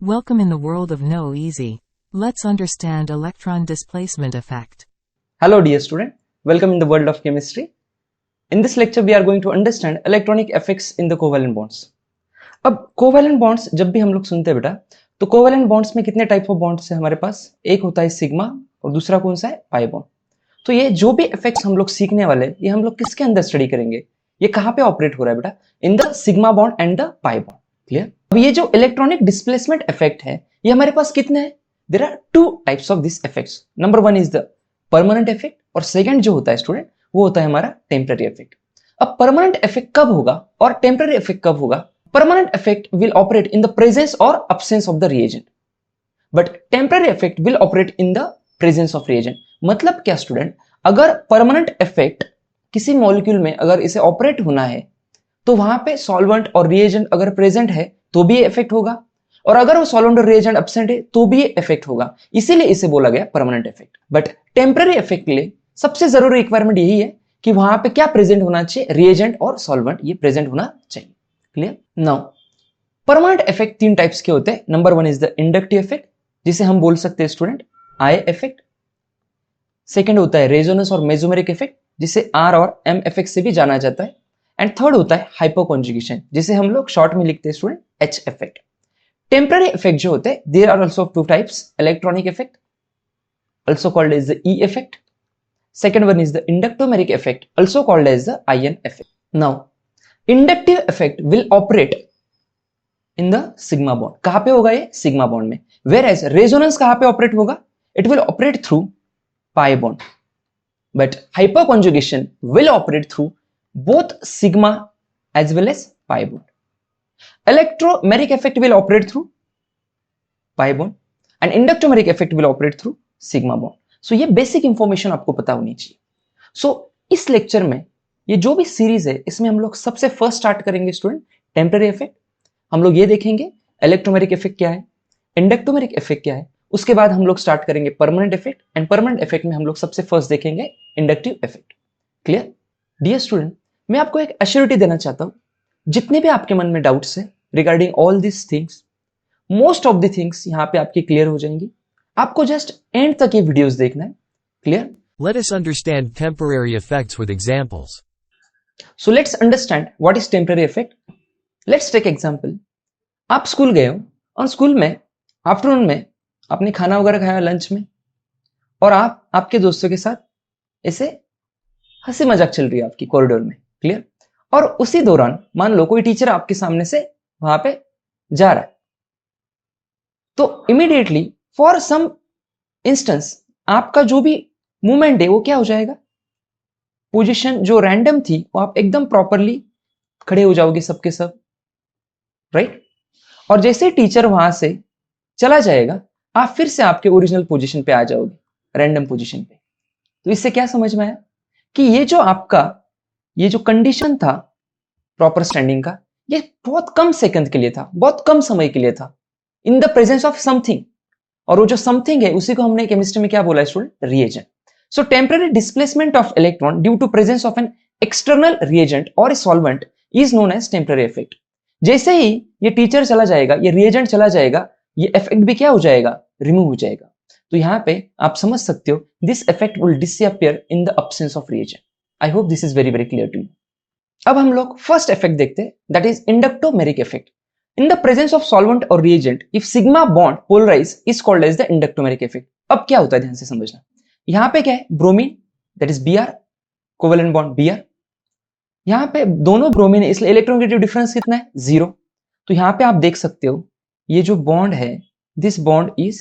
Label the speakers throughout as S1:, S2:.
S1: Welcome in the world of no easy. Let's understand electron displacement effect.
S2: Hello dear student, welcome in the world of chemistry. In this lecture we are going to understand electronic effects in the covalent bonds. अब covalent bonds जब भी हम लोग सुनते हैं बेटा, तो covalent bonds में कितने टाइप ऑफ बॉन्ड्स है हमारे पास? एक होता है सिग्मा और दूसरा कौन सा है? पाई बॉन्ड. तो ये जो भी इफेक्ट्स हम लोग सीखने वाले हैं, ये हम लोग किसके अंदर स्टडी करेंगे? ये कहाँ पे ऑपरेट हो रहा है बेटा? In the sigma bond and the pi bond. Clear? अब ये जो इलेक्ट्रॉनिक डिस्प्लेसमेंट इफेक्ट है, ये हमारे पास कितने हैं? There are two types of this effects. Number one is the permanent effect और सेकंड जो होता है स्टूडेंट, वो होता है हमारा टेम्पररी इफेक्ट. अब परमानेंट इफेक्ट कब होगा और टेम्पररी इफेक्ट कब होगा? Permanent effect will operate in the presence और absence of the reagent, but temporary effect will operate in the presence of reagent. मतलब क्या स्टूडेंट? अगर परमानेंट इफेक्ट किसी मॉलिक्यूल में अगर इसे ऑपरेट होना है, तो वहां पे सॉल्वेंट और रिएजेंट अगर प्रेजेंट है तो भी ये इफेक्ट होगा, और अगर वो सॉल्वेंट और रिएजेंट एब्सेंट है तो भी ये इफेक्ट होगा. इसीलिए इसे बोला गया permanent effect. But temporary effect के लिए सबसे जरूरी रिक्वायरमेंट यही है कि वहां पे क्या प्रेजेंट होना चाहिए? रिएजेंट और सॉल्वेंट ये प्रेजेंट होना चाहिए. क्लियर? नाउ परमानेंट इफेक्ट तीन टाइप्स के होते हैं. Number one is the inductive effect, जिसे हम बोल सकते हैं स्टूडेंट आई इफेक्ट. सेकंड होता है रेजोनेंस और मेसोमेरिक इफेक्ट, जिसे आर और एम इफेक्ट से भी जाना जाता है. एंड थर्ड होता है हाइपोकॉन्जुगेशन, जिसे हम लोग शॉर्ट में लिखते हैं student H effect. Temporary effect जो होते हैं, there are also two types. Electronic effect also called as the E effect. Second one is the inductomeric effect, also called as the ion effect. Now inductive effect will operate in the sigma bond. कहां पे होगा ये? sigma bond में. Whereas resonance कहां पे operate होगा? It will operate through pi bond. But hyperconjugation will operate through both sigma as well as pi bond. Electromeric effect will operate through pi bond and inductomeric effect will operate through sigma bond. So ये basic information आपको पता होनी चाहिए. सो इस lecture में ये जो भी सीरीज है, इसमें हम लोग सबसे फर्स्ट स्टार्ट करेंगे स्टूडेंट टेम्पररी इफेक्ट. हम लोग ये देखेंगे इलेक्ट्रोमेरिक इफेक्ट क्या है, इंडक्टोमेरिक इफेक्ट क्या है. उसके बाद हम लोग स्टार्ट करेंगे permanent effect, and permanent effect में हम लोग सबसे फर्स्ट देखेंगे inductive effect. Clear? Dear student, मैं आपको एक एश्योरिटी देना चाहता हूं, जितने भी आपके मन में डाउट्स है regarding all this things, most of the things यहाँ पे आपकी क्लियर हो जाएंगी. आपको जस्ट एंड तक ये वीडियोस देखना है. Clear?
S3: Let us understand temporary effects with examples.
S2: So let's understand what is temporary effect. Let's take example. आप स्कूल गए हो और स्कूल में आफ्टरनून में आपने खाना वगैरह खाया लंच में, और आप आपके दोस्तों के साथ ऐसे हंसी मजाक चल रही है आपकी कॉरिडोर में. क्लियर? और उसी दौरान मान लो कोई टीचर आपके सामने से वहां पे जा रहा है, तो इमीडिएटली फॉर सम इंस्टेंस आपका जो भी मूवमेंट है वो क्या हो जाएगा? पोजीशन जो रैंडम थी वो आप एकदम प्रॉपरली खड़े हो जाओगे सबके सब, राइट? और जैसे टीचर वहां से चला जाएगा, आप फिर से आपके ओरिजिनल पोजीशन पे आ जाओगे, रैंडम पोजीशन पे. तो इससे क्या समझ में आया कि ये जो आपका ये जो कंडीशन था प्रॉपर स्टैंडिंग का, ये बहुत कम सेकंड के लिए था, बहुत कम समय के लिए था, इन द प्रेजेंस ऑफ समथिंग. और वो जो समथिंग है उसी को हमने केमिस्ट्री में क्या बोला है student? Reagent. So temporary displacement of electron due to presence of an external reagent और a solvent is known as temporary effect. जैसे ही ये टीचर चला जाएगा, ये रिएजेंट चला जाएगा, ये इफेक्ट भी क्या हो जाएगा? रिमूव हो जाएगा. तो यहाँ पे आप समझ सकते हो, this effect will disappear in the absence of reagent. I hope this is very very clear to you. अब हम लोग फर्स्ट इफेक्ट देखते हैं, that is inductomeric effect. In the presence of solvent or reagent, if sigma bond polarize is called as the inductomeric effect. अब क्या होता है ध्यान से समझना. यहां पे क्या है? Bromine, that is Br, covalent bond Br. यहां पे दोनों ब्रोमीन है, इसलिए इलेक्ट्रोनेगेटिव डिफरेंस कितना है? 0. तो यहां पे आप देख सकते हो ये जो बॉन्ड है, this bond is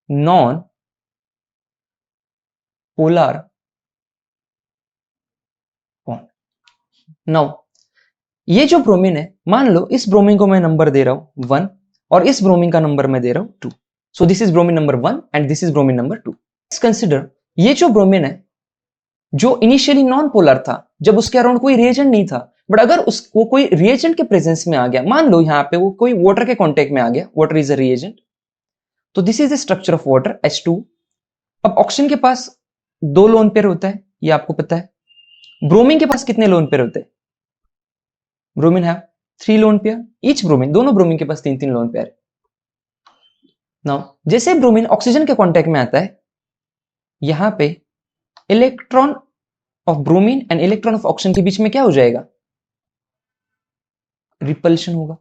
S2: non polar bond. Now ये जो ब्रोमीन है, मान लो इस ब्रोमीन को मैं नंबर दे रहा हूं 1 और इस ब्रोमीन का नंबर मैं दे रहा हूं 2. सो this is bromine number 1 and this is bromine number 2. Let's consider ये जो ब्रोमीन है, जो इनिशियली नॉन पोलर था, जब उसके अराउंड कोई रिएजेंट नहीं था, बट अगर वो कोई रिएजेंट के प्रेजेंस में आ गया, मान लो यहां पे वो कोई वाटर के कांटेक्ट में आ गया, वाटर इज अ रिएजेंट, तो this is the structure of water H2. अब ऑक्सीजन के पास 2 लोन पेयर होता है, ये आपको पता है. ब्रोमीन के पास कितने लोन पेयर होते हैं? Bromine have 3 lone pair each. Bromine, दोनों ब्रोमीन के पास 3-3 लोन पेयर. नाउ जैसे ब्रोमीन ऑक्सीजन के कांटेक्ट में आता है, यहां पे electron of bromine and electron of oxygen के बीच में क्या हो जाएगा? रिपल्शन होगा।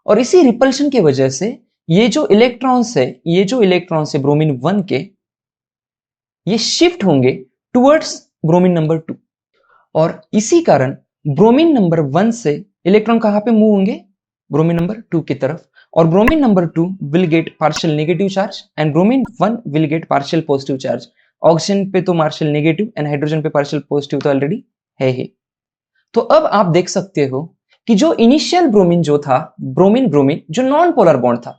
S2: और इसी रिपल्शन की वजह से ये जो इलेक्ट्रॉन्स है ब्रोमीन 1 के, ये शिफ्ट होंगे टुवर्ड्स ब्रोमीन नंबर 2, और इसी कारण ब्रोमीन नंबर 1 से इलेक्ट्रॉन कहां पे मूव होंगे? ब्रोमीन नंबर 2 की तरफ, और bromine number 2 will get partial negative charge and bromine 1 will get partial positive charge. Oxygen पे तो पार्शियल नेगेटिव एंड हाइड्रोजन पे पार्शियल पॉजिटिव तो ऑलरेडी है ही। तो अब आप देख सकते हो कि जो इनिशियल ब्रोमीन जो था, ब्रोमीन जो नॉन पोलर बॉन्ड था,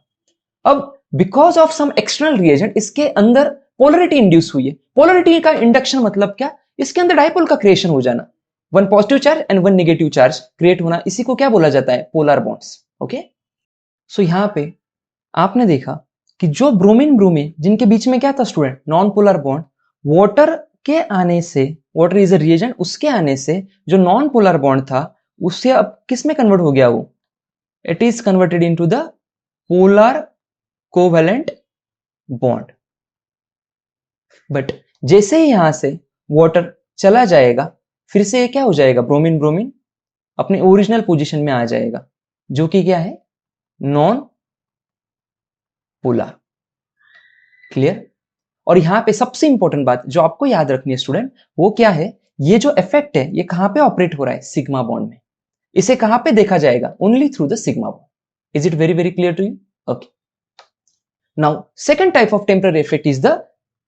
S2: अब because of some external reagent इसके अंदर पोलरिटी इंड्यूस हुई है। पोलरिटी का इंडक्शन मतलब क्या? इसके अंदर डायपोल का क्रिएशन हो जाना, one positive charge and one negative charge create होना, इसी को क्या बोला जाता है? Polar bonds. ओके, सो यहां पे आपने देखा कि जो ब्रोमीन जिनके बीच में क्या था student? Non polar bond. Water के आने से, वाटर इज अ रिएजेंट, उसके आने से जो नॉन पोलर बॉन्ड था उससे अब किस में कन्वर्ट हो गया? वो it is converted into the polar covalent bond. But जैसे ही यहां से वाटर चला जाएगा, फिर से ये क्या हो जाएगा? ब्रोमीन अपने ओरिजिनल पोजीशन में आ जाएगा, जो कि क्या है? Non polar. क्लियर? और यहां पे सबसे इंपॉर्टेंट बात जो आपको याद रखनी है स्टूडेंट, वो क्या है? ये जो इफेक्ट है ये कहां पे ऑपरेट हो रहा है? सिग्मा बॉन्ड में। इसे कहां पे देखा जाएगा? Only through the sigma bond. Is it very very clear to you? Okay, now second type of temporary effect is the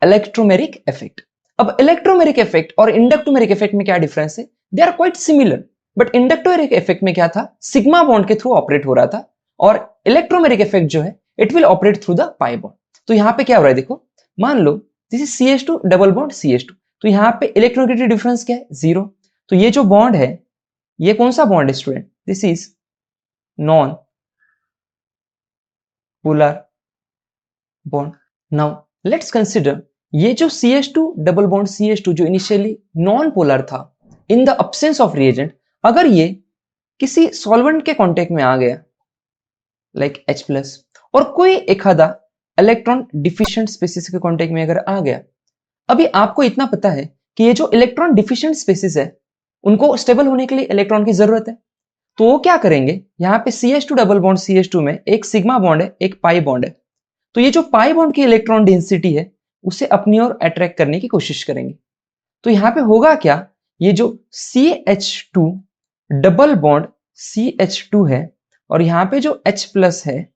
S2: electromeric effect. अब इलेक्ट्रोमेरिक इफेक्ट और इंडक्टोमेरिक इफेक्ट में क्या डिफरेंस है? They are quite similar, but inductomeric effect में क्या था? Sigma bond के थ्रू ऑपरेट हो रहा था, और इलेक्ट्रोमेरिक इफेक्ट जो है it will operate through the pi bond. तो यहां पे क्या हो रहा है? देखो, मान लो this is CH2 double bond CH2, तो यहां पे इलेक्ट्रोनेगेटिव डिफरेंस क्या है? 0। तो ये जो बॉन्ड है ये कौन सा बॉन्ड है student? This is non polar bond. Now let's consider ये जो CH2 डबल बॉन्ड CH2 जो इनिशियली नॉन पोलर था, in the absence of reagent, अगर ये किसी सॉल्वेंट के कांटेक्ट में आ गया लाइक H+, और कोई एक आधा इलेक्ट्रॉन डिफिशिएंट स्पीसीज के कांटेक्ट में अगर आ गया, अभी आपको इतना पता है कि ये जो इलेक्ट्रॉन डिफिशिएंट स्पीसीज है उनको स्टेबल होने के लिए इलेक्ट्रॉन की जरूरत है। तो वो क्या करेंगे? यहाँ पे CH2 डबल बॉन्ड CH2 में एक सिग्मा बॉन्ड है, एक पाई बॉन्ड है, तो ये जो पाई बॉन्ड की इलेक्ट्रॉन डेंसिटी है उसे अपनी ओर अट्रैक्ट करने की कोशिश करेंगे। तो यहां पे होगा क्या? ये जो CH2 डबल बॉन्ड CH2 है और यहां पे जो H+ है,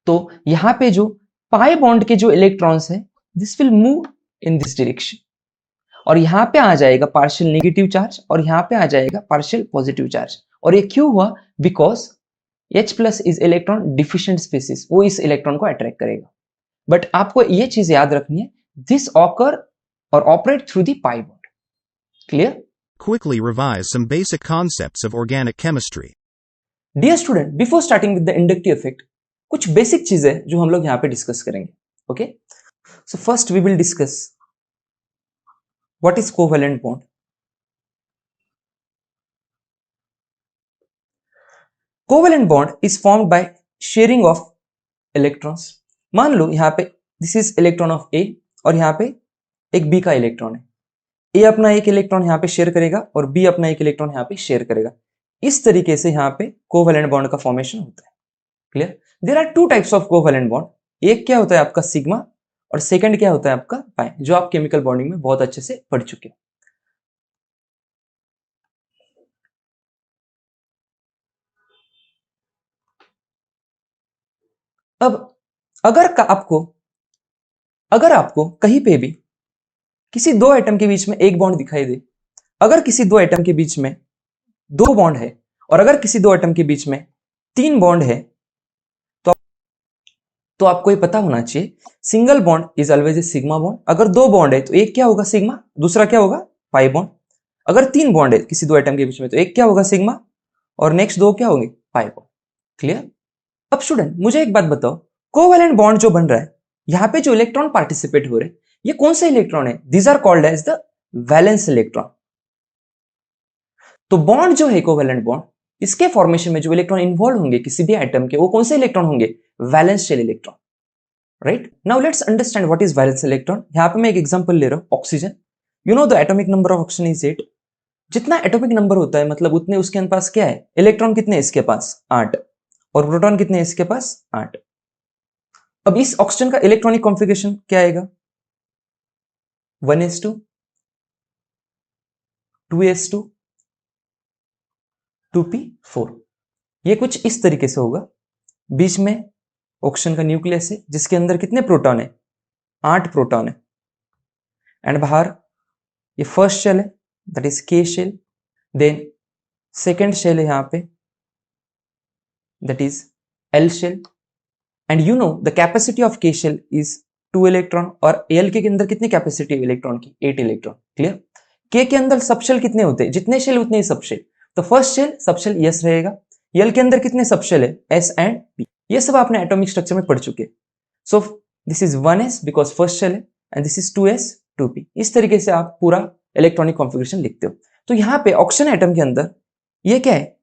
S2: तो यहां पे जो पाई बॉन्ड के जो इलेक्ट्रॉन्स है this will move in this direction, और यहां पे आ जाएगा पार्शियल नेगेटिव चार्ज और यहां पे आ जाएगा पार्शियल पॉजिटिव चार्ज। और ये क्यों हुआ? Because H+ is electron deficient species, वो इस इलेक्ट्रॉन को अट्रैक्ट करेगा। बट आपको ये चीज याद रखनी है, दिस ऑकर और operate through the pi bond. Clear?
S4: Quickly revise some basic concepts of organic chemistry.
S2: Dear student, before starting with the inductive effect, कुछ बेसिक चीजें जो हम लोग यहां पे डिस्कस करेंगे। Okay, so first we will discuss what is covalent bond. Covalent bond is formed by sharing of electrons. मान लो यहां पे this is electron of A और यहां पे एक बी का इलेक्ट्रॉन है। ए अपना एक इलेक्ट्रॉन यहां पे शेयर करेगा और बी अपना एक इलेक्ट्रॉन यहां पे शेयर करेगा। इस तरीके से यहां पे कोवेलेंट बॉन्ड का फॉर्मेशन होता है। Clear? There are two types of covalent bond. एक क्या होता है आपका सिग्मा, और सेकंड क्या होता है आपका पाई, जो आप केमिकल बॉन्डिंग में बहुत अच्छे से पढ़ चुके हैं। अब अगर आपको कहीं पे भी किसी दो एटम के बीच में एक बॉन्ड दिखाई दे, अगर किसी दो एटम के बीच में दो बॉन्ड है और अगर किसी दो एटम के बीच में तीन बॉन्ड है, तो आपको ये पता होना चाहिए single bond is always a sigma bond. अगर दो बॉन्ड है तो एक क्या होगा? सिग्मा, दूसरा क्या होगा? Pi bond. अगर तीन बॉन्ड है किसी दो एटम के बीच में तो एक क्या होगा? सिग्मा, और नेक्स्ट दो क्या होंगे? पाई बॉन्ड। क्लियर? अब स्टूडेंट मुझे एक बात बताओ, कोवेलेंट बॉन्ड जो बन रहा है, यहां पे जो इलेक्ट्रॉन पार्टिसिपेट हो रहे हैं, ये कौन से इलेक्ट्रॉन है? These are called as the valence electron. तो बॉन्ड जो है कोवेलेंट बॉन्ड, इसके फॉर्मेशन में जो इलेक्ट्रॉन इन्वॉल्व होंगे किसी भी एटम के, वो कौन से इलेक्ट्रॉन होंगे? Valence shell electron. Right? Now let's understand what is valence electron. यहाँ पे मैं एक एग्जांपल ले रहा हूँ, oxygen. You know the atomic number of oxygen is 8। जितना एटॉमिक नंबर होता है मतलब उतने उसके पास क्या है, इलेक्ट्रॉन कितने इसके पास, 8, और प्रोटॉन कितने इसके पास, 8। अब इस ऑक्सीजन का इलेक्ट्रॉनिक कॉन्फ़िगरेशन क्या आएगा, 1s2, 2s2, 2p4। ये कुछ इस तरीके से होगा। बीच में ऑक्सीजन का न्यूक्लियस है जिसके अंदर कितने प्रोटॉन है, 8 प्रोटॉन है। एंड बाहर ये फर्स्ट शेल है, that is K shell. Then second shell है यहाँ पे, that is L shell. And you know the capacity of K shell is 2 electron, और एल के अंदर कितनी कैपेसिटी है इलेक्ट्रॉन की, 8 इलेक्ट्रॉन। क्लियर? के अंदर सबशेल कितने होते हैं, जितने शेल उतने ही सबशेल। तो फर्स्ट शेल सबशेल यस रहेगा। एल के अंदर कितने सबशेल है, एस एंड पी। ये सब आपने एटॉमिक स्ट्रक्चर में पढ़ चुके। So this is 1s because first shell है, and this is 2s 2p। इस तरीके से आप पूरा इलेक्ट्रॉनिक कॉन्फ़िगरेशन लिखते हो। तो यहाँ पे ऑक्सीजन एटम के अंदर ये क्या है,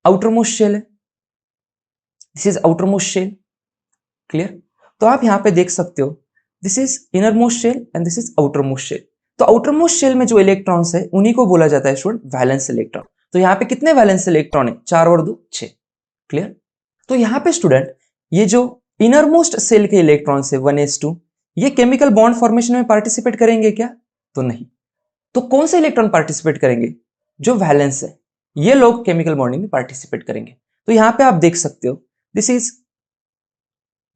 S2: आउटरमोस्ट शेल है, this is outermost shell. Clear? तो आप यहाँ पे देख सकते हो, this is innermost shell and this is outermost shell. तो आउटरमोस्ट शेल में जो इलेक्ट्रॉन्स है उन्हीं को बोला जाता है स्टूडेंट वैलेंस इलेक्ट्रॉन। तो यहाँ पे कितने वैलेंस इलेक्ट्रॉन है, 4 और 2 6। क्लियर? तो यहाँ पे स्टूडेंट ये जो इनरमोस्ट सेल के इलेक्ट्रॉन्स है 1s2, ये केमिकल बॉन्ड फॉर्मेशन में पार्टिसिपेट करेंगे क्या, तो नहीं। तो कौन से इलेक्ट्रॉन पार्टिसिपेट करेंगे, जो वैलेंस है, ये लोग केमिकल बॉन्डिंग में पार्टिसिपेट करेंगे। तो यहाँ पे आप देख सकते हो, this is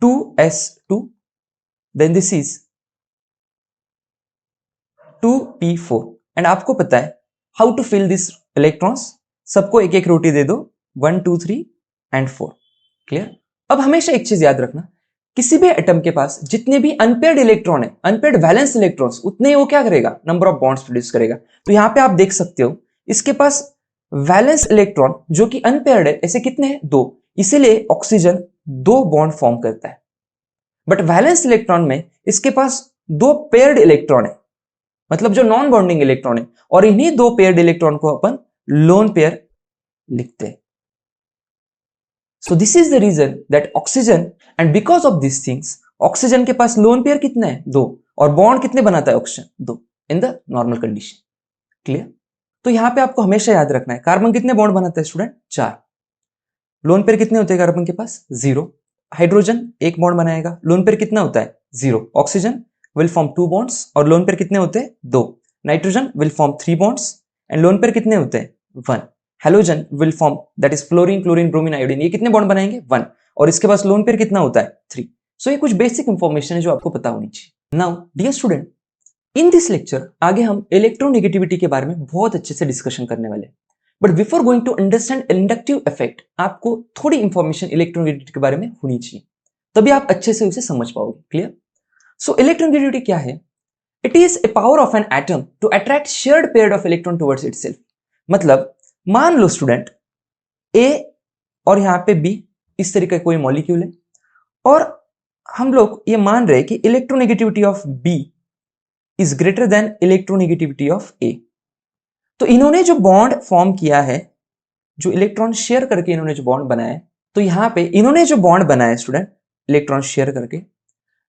S2: 2s2, then this is 2p4। And आपको पता है how to fill this electrons, सबको एक एक रोटी दे दो, 1 2 3 एंड 4। क्लियर? अब हमेशा एक चीज याद रखना, किसी भी एटम के पास जितने भी अनपेयर्ड इलेक्ट्रॉन है, अनपेयर्ड वैलेंस इलेक्ट्रॉन्स, उतने ही वो क्या करेगा, नंबर ऑफ बॉन्ड्स प्रोड्यूस करेगा। तो यहां पे आप देख सकते हो इसके पास वैलेंस इलेक्ट्रॉन जो कि अनपेयर्ड है, ऐसे कितने हैं, 2। इसीलिए ऑक्सीजन 2 बॉन्ड फॉर्म करता है। बट वैलेंस इलेक्ट्रॉन में इसके पास 2 पेयर्ड इलेक्ट्रॉन है, मतलब जो नॉन बॉन्डिंग इलेक्ट्रॉन है, और इन्हीं 2 पेयर्ड इलेक्ट्रॉन को अपन लोन पेयर लिखते हैं। So this is the reason that oxygen, and because of these things, oxygen के पास लोन पेयर कितना है, 2, और बॉन्ड कितने बनाता है oxygen, 2 in the normal condition. Clear? तो यहां पे आपको हमेशा याद रखना है, कार्बन कितने बॉन्ड बनाता है स्टूडेंट, 4। लोन पेयर कितने होते हैं कार्बन के पास, 0। हाइड्रोजन 1 बॉन्ड बनाएगा, लोन पेयर कितना होता है, 0। ऑक्सीजन विल फॉर्म 2 बॉन्ड्स और लोन पेयर कितने होते हैं, 2। Nitrogen will form 3 bonds and lone pair कितने होते हैं, 1। Halogen will form, that is fluorine chlorine bromine iodine, ये कितने बॉन्ड बनाएंगे, 1, और इसके पास लोन पेयर कितना होता है, 3। सो ये कुछ बेसिक इंफॉर्मेशन है जो आपको पता होनी चाहिए। Now dear student, in this lecture आगे हम इलेक्ट्रोनेगेटिविटी के बारे में बहुत अच्छे से डिस्कशन करने वाले हैं। But before going to understand inductive effect, आपको थोड़ी इंफॉर्मेशन इलेक्ट्रोनेगेटिविटी के बारे में होनी चाहिए, तभी आप अच्छे से उसे समझ पाओगे। क्लियर? सो इलेक्ट्रोनेगेटिविटी क्या है, it is a power of an atom to attract shared pair of electron towards itself. मतलब मान लो स्टूडेंट ए और यहां पे बी, इस तरीके का कोई मॉलिक्यूल है, और हम लोग ये मान रहे हैं कि electronegativity of B is greater than electronegativity of A. तो इन्होंने जो बॉन्ड फॉर्म किया है, जो इलेक्ट्रॉन शेयर करके इन्होंने जो बॉन्ड बनाया है, तो यहां पे इन्होंने जो बॉन्ड बनाया है स्टूडेंट इलेक्ट्रॉन शेयर करके,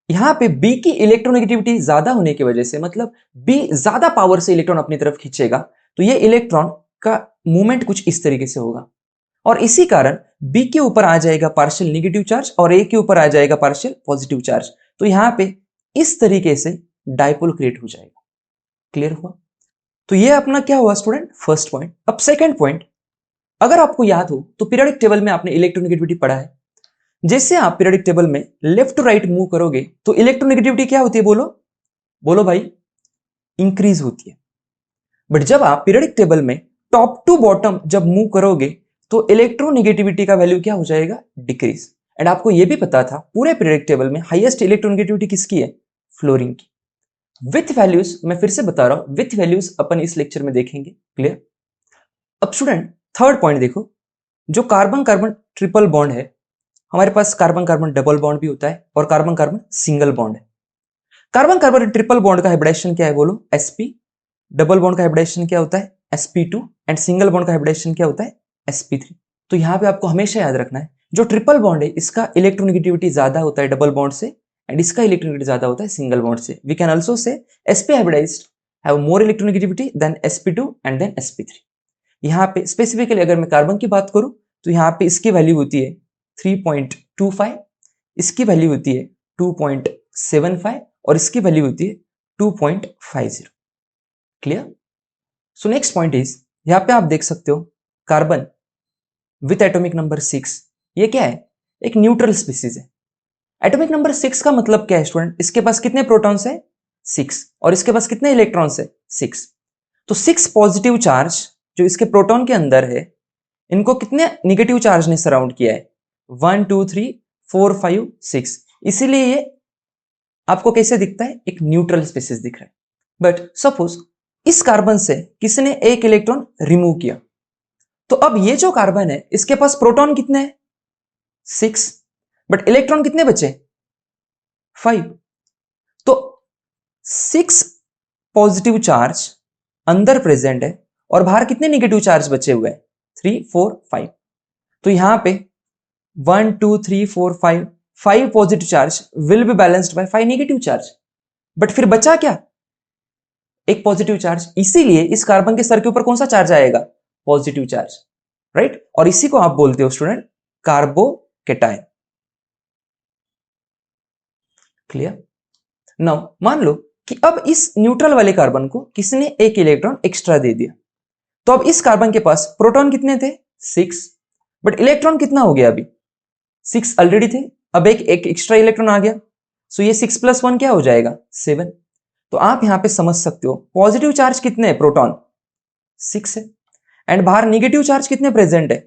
S2: यहां पे बी की इलेक्ट्रोनेगेटिविटी ज्यादा होने की वजह से, मतलब बी ज्यादा पावर से इलेक्ट्रॉन अपनी तरफ खींचेगा, तो ये इलेक्ट्रॉन का मूवमेंट कुछ इस तरीके से होगा, और इसी कारण बी के ऊपर आ जाएगा पार्शियल नेगेटिव चार्ज और ए के ऊपर आ जाएगा पार्शियल पॉजिटिव चार्ज। तो यहां पे इस तरीके से डायपोल क्रिएट हो जाएगा। क्लियर हुआ? तो ये अपना क्या हुआ स्टूडेंट, फर्स्ट पॉइंट। अब सेकंड पॉइंट, अगर आपको याद हो तो पीरियोडिक टेबल में आपने इलेक्ट्रोनेगेटिविटी पढ़ा है। जैसे आप पीरियोडिक टेबल में लेफ्ट टू राइट मूव करोगे तो इलेक्ट्रोनेगेटिविटी क्या होती है, बोलो बोलो भाई, इंक्रीज होती है। बट जब आप पीरियोडिक टेबल में टॉप टू बॉटम जब मूव करोगे तो इलेक्ट्रोनेगेटिविटी का वैल्यू क्या हो जाएगा, डिक्रीज। एंड आपको यह भी पता था पूरे पीरियोडिक टेबल में हाईएस्ट इलेक्ट्रोनेगेटिविटी किसकी है, फ्लोरीन की। विथ वैल्यूज मैं फिर से बता रहा हूं, विथ वैल्यूज अपन इस लेक्चर में देखेंगे। क्लियर? अब स्टूडेंट थर्ड पॉइंट देखो, जो कार्बन कार्बन ट्रिपल बॉन्ड है, हमारे पास कार्बन कार्बन डबल बॉन्ड भी होता है और कार्बन कार्बन सिंगल बॉन्ड है। कार्बन कार्बन ट्रिपल बॉन्ड का हाइब्रिडाइजेशन क्या है, बोलो sp। डबल बॉन्ड का हाइब्रिडाइजेशन क्या होता है, sp2, एंड सिंगल बॉन्ड का हाइब्रिडाइजेशन क्या होता है, sp3। तो यहां पे आपको हमेशा याद रखना है, जो ट्रिपल बॉन्ड है इसका इलेक्ट्रोनेगेटिविटी ज्यादा होता है डबल बॉन्ड से, एंड इसका इलेक्ट्रोनेगेटिविटी ज्यादा होता है सिंगल बॉन्ड से. We can also say sp hybridized have more electronegativity than sp2 and then sp3. यहाँ पे स्पेसिफिकली अगर मैं कार्बन की बात करूं तो यहाँ पे इसकी वैल्यू होती है 3.25, इसकी वैल्यू होती है 2.75 और इसकी वैल्यू होती है 2.50. Clear? So next point is, यहाँ पे आप देख सकते हो कार्बन विथ एटॉमिक नंबर 6, ये क्या है? एक न्यूट्रल स्पीसीज है. एटॉमिक नंबर 6 का मतलब क्या है स्टूडेंट? इसके पास कितने प्रोटॉन्स है? 6. और इसके पास कितने इलेक्ट्रॉन्स है? 6. तो 6 पॉजिटिव चार्ज जो इसके प्रोटॉन के अंदर है, इनको कितने निगेटिव चार्ज ने सराउंड किया है? 1 2 3 4 5 6. इसीलिए ये आपको कैसे दिखता है? एक न्यूट्रल स्पीसीज दिख रहा है. बट सपोज इस कार्बन से किसी ने एक इलेक्ट्रॉन रिमूव किया, तो अब ये जो कार्बन है इसके पास प्रोटॉन कितने हैं? 6. बट इलेक्ट्रॉन कितने बचे? 5. तो 6 पॉजिटिव चार्ज अंदर प्रेजेंट है और बाहर कितने निगेटिव चार्ज बचे हुए हैं? 3 4 5. तो यहां पे 1 2 3 4 5 positive charge will be balanced bye 5 negative charge. But फिर बचा क्या? एक पॉजिटिव चार्ज. इसीलिए इस कार्बन के सर के ऊपर कौन सा चार्ज आएगा? Positive charge, right? और इसी को आप बोलते हो स्टूडेंट कार्बोकैटायन. क्लियर? नाउ मान लो कि अब इस न्यूट्रल वाले कार्बन को किसी ने एक इलेक्ट्रॉन एक्स्ट्रा दे दिया, तो अब इस कार्बन के पास प्रोटॉन कितने थे? 6. बट इलेक्ट्रॉन कितना हो गया? अभी 6 ऑलरेडी थे, अब एक एक्स्ट्रा इलेक्ट्रॉन आ गया. सो ये 6 + 1 क्या हो जाएगा? 7. तो आप यहां पे समझ सकते हो पॉजिटिव चार्ज कितने है? प्रोटॉन 6 है, एंड बाहर नेगेटिव चार्ज कितने प्रेजेंट है?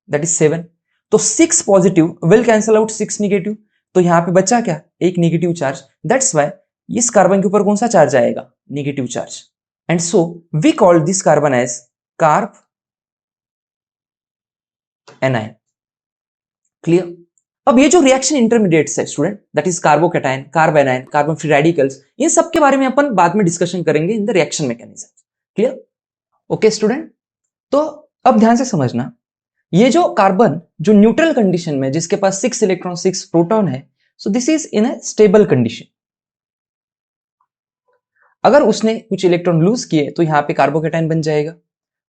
S2: That is 7. तो 6 positive will cancel out 6 negative. तो यहां पे बचा क्या? एक नेगेटिव चार्ज. दैट्स वाई इस कार्बन के ऊपर कौन सा चार्ज आएगा? Negative charge. And so we call this carbon as carbanion. Clear? अब ये जो रिएक्शन इंटरमीडिएट्स है student, that is carbocation, carbanion, carbon free radicals, इन सब के बारे में अपन बाद में डिस्कशन करेंगे in the reaction mechanism. Clear? Okay student, तो अब ध्यान से समझना, ये जो कार्बन जो न्यूट्रल कंडीशन में जिसके पास 6 इलेक्ट्रॉन 6 प्रोटॉन है, so this is in a stable condition. अगर उसने कुछ इलेक्ट्रॉन लूज किए तो यहां पे कार्बोकैटायन बन जाएगा.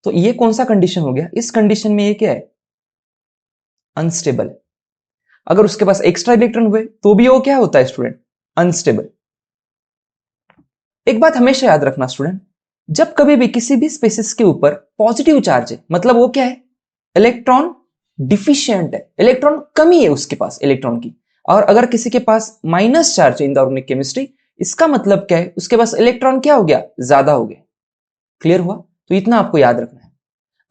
S2: तो ये कौन सा कंडीशन हो गया? इस कंडीशन में ये क्या है? अनस्टेबल. अगर उसके पास एक्स्ट्रा इलेक्ट्रॉन हुए तो भी वो क्या होता है स्टूडेंट? अनस्टेबल. एक बात हमेशा याद रखना स्टूडेंट, जब कभी भी किसी भी स्पेसिस के ऊपर पॉजिटिव चार्ज है, मतलब वो क्या है? इलेक्ट्रॉन डिफिशिएंट है, इलेक्ट्रॉन कमी है उसके पास इलेक्ट्रॉन की. और अगर किसी के पास माइनस चार्ज है इन द ऑर्गेनिक केमिस्ट्री, इसका मतलब क्या है? उसके पास इलेक्ट्रॉन क्या हो गया? ज्यादा हो गया. क्लियर हुआ? तो इतना आपको याद रखना है.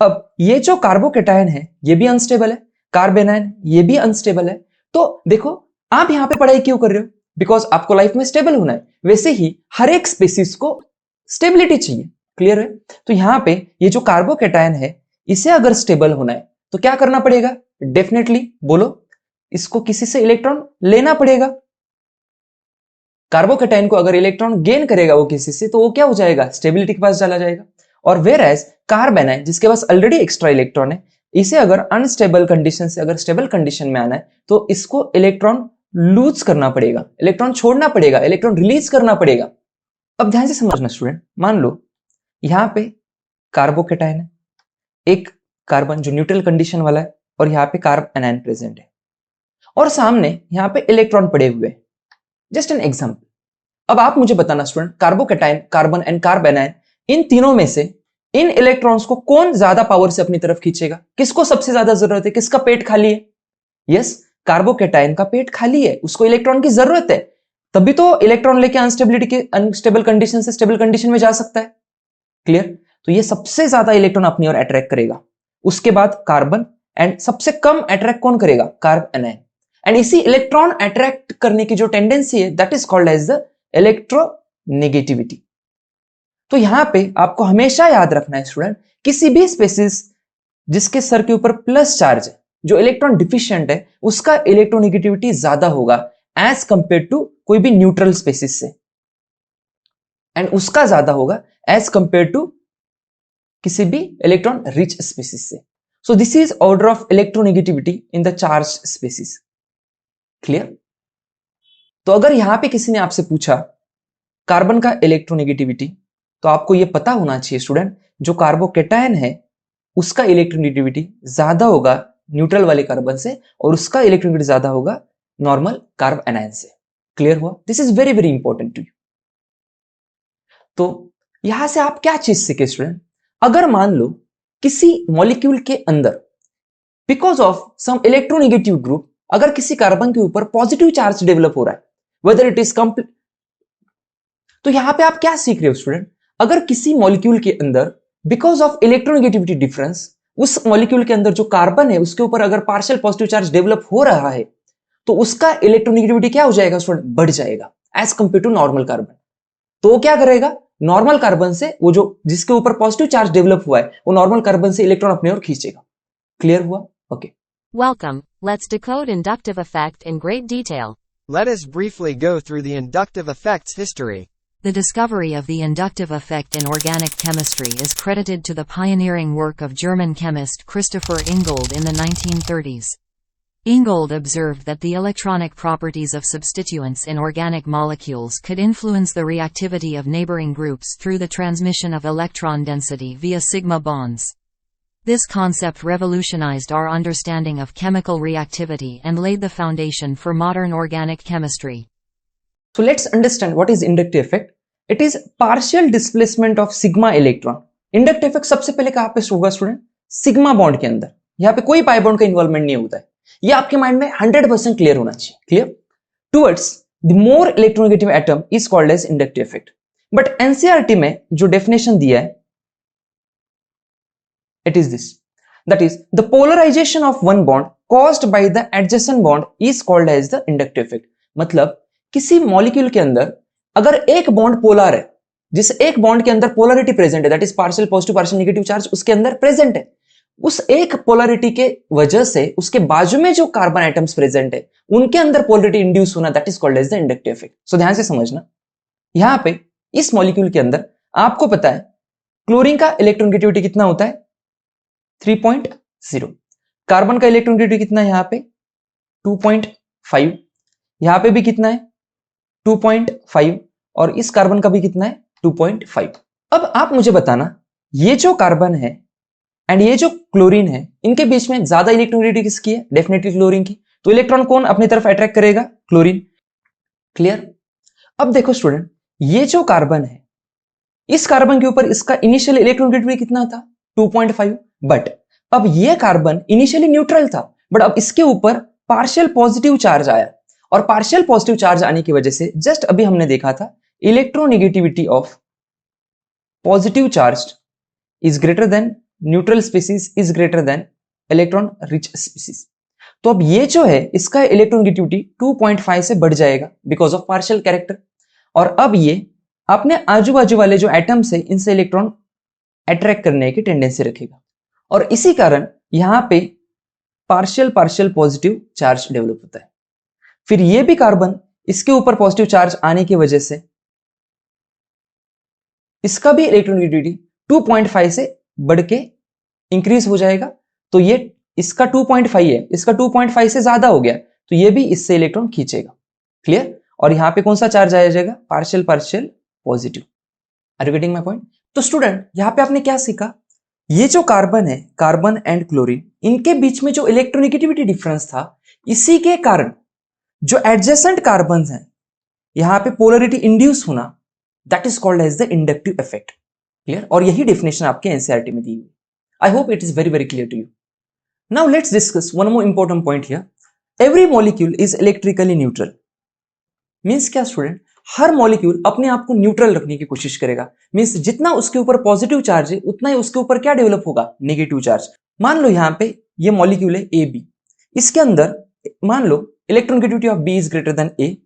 S2: अब ये जो कार्बोकैटायन है ये भी अनस्टेबल है, कार्बेनायन ये भी अनस्टेबल है. तो देखो आप यहां पे पढ़ाई क्यों कर रहे हो? बिकॉज आपको लाइफ में स्टेबल होना है. वैसे ही हर एक स्पीसीज को स्टेबिलिटी चाहिए. क्लियर है? तो यहां पे ये जो कार्बोकैटायन है इसे अगर स्टेबल होना है तो क्या करना पड़ेगा? डेफिनेटली बोलो, इसको किसी से इलेक्ट्रॉन लेना पड़ेगा. कार्बोकैटायन को अगर इलेक्ट्रॉन गेन करेगा वो किसी से, तो वो क्या हो जाएगा? स्टेबिलिटी के पास चला जाएगा. और वेर एज कार्बेनायन जिसके पास ऑलरेडी एक्स्ट्रा इलेक्ट्रॉन है, इसे अगर अनस्टेबल कंडीशन से अगर स्टेबल कंडीशन में आना है तो इसको इलेक्ट्रॉन लूज करना पड़ेगा, इलेक्ट्रॉन छोड़ना पड़ेगा, इलेक्ट्रॉन रिलीज करना पड़ेगा. अब ध्यान से समझना स्टूडेंट, मान लो यहां पे कार्बोकैटायन है, एक कार्बन जो न्यूट्रल कंडीशन वाला है, और यहां पे कार्ब एनायन प्रेजेंट है, और सामने यहां पे इलेक्ट्रॉन पड़े हुए हैं. Just an example. अब आप मुझे बताना student, carbocation, carbon and carbanion, इन तीनों में से इन इलेक्ट्रॉन्स को कौन ज्यादा पावर से अपनी तरफ खींचेगा? किसको सबसे ज्यादा जरूरत है? किसका पेट खाली है? यस, कार्बोकैटायन का पेट खाली है, उसको इलेक्ट्रॉन की जरूरत है, तभी तो इलेक्ट्रॉन लेके अनस्टेबल कंडीशन से स्टेबल कंडीशन में जा सकता है. क्लियर? तो ये सबसे ज्यादा इलेक्ट्रॉन अपनी ओर अट्रैक्ट करेगा, उसके बाद कार्बन, एंड सबसे कम अट्रैक्ट कौन करेगा? Carbanion. एंड इसी इलेक्ट्रॉन अट्रैक्ट करने की जो टेंडेंसी है that is called as the electronegativity. तो यहां पे आपको हमेशा याद रखना है स्टूडेंट, किसी भी स्पेसिस जिसके सर के ऊपर प्लस चार्ज है, जो इलेक्ट्रॉन डिफिशिएंट है, उसका इलेक्ट्रोनेगेटिविटी ज्यादा होगा एज कंपेयर टू कोई भी न्यूट्रल स्पेसिस से, एंड उसका ज्यादा होगा एज कंपेयर टू किसी भी इलेक्ट्रॉन रिच स्पेसिस से. So this is order of electronegativity in the charged species. Clear? तो अगर यहां पे किसी ने आपसे पूछा कार्बन का इलेक्ट्रोनेगेटिविटी, तो आपको यह पता होना चाहिए स्टूडेंट, जो कार्बोकेटायन है उसका इलेक्ट्रोनेगेटिविटी ज्यादा होगा न्यूट्रल वाले कार्बन से और उसका इलेक्ट्रोनेगेटिविटी ज्यादा होगा नॉर्मल कार्ब एनायन से। क्लियर हुआ? This is very very important to you. तो यहां से आप क्या चीज सीखे स्टूडेंट? अगर मान लो किसी मॉलिक्यूल के अंदर because of some electronegative group अगर किसी कार्बन के ऊपर पॉजिटिव चार्ज डेवलप हो रहा है, वेदर इट इज कंप्लीट, तो यहां पे आप क्या सीख रहे हो स्टूडेंट? अगर किसी मॉलिक्यूल के अंदर बिकॉज ऑफ इलेक्ट्रोनेगेटिविटी डिफरेंस उस मॉलिक्यूल के अंदर जो कार्बन है उसके ऊपर अगर पार्शियल पॉजिटिव चार्ज डेवलप हो रहा है, तो उसका इलेक्ट्रोनेगेटिविटी क्या हो जाएगा स्टूडेंट? बढ़ जाएगा as compare to normal carbon. तो वो क्या करेगा? नॉर्मल कार्बन से वो जो जिसके ऊपर पॉजिटिव चार्ज डेवलप हुआ है वो नॉर्मल कार्बन से इलेक्ट्रॉन अपने ओर खींचेगा। क्लियर हुआ? Okay.
S5: Welcome, let's decode inductive effect in great detail.
S6: Let us briefly go through the inductive effects history.
S1: The discovery of the inductive effect in organic chemistry is credited to the pioneering work of German chemist Christopher Ingold in the 1930s. Ingold observed that the electronic properties of substituents in organic molecules could influence the reactivity of neighboring groups through the transmission of electron density via sigma bonds. This concept revolutionized our understanding of chemical reactivity and laid the foundation for modern organic chemistry.
S2: So let's understand what is inductive effect. It is partial displacement of sigma electron. Inductive effect सबसे पहले कहां पे होगा student? Sigma bond के अंदर। यहाँ पे कोई पाई बॉन्ड का इन्वॉल्वमेंट नहीं होता है। ये आपके माइंड में 100% क्लियर होना चाहिए। Clear? Towards the more electronegative atom is called as inductive effect. But NCERT में जो डेफिनेशन दिया है it is this, that is the polarization of one bond caused by the adjacent bond is called as the inductive effect. मतलब किसी molecule के अंदर अगर एक बॉन्ड पोलर है, जिस एक बॉन्ड के अंदर पोलरिटी प्रेजेंट है, that is partial positive partial negative charge उसके अंदर प्रेजेंट है, उस एक पोलरिटी के वजह से उसके बाजू में जो कार्बन एटम्स प्रेजेंट है उनके अंदर पोलरिटी इंड्यूस होना, that is called as the inductive effect. So ध्यान से समझना, यहां पे इस मॉलिक्यूल के अंदर आपको पता है क्लोरीन का इलेक्ट्रोनेगेटिविटी कितना होता है? 3.0। कार्बन का इलेक्ट्रोनेगेटिविटी कितना है यहां पे? 2.5। यहां पे भी कितना है? 2.5। और इस कार्बन का भी कितना है? 2.5। अब आप मुझे बताना, ये जो कार्बन है एंड ये जो क्लोरीन है, इनके बीच में ज्यादा इलेक्ट्रोनेगेटिविटी किसकी है? डेफिनेटली क्लोरीन की। तो इलेक्ट्रॉन कौन अपनी तरफ अट्रैक्ट करेगा? क्लोरीन। क्लियर? अब देखो स्टूडेंट, ये जो कार्बन है, इस कार्बन के ऊपर इसका इनिशियल इलेक्ट्रोनेगेटिविटी कितना था? 2.5। बट अब ये कार्बन इनिशियली न्यूट्रल था, बट अब इसके ऊपर पार्शियल पॉजिटिव चार्ज आया, और पार्शियल पॉजिटिव चार्ज आने की वजह से जस्ट अभी हमने देखा था electronegativity of positive charge is greater than neutral species is greater then electron rich species. तो अब ये जो है इसका इलेक्ट्रोनेगेटिविटी 2.5 से बढ़ जाएगा बिकॉज ऑफ पार्शियल कैरेक्टर, और अब ये अपने आजू बाजू वाले जो एटम्स है इनसे इलेक्ट्रॉन अट्रैक्ट करने की टेंडेंसी रखेगा, और इसी कारण यहां पे partial partial positive charge develop होता है। फिर ये भी कार्बन, इसके ऊपर पॉजिटिव चार्ज आने की वजह से इसका भी इलेक्ट्रोनेगेटिविटी 2.5 से बढ़ के इंक्रीज हो जाएगा। तो ये इसका 2.5 है, इसका 2.5 से ज्यादा हो गया, तो ये भी इससे इलेक्ट्रॉन खींचेगा। क्लियर? और यहां पे कौन सा चार्ज आया जाएगा? Partial partial positive. Are you getting my point? तो स्टूडेंट यहां पे आपने क्या सीखा? ये जो कार्बन है, कार्बन एंड क्लोरीन, इनके बीच में जो इलेक्ट्रोनेगेटिविटी डिफरेंस था, इसी के कारण जो एडजेसेंट कार्बन हैं यहां पे पोलरिटी इंड्यूस होना, that is called as the inductive effect. Clear? और यही डेफिनेशन आपके एनसीईआरटी में दी हुई। I hope it is very very clear to you. Now let's discuss one more important point here. Every molecule is electrically neutral. Means क्या student? हर molecule अपने आप को न्यूट्रल रखने की कोशिश करेगा। मीन्स जितना उसके ऊपर पॉजिटिव चार्ज है उतना ही उसके ऊपर क्या डेवलप होगा? Negative charge. मान लो यहाँ पे ये मॉलिक्यूल है ए बी, इसके अंदर मान लो electronegativity of B is greater than A,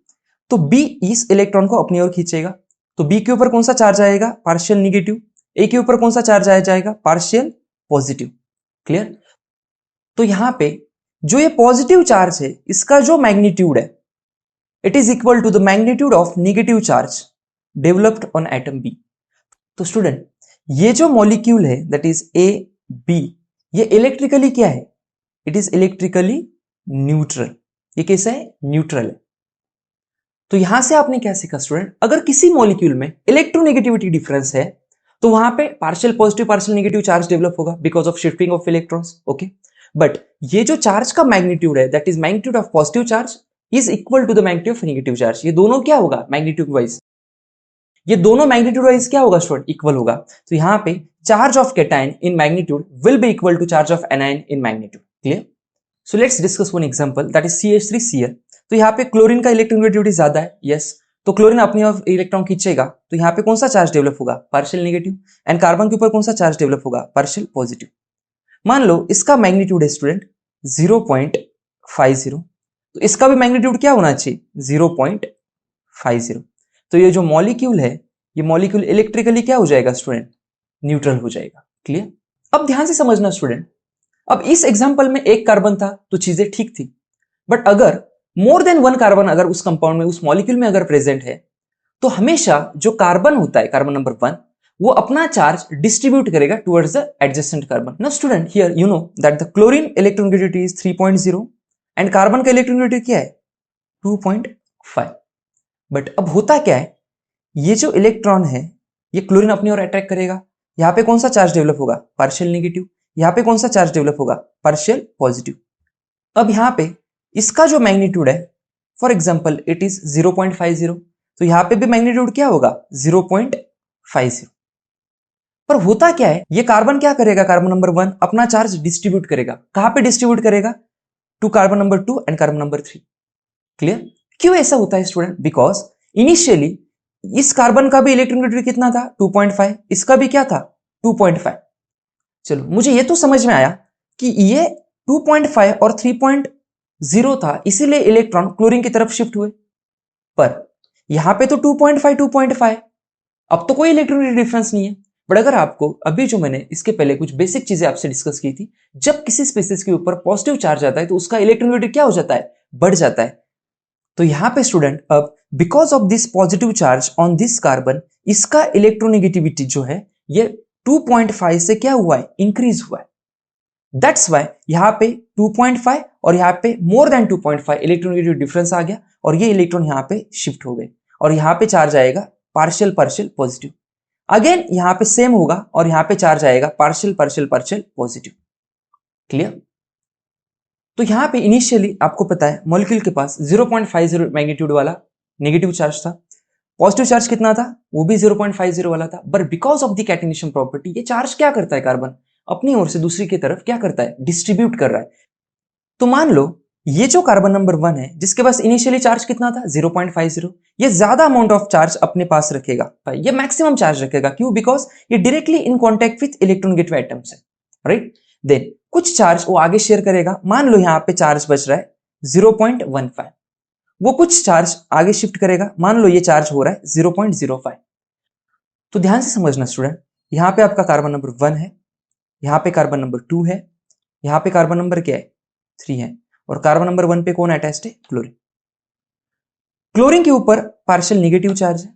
S2: तो बी इस इलेक्ट्रॉन को अपनी ओर खींचेगा। तो बी के ऊपर कौन सा चार्ज आएगा? Partial negative. ए के ऊपर कौन सा चार्ज आया जाएगा? Partial positive. क्लियर? तो यहां पे जो ये पॉजिटिव चार्ज है इसका जो मैग्नीट्यूड है, it is equal to the magnitude of negative charge developed on atom B. तो स्टूडेंट ये जो मॉलिक्यूल है दैट इज ए बी, ये इलेक्ट्रिकली क्या है? It is electrically neutral. ये कैसा है? न्यूट्रल है। तो यहां से आपने क्या सीखा स्टूडेंट? अगर किसी मॉलिक्यूल में इलेक्ट्रोनेगेटिविटी डिफरेंस है तो वहां पे partial positive partial negative charge develop होगा because of shifting of electrons. Okay, but ये जो चार्ज का मैग्नीट्यूड है, that is magnitude of positive charge is equal to the magnitude of negative charge. ये दोनों क्या होगा? मैग्नीट्यूड वाइज, ये दोनों मैग्नीट्यूड वाइज क्या होगा स्टूडेंट? इक्वल होगा। तो यहां पे charge of cation in magnitude will be equal to charge of anion in magnitude. Clear? So let's discuss one example, that is CH3Cl। तो यहाँ पे क्लोरीन का इलेक्ट्रोनेगेटिविटी ज्यादा है, यस। तो क्लोरीन अपनी ओर इलेक्ट्रॉन खींचेगा, तो यहाँ पे कौन सा चार्ज डेवलप होगा? Partial negative. एंड कार्बन के ऊपर कौन सा चार्ज डेवलप होगा? Partial positive. मान लो इसका मैग्नीट्यूड है स्टूडेंट 0.50, तो इसका भी मैग्नीट्यूड क्या होना चाहिए? 0.50। तो ये जो मॉलिक्यूल है, ये मॉलिक्यूल इलेक्ट्रिकली क्या हो जाएगा स्टूडेंट? न्यूट्रल हो जाएगा। क्लियर? अब ध्यान से समझना स्टूडेंट, अब इस एग्जांपल में एक कार्बन था तो चीजें ठीक थी, बट अगर मोर देन वन कार्बन अगर उस कंपाउंड में, उस मॉलिक्यूल में अगर प्रेजेंट है, तो हमेशा जो कार्बन होता है, कार्बन नंबर 1, वो अपना चार्ज डिस्ट्रीब्यूट करेगा towards the adjacent carbon. Now student, here you know that the chlorine electronegativity is 3.0 and carbon का इलेक्ट्रोनेगेटिविटी क्या है? 2.5। बट अब होता क्या है, ये जो इलेक्ट्रॉन है ये क्लोरीन अपनी ओर अट्रैक्ट करेगा। यहां पे कौन सा चार्ज डेवलप होगा? Partial negative. यहां पे कौन सा चार्ज डेवलप होगा? Partial positive. अब यहां पे इसका जो मैग्नीट्यूड है, फॉर एग्जांपल इट इज 0.50, तो यहां पे भी मैग्नीट्यूड क्या होगा? 0.50। पर होता क्या है, ये कार्बन क्या करेगा? कार्बन नंबर 1 अपना चार्ज डिस्ट्रीब्यूट करेगा। कहां पे डिस्ट्रीब्यूट करेगा? To carbon number 2 and carbon number 3। Clear? क्यों ऐसा होता है स्टूडेंट? बिकॉज इनिशियली इस कार्बन का भी इलेक्ट्रोनेगेटिविटी कितना था? 2.5। इसका भी क्या था? 2.5। चलो, मुझे ये तो समझ में आया कि ये 2.5 और 3.0 था, इसीलिए इलेक्ट्रॉन क्लोरीन की तरफ शिफ्ट हुए। पर यहां पे तो 2.5 अब तो कोई इलेक्ट्रोनेगेटिव डिफरेंस नहीं है। बट अगर आपको अभी जो मैंने इसके पहले कुछ बेसिक चीजें आपसे डिस्कस की थी, जब किसी स्पीसीज के ऊपर पॉजिटिव चार्ज आता है तो उसका इलेक्ट्रोनेगेटिव क्या हो जाता है? बढ़ जाता है। तो यहां पे स्टूडेंट, अब because of this positive charge on this carbon, इसका इलेक्ट्रोनेगेटिविटी जो है ये 2.5 से क्या हुआ है? इंक्रीज हुआ है। दैट्स वाई यहां पे 2.5 और यहां पे मोर देन 2.5 इलेक्ट्रोनेगेटिव डिफरेंस आ गया और ये इलेक्ट्रॉन यहां पे शिफ्ट हो गए और यहां पे चार्ज आएगा पार्शियल पार्शियल पॉजिटिव। अगेन यहां पे सेम होगा और यहां पे चार्ज आएगा partial partial partial positive. Clear? तो यहां पे इनिशियली आपको पता है मॉलिक्यूल के पास 0.50 मैग्नीट्यूड वाला नेगेटिव चार्ज था, पॉजिटिव चार्ज कितना था? वो भी 0.50 वाला था। But because of the catenation property, ये चार्ज क्या करता है? कार्बन अपनी ओर से दूसरी की तरफ क्या करता है? डिस्ट्रीब्यूट कर रहा है। तो मान लो ये जो कार्बन नंबर 1 है, जिसके पास इनिशियली चार्ज कितना था? 0.50, ये ज्यादा अमाउंट ऑफ चार्ज अपने पास रखेगा, ये मैक्सिमम चार्ज रखेगा। क्यों? बिकॉज ये directly in contact with electronegative atoms है, राइट? देन कुछ चार्ज वो आगे शेयर करेगा। मान लो यहां पे चार्ज बच रहा है 0.15, वो कुछ चार्ज आगे शिफ्ट करेगा। मान लो ये चार्ज हो रहा है 0.05। तो ध्यान से समझना स्टूडेंट, यहां पे आपका कार्बन नंबर 1 है, यहां पे कार्बन नंबर 2 है, यहां पे कार्बन नंबर क्या है? 3 है, और कार्बन नंबर 1 पे कौन अटैच्ड है? क्लोरीन। क्लोरीन के ऊपर पार्शियल नेगेटिव चार्ज है,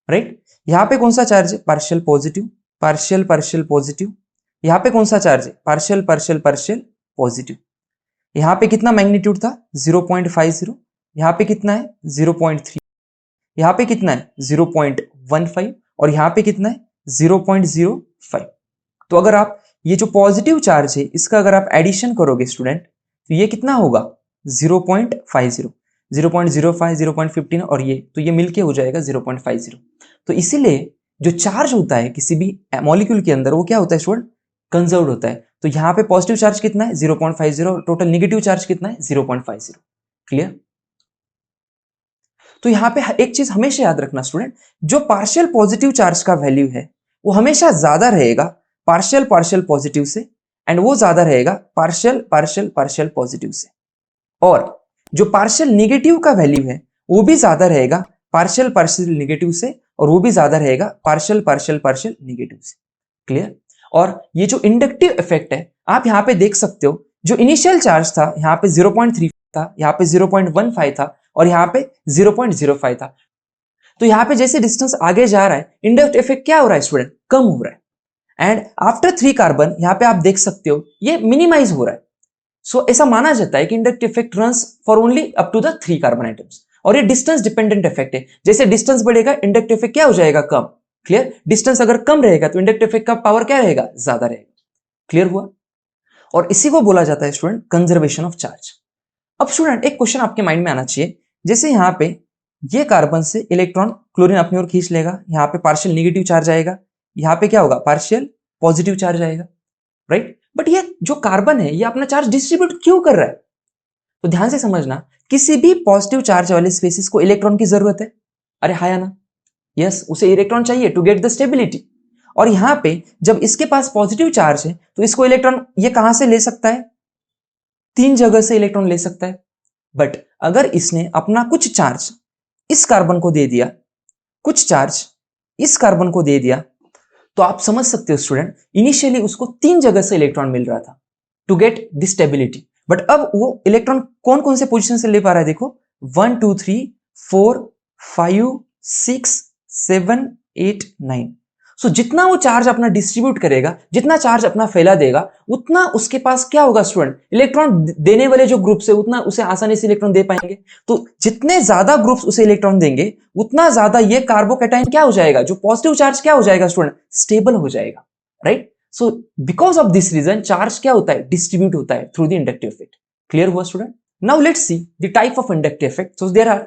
S2: राइट? यहां पे कौन सा चार्ज है? Partial positive, partial partial positive. यहां पे कौन सा चार्ज है? Partial partial partial positive. यहां पे कितना मैग्नीट्यूड था? 0.50। यहां पे कितना है? 0.3। यहां पे कितना है? 0.15। और यहां पे कितना है? 0.05। तो अगर आप ये जो पॉजिटिव चार्ज है इसका अगर आप एडिशन करोगे स्टूडेंट, तो ये कितना होगा? 0.50, 0.05, 0.15 और ये, तो ये मिलके हो जाएगा 0.50। तो इसीलिए जो चार्ज होता है किसी भी मॉलिक्यूल के अंदर, वो क्या होता है स्टूडेंट? कंजर्व्ड होता है। तो यहां पे पॉजिटिव चार्ज कितना है? 0.50 और टोटल नेगेटिव चार्ज कितना है? 0.50। क्लियर? तो यहां पे एक चीज हमेशा याद रखना स्टूडेंट, जो पार्शियल पॉजिटिव चार्ज का वैल्यू है वो हमेशा ज्यादा रहेगा पार्शियल पार्शियल पॉजिटिव से, एंड वो ज्यादा रहेगा पार्शियल पार्शियल पार्शियल पॉजिटिव से। और जो पार्शियल नेगेटिव का वैल्यू है वो भी ज्यादा रहेगा पार्शियल पार्शियल नेगेटिव से, और वो भी ज्यादा रहेगा पार्शियल पार्शियल पार्शियल नेगेटिव से। क्लियर? और ये जो इंडक्टिव इफेक्ट है, आप यहां पे देख सकते हो, जो इनिशियल चार्ज था यहां पे 0.3 था, यहां पे 0.15 था और यहां पे 0.05 था। तो यहां पे जैसे डिस्टेंस आगे जा रहा है, इंडक्ट इफेक्ट क्या हो रहा है स्टूडेंट? कम हो रहा है। एंड आफ्टर 3 कार्बन यहां पे आप देख सकते हो ये मिनिमाइज हो रहा है. सो ऐसा माना जाता है कि inductive effect runs for only up to the 3 carbon atoms. और ये डिस्टेंस डिपेंडेंट इफेक्ट है. जैसे डिस्टेंस बढ़ेगा इंडक्टिव इफेक्ट क्या हो जाएगा, कम. क्लियर. डिस्टेंस अगर कम रहेगा तो इंडक्टिव इफेक्ट का पावर क्या रहेगा, ज्यादा रहेगा. क्लियर हुआ. और इसी को बोला जाता है स्टूडेंट कंजर्वेशन ऑफ चार्ज. अब स्टूडेंट एक क्वेश्चन आपके माइंड में आना चाहिए. जैसे यहाँ पे ये कार्बन से इलेक्ट्रॉन क्लोरीन अपनी ओर खींच लेगा, यहाँ पे पार्शियल नेगेटिव चार्ज आएगा, यहाँ पे क्या होगा, पार्शियल पॉजिटिव चार्ज आएगा, राइट. बट ये जो कार्बन है ये अपना चार्ज डिस्ट्रीब्यूट क्यों कर रहा है? तो ध्यान से समझना, किसी भी पॉजिटिव चार्ज वाले स्पेसिस को इलेक्ट्रॉन की जरूरत है. अरे हाँ या ना? यस, उसे इलेक्ट्रॉन चाहिए टू गेट द स्टेबिलिटी. और यहां पे जब इसके पास पॉजिटिव चार्ज है तो इसको इलेक्ट्रॉन ये कहां से ले सकता है, 3 जगह से इलेक्ट्रॉन ले सकता है. बट अगर इसने अपना कुछ चार्ज इस कार्बन को दे दिया, कुछ चार्ज इस कार्बन को दे दिया, तो आप समझ सकते हो स्टूडेंट, इनिशियली उसको 3 जगह से इलेक्ट्रॉन मिल रहा था to get the stability. But अब वो इलेक्ट्रॉन कौन कौन से पोजीशन से ले पा रहा है, देखो 1 2 3 4 5 6 7 8 9. सो जितना वो चार्ज अपना डिस्ट्रीब्यूट करेगा, जितना चार्ज अपना फैला देगा, उतना उसके पास क्या होगा स्टूडेंट, इलेक्ट्रॉन देने वाले जो ग्रुप्स है उतना उसे आसानी से इलेक्ट्रॉन दे पाएंगे. तो जितने ज्यादा ग्रुप्स उसे इलेक्ट्रॉन देंगे उतना ज्यादा ये कार्बोकैटायन क्या हो जाएगा, जो पॉजिटिव चार्ज क्या हो जाएगा स्टूडेंट, स्टेबल हो जाएगा, right. So because of this reason charge क्या होता है, डिस्ट्रीब्यूट होता है through the inductive effect. Clear हुआ student? Now let's see the type of inductive effect. So there are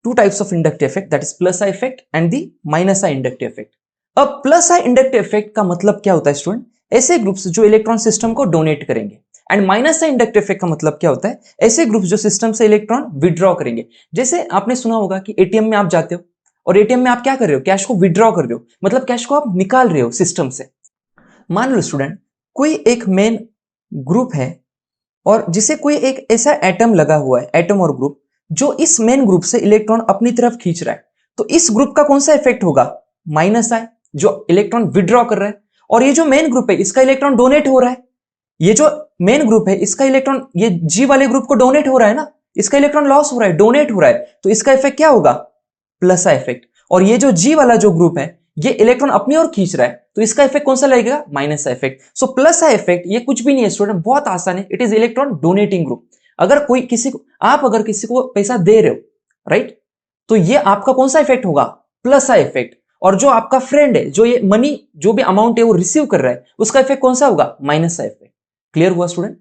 S2: 2 types of inductive effect, that is plus I effect and the minus I inductive effect. अब plus आई inductive effect का मतलब क्या होता है student, ऐसे groups जो electron system को donate करेंगे. And minus I inductive effect का मतलब क्या होता है, ऐसे ग्रुप्स जो सिस्टम से इलेक्ट्रॉन विड्रॉ करेंगे. जैसे आपने सुना होगा कि एटीएम में आप जाते हो और एटीएम में आप क्या कर रहे हो, कैश को विड्रॉ कर रहे हो, मतलब कैश को आप निकाल रहे हो सिस्टम से. मान लो स्टूडेंट कोई एक मेन ग्रुप है और जिसे कोई एक ऐसा एटम लगा हुआ है, एटम और ग्रुप, जो इस मेन ग्रुप से इलेक्ट्रॉन अपनी तरफ खींच रहा है. तो इस ग्रुप का कौन सा इफेक्ट होगा, माइनस आई, जो इलेक्ट्रॉन विड्रॉ कर रहा है. और ये जो मेन ग्रुप है इसका इलेक्ट्रॉन डोनेट हो रहा है. ये जो मेन ग्रुप है इसका इलेक्ट्रॉन, ये जी वाले ग्रुप को डोनेट हो रहा है ना, इसका इलेक्ट्रॉन लॉस हो रहा है, डोनेट हो रहा है. तो इसका इफेक्ट क्या होगा, प्लस आई इफेक्ट. और ये जो जी वाला जो ग्रुप है ये इलेक्ट्रॉन अपनी ओर खींच रहा है, तो इसका इफेक्ट कौन सा लगेगा, minus I effect. So plus I effect ये कुछ भी नहीं है स्टूडेंट, बहुत आसान है. It is electron donating group. अगर कोई किसी को, आप अगर किसी को पैसा दे रहे हो, राइट, तो ये आपका कौन सा इफेक्ट होगा, प्लस आई इफेक्ट. और जो आपका फ्रेंड है, जो ये मनी जो भी अमाउंट है वो रिसीव कर रहा है, उसका इफेक्ट कौन सा होगा, माइनस आई इफेक्ट. क्लियर हुआ स्टूडेंट?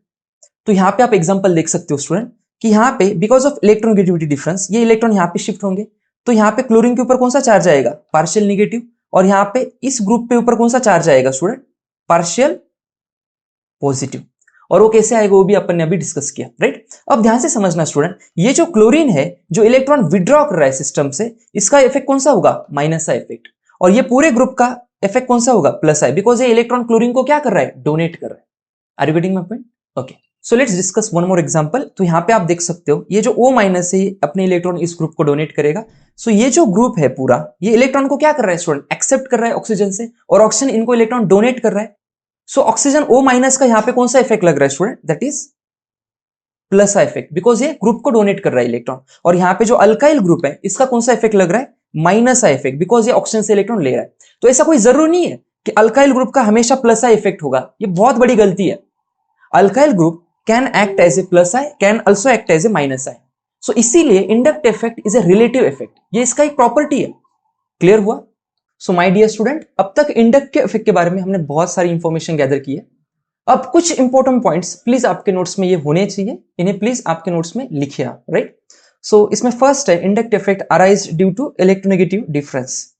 S2: तो यहां पे आप एग्जांपल देख सकते हो स्टूडेंट कि यहां पे बिकॉज ऑफ इलेक्ट्रोनेगेटिविटी डिफरेंस ये इलेक्ट्रॉन यहां पे शिफ्ट होंगे. तो यहां पे क्लोरीन के ऊपर कौन सा चार्ज आएगा, पार्शियल नेगेटिव. और यहां पे इस ग्रुप पे ऊपर कौन सा चार्ज आएगा स्टूडेंट, पार्शियल पॉजिटिव. और वो कैसे आएगा वो भी अपन ने अभी डिस्कस किया, राइट. अब ध्यान से समझना स्टूडेंट, ये जो क्लोरीन है जो इलेक्ट्रॉन विड्रॉ कर रहा है सिस्टम से, इसका इफेक्ट कौन सा होगा, माइनस आई इफेक्ट. और ये पूरे ग्रुप का इफेक्ट कौन सा होगा, प्लस आई, बिकॉज ये इलेक्ट्रॉन क्लोरीन को क्या कर रहा है, डोनेट कर रहा है. Are you getting my point? Okay, so let's discuss one more example. तो यहां पे आप देख सकते हो ये जो O माइनस है अपने इलेक्ट्रॉन इस ग्रुप को डोनेट करेगा. सो ये जो ग्रुप है पूरा, ये इलेक्ट्रॉन को क्या कर रहा है स्टूडेंट, एक्सेप्ट कर रहा है ऑक्सीजन से, और ऑक्सीजन इनको इलेक्ट्रॉन डोनेट कर रहा है. सो ऑक्सीजन O माइनस का यहां पे कौन सा इफेक्ट लग रहा है student, that is plus I effect, because ये ग्रुप को डोनेट कर रहा है इलेक्ट्रॉन. और यहां पे जो अल्काइल ग्रुप है इसका कौन सा इफेक्ट लग रहा है, माइनस आई इफेक्ट, बिकॉज ये ऑक्सीजन से इलेक्ट्रॉन ले रहा है. तो ऐसा कोई जरूरी नहीं है कि अल्काइल ग्रुप का हमेशा प्लस आई इफेक्ट होगा, ये बहुत बड़ी गलती है. Alkyl group can act as a plus I, can also act as a minus I. So इसीलिए inductive effect is a relative effect, ये इसका एक प्रॉपर्टी है. क्लियर हुआ? सो माय डियर स्टूडेंट, अब तक इंडक्टिव इफेक्ट के बारे में हमने बहुत सारी इंफॉर्मेशन गैदर की है. अब कुछ इंपॉर्टेंट पॉइंट्स प्लीज आपके नोट्स में ये होने चाहिए, इन्हें प्लीज आपके नोट्स में लिखिए आप, राइट. सो इसमें फर्स्ट है inductive effect arise due to electronegative difference,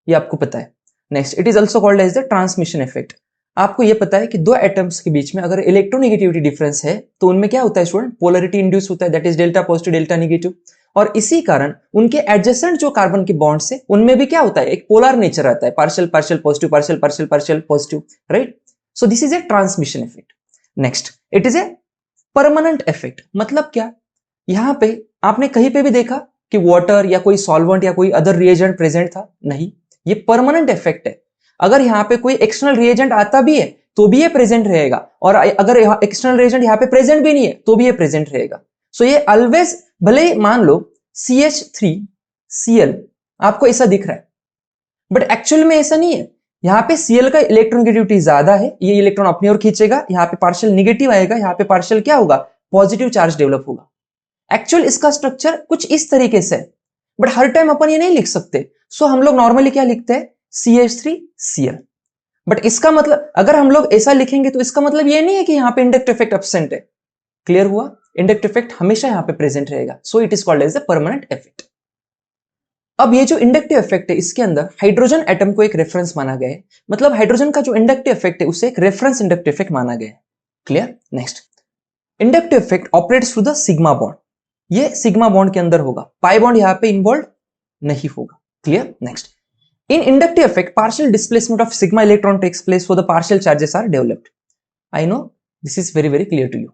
S2: ये आपको पता है. Next, it is also called as the transmission effect. आपको ये पता है कि दो एटम्स के बीच में अगर इलेक्ट्रोनेगेटिविटी डिफरेंस है तो उनमें क्या होता है स्टूडेंट, पोलरिटी इंड्यूस होता है, that is delta positive delta negative. और इसी कारण उनके एडजेसेंट जो कार्बन के बॉन्ड्स है उनमें भी क्या होता है, एक पोलर नेचर आता है, partial partial positive, partial partial partial positive, right. So this is a transmission effect. Next, it is a permanent effect. मतलब क्या, यहां पे आपने कहीं पे भी देखा कि वाटर या कोई सॉल्वेंट या कोई अदर रिएजेंट प्रेजेंट था, नहीं, ये परमानेंट इफेक्ट है. अगर यहाँ पे कोई एक्सटर्नल रिएजेंट आता भी है तो भी ये प्रेजेंट रहेगा, और अगर एक्सटर्नल रिएजेंट यहाँ पे प्रेजेंट भी नहीं है तो भी ये प्रेजेंट रहेगा. सो ये ऑलवेज, भले ही मान लो CH3Cl आपको ऐसा दिख रहा है, बट एक्चुअल में ऐसा नहीं है. यहाँ पे Cl का इलेक्ट्रोनेगेटिविटी ज्यादा है, ये इलेक्ट्रॉन अपनी ओर खींचेगा, यहाँ पे पार्शियल नेगेटिव आएगा, यहाँ पे पार्शियल क्या होगा, पॉजिटिव चार्ज डेवलप होगा। एक्चुअल इसका स्ट्रक्चर कुछ इस तरीके से है, बट हर टाइम अपन ये नहीं लिख सकते, सो हम लोग नॉर्मली क्या लिखते हैं, CH3Cl। बट इसका मतलब अगर हम लोग ऐसा लिखेंगे तो इसका मतलब ये नहीं है कि यहाँ पे इंडक्टिव इफेक्ट एब्सेंट है। क्लियर हुआ? इंडक्टिव इफेक्ट हमेशा यहाँ पे प्रेजेंट रहेगा, so it is called as the permanent effect. अब ये जो इंडक्टिव इफेक्ट है, इसके अंदर हाइड्रोजन एटम को एक रेफरेंस माना गया है, मतलब हाइड्रोजन का जो इंडक्टिव इफेक्ट है उसे एक रेफरेंस इंडक्टिव इफेक्ट माना गया है। Clear? Next, inductive effect operates through the sigma bond, ये सिग्मा बॉन्ड के अंदर होगा, पाई बॉन्ड यहाँ पे इन्वॉल्व नहीं होगा। Clear? Next, in inductive effect partial displacement of sigma electron takes place so the partial charges are developed. I know this is very clear to you.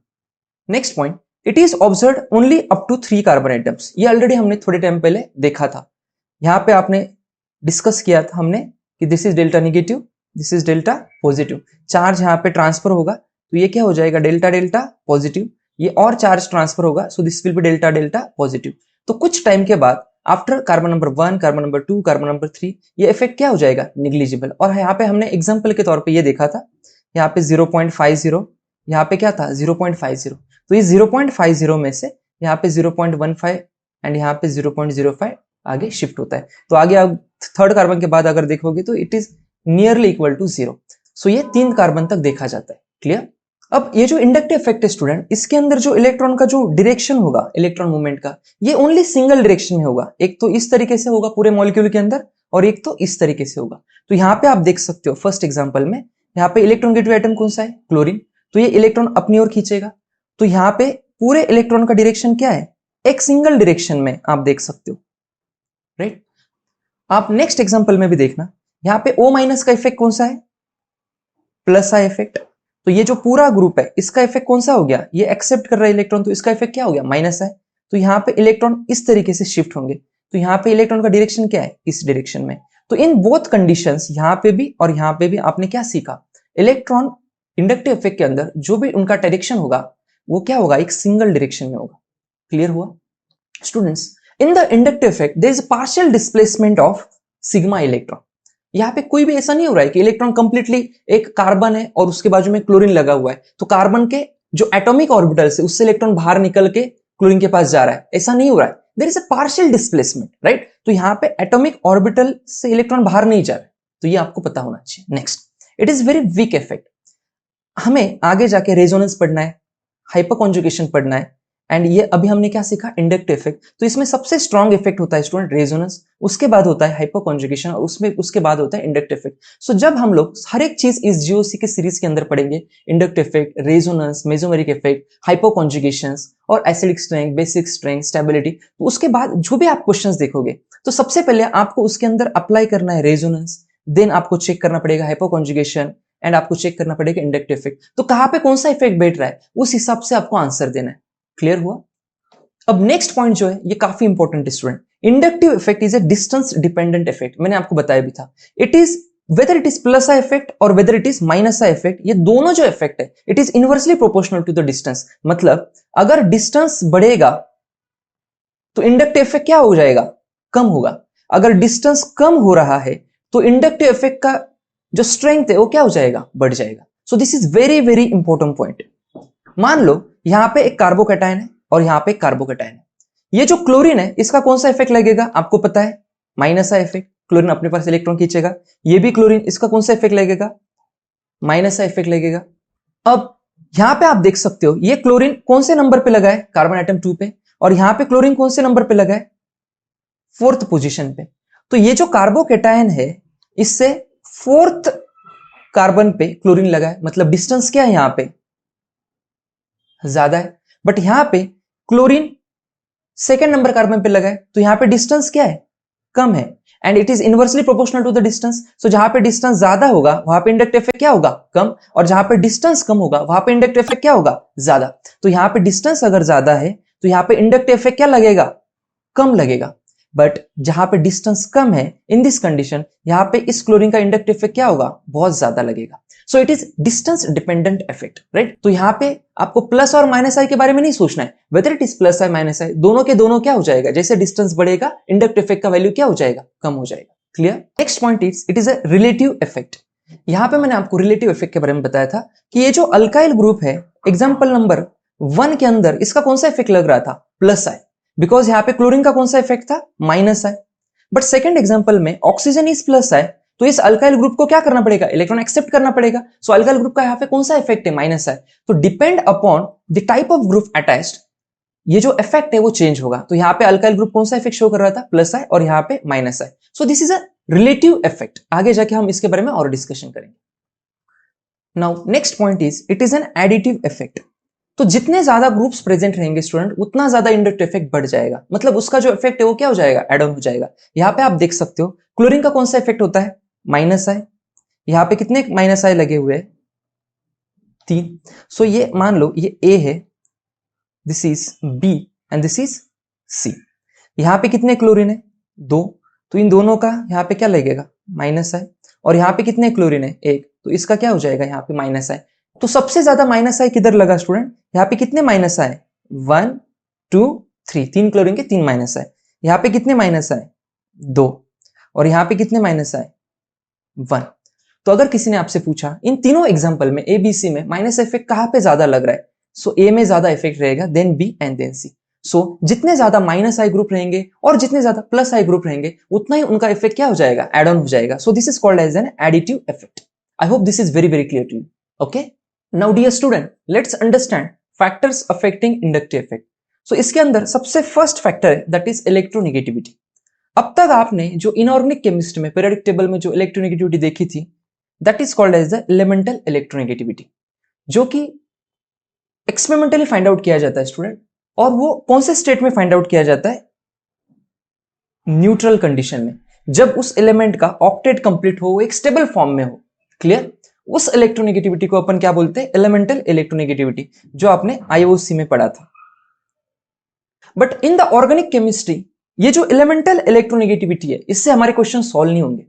S2: Next point, it is observed only up to 3 carbon atoms. ये already हमने थोड़े time पहले देखा था, यहाँ पे आपने discuss किया था हमने कि this is delta negative, this is delta positive, charge यहाँ पे ट्रांसफर होगा तो ये क्या हो जाएगा, डेल्टा डेल्टा पॉजिटिव, ये और चार्ज ट्रांसफर होगा so this will be delta delta positive. तो कुछ टाइम के बाद after carbon number 1, carbon number 2, carbon number 3 ये इफेक्ट क्या हो जाएगा, निग्लिजिबल। और यहाँ पे हमने एग्जांपल के तौर पे ये देखा था, यहाँ पे 0.50, यहाँ पे क्या था 0.50, तो ये 0.50 में से यहाँ पे 0.15 एंड यहाँ पे 0.05 आगे शिफ्ट होता है। तो आगे आप थर्ड कार्बन के बाद अगर देखोगे तो it is nearly equal to 0, so ये 3 कार्बन तक देखा जाता है। क्लियर? अब ये जो इंडक्टिव इफेक्ट है स्टूडेंट, इसके अंदर जो इलेक्ट्रॉन का जो डायरेक्शन होगा इलेक्ट्रॉन मूवमेंट का, ये ओनली सिंगल डायरेक्शन में होगा, एक तो इस तरीके से होगा पूरे मॉलिक्यूल के अंदर और एक तो इस तरीके से होगा। तो यहाँ पे आप देख सकते हो फर्स्ट एग्जांपल में, यहाँ पे इलेक्ट्रॉन नेगेटिव एटम कौन सा है, क्लोरीन, तो ये इलेक्ट्रॉन अपनी ओर खींचेगा, तो यहाँ पे पूरे इलेक्ट्रॉन का डायरेक्शन क्या है, एक सिंगल डायरेक्शन में आप देख सकते हो, राइट। आप नेक्स्ट एग्जांपल में भी देखना, यहाँ पे O- का इफेक्ट कौन सा है, प्लस का इफेक्ट, तो ये जो पूरा ग्रुप है इसका इफेक्ट कौन सा हो गया, ये एक्सेप्ट कर रहा है इलेक्ट्रॉन, तो इसका इफेक्ट क्या हो गया, माइनस है। तो यहाँ पे इलेक्ट्रॉन इस तरीके से शिफ्ट होंगे, तो यहाँ पे इलेक्ट्रॉन का डायरेक्शन क्या है, इस डायरेक्शन में। तो इन बोथ कंडीशंस यहाँ पे भी और यहाँ पे भी आपने क्या सीखा, इलेक्ट्रॉन इंडक्टिव इफेक्ट के अंदर जो भी उनका डायरेक्शन होगा वो क्या होगा, एक सिंगल डायरेक्शन में होगा। क्लियर हुआ students? In the inductive effect there is partial displacement of sigma electron. यहाँ पे कोई भी ऐसा नहीं हो रहा है कि इलेक्ट्रॉन कंप्लीटली एक कार्बन है और उसके बाजू में क्लोरीन लगा हुआ है, तो कार्बन के जो एटॉमिक ऑर्बिटल से उससे इलेक्ट्रॉन बाहर निकल के क्लोरीन के पास जा रहा है, ऐसा नहीं हो रहा है। There is a partial displacement, right. तो यहाँ पे एटॉमिक ऑर्बिटल से इलेक्ट्रॉन बाहर नहीं जा रहा है, तो ये आपको पता होना चाहिए। Next, it is very weak effect. हमें आगे जाके रेजोनेंस पढ़ना है, हाइपरकॉन्जुगेशन पढ़ना है, एंड ये अभी हमने क्या सीखा, इंडक्टिव इफेक्ट। तो इसमें सबसे स्ट्रॉन्ग इफेक्ट होता है स्टूडेंट रेजोनेंस, उसके बाद होता है हाइपरकॉन्जुगेशन और उसके बाद होता है इंडक्टिव इफेक्ट। सो जब हम लोग हर एक चीज इस जीओसी के सीरीज के अंदर पढ़ेंगे, inductive effect, resonance, mesomeric effect, hyperconjugations और acidic strength, basic strength, stability, तो उसके बाद जो भी आप क्वेश्चंस देखोगे तो सबसे पहले आपको उसके अंदर अप्लाई करना है रेजोनेंस, देन आपको चेक करना पड़ेगा हाइपरकॉन्जुगेशन एंड आपको चेक करना पड़ेगा इंडक्टिव इफेक्ट। तो कहां पे कौन सा इफेक्ट बैठ रहा है उस हिसाब से आपको आंसर देना है। क्लियर हुआ? अब नेक्स्ट पॉइंट जो है ये काफी इंपॉर्टेंट है student. Inductive effect is a distance dependent effect, मैंने आपको बताया भी था। It is whether it is plus effect और whether it is minus effect, ये दोनों जो इफेक्ट है it is inversely proportional to the distance. मतलब अगर डिस्टेंस बढ़ेगा तो इंडक्टिव इफेक्ट क्या हो जाएगा, कम होगा। अगर डिस्टेंस कम हो रहा है तो इंडक्टिव इफेक्ट का जो स्ट्रेंथ है वो क्या हो जाएगा, बढ़ जाएगा। So this is very important point. मान लो यहां पे एक कार्बोकैटायन है और यहां पे एक कार्बोकैटायन है। ये जो क्लोरीन है इसका कौन सा इफेक्ट लगेगा, आपको पता है, माइनस का इफेक्ट, क्लोरीन अपने पास इलेक्ट्रॉन खींचेगा। ये भी क्लोरीन, इसका कौन सा इफेक्ट लगेगा, माइनस का इफेक्ट लगेगा। अब यहां पे आप देख सकते हो ये क्लोरीन कौन से नंबर पे लगा है, कार्बन एटम 2 पे, और यहां पे क्लोरीन कौन से नंबर पे लगा है, 4th पोजीशन पे। तो ये जो कार्बोकैटायन है इससे 4th कार्बन पे क्लोरीन लगा है, मतलब डिस्टेंस क्या है यहां पे, ज्यादा है। बट यहां पे क्लोरीन 2nd नंबर कार्बन पे लगा है, तो यहां पे डिस्टेंस क्या है, कम है। And it is inversely proportional to the distance. So जहां पे डिस्टेंस ज्यादा होगा वहां पे इंडक्टिव इफेक्ट क्या होगा, कम, और जहां पे डिस्टेंस कम होगा वहां पे इंडक्टिव इफेक्ट क्या होगा, ज्यादा। तो यहां पे डिस्टेंस अगर ज्यादा है तो यहां पे इंडक्टिव इफेक्ट क्या लगेगा, कम लगेगा। बट जहां पे डिस्टेंस कम है, इन दिस कंडीशन यहां पे इस क्लोरीन का इंडक्टिव इफेक्ट क्या होगा, बहुत ज्यादा लगेगा। सो it is distance dependent effect, right. तो यहां पे आपको प्लस और माइनस आई के बारे में नहीं सोचना है, whether it is plus I minus I, दोनों के दोनों क्या हो जाएगा, जैसे डिस्टेंस बढ़ेगा इंडक्टिव इफेक्ट का वैल्यू क्या हो जाएगा, कम हो जाएगा। Clear? Next point is it is a relative effect. यहां पे मैंने आपको रिलेटिव इफेक्ट के बारे में बताया था कि ये जो अल्काइल ग्रुप है, एग्जांपल नंबर 1 के अंदर इसका कौन सा इफेक्ट लग रहा था? प्लस आई, बिकॉज यहाँ पे क्लोरीन का कौन सा इफेक्ट था? Minus I. But second example में ऑक्सीजन इज प्लस आई, तो इस अल्काइल ग्रुप को क्या करना पड़ेगा? इलेक्ट्रॉन एक्सेप्ट करना पड़ेगा। सो अल्काइल ग्रुप का यहाँ पे कौन सा इफेक्ट है? माइनस आई। तो depend upon the type of group attached, ये जो इफेक्ट है वो चेंज होगा। तो यहाँ पे अल्काइल ग्रुप कौन सा इफेक्ट शो कर रहा था? प्लस आई, और यहाँ पे minus I. So this is a relative effect. आगे जाके हम इसके बारे में और डिस्कशन करेंगे। Now next point is it is N additive effect. तो जितने ज्यादा ग्रुप्स प्रेजेंट रहेंगे स्टूडेंट, उतना ज्यादा इंडक्टिव इफेक्ट बढ़ जाएगा। मतलब उसका जो इफेक्ट है वो क्या हो जाएगा? एड ऑन हो जाएगा। यहाँ पे आप देख सकते हो क्लोरीन का कौन सा इफेक्ट होता है? माइनस आई। यहाँ पे कितने माइनस आई लगे हुए हैं? 3। सो ये मान लो ये ए है, this is B and this is C. यहाँ पे कितने क्लोरीन है? 2। तो इन दोनों का यहाँ पे क्या लगेगा? माइनस आई। और यहाँ पे कितने क्लोरीन है? 1। तो इसका क्या हो जाएगा? यहाँ पे माइनस आई। तो सबसे ज्यादा माइनस आई किधर लगा स्टूडेंट? यहाँ पे कितने माइनस आए? 1 2 3, 3 क्लोरीन के 3 माइनस आए। यहाँ पे कितने माइनस आए? 2। और यहाँ पे कितने माइनस आए? 1। तो अगर किसी ने आपसे पूछा इन तीनों एग्जांपल में ए बी सी में माइनस इफेक्ट कहां पे ज्यादा लग रहा है, सो ए में ज्यादा इफेक्ट रहेगा, देन बी एंड देन सी। सो जितने ज्यादा माइनस आई ग्रुप रहेंगे और जितने ज्यादा प्लस आई ग्रुप रहेंगे, उतना ही उनका इफेक्ट क्या हो जाएगा? एड ऑन हो जाएगा। So this is called as an additive effect. I hope this is very very clear to you. Okay, now dear student, let's understand factors affecting inductive effect. So इसके अंदर सबसे first factor है that is electronegativity. अब तक आपने जो inorganic chemistry में periodic table में जो इलेक्ट्रोनेगेटिविटी देखी थी, that is called as the elemental electronegativity, जो कि एक्सपेरिमेंटली फाइंड आउट किया जाता है स्टूडेंट। और वो कौन से स्टेट में फाइंड आउट किया जाता है? न्यूट्रल कंडीशन में, जब उस एलिमेंट का ऑक्टेट कंप्लीट हो, वो एक स्टेबल फॉर्म में हो। क्लियर? उस इलेक्ट्रोनेगेटिविटी को अपन क्या बोलते हैं? एलिमेंटल इलेक्ट्रोनेगेटिविटी, जो आपने आईओसी में पढ़ा था। But in the organic chemistry ये जो एलिमेंटल इलेक्ट्रोनेगेटिविटी है, इससे हमारे क्वेश्चन सॉल्व नहीं होंगे।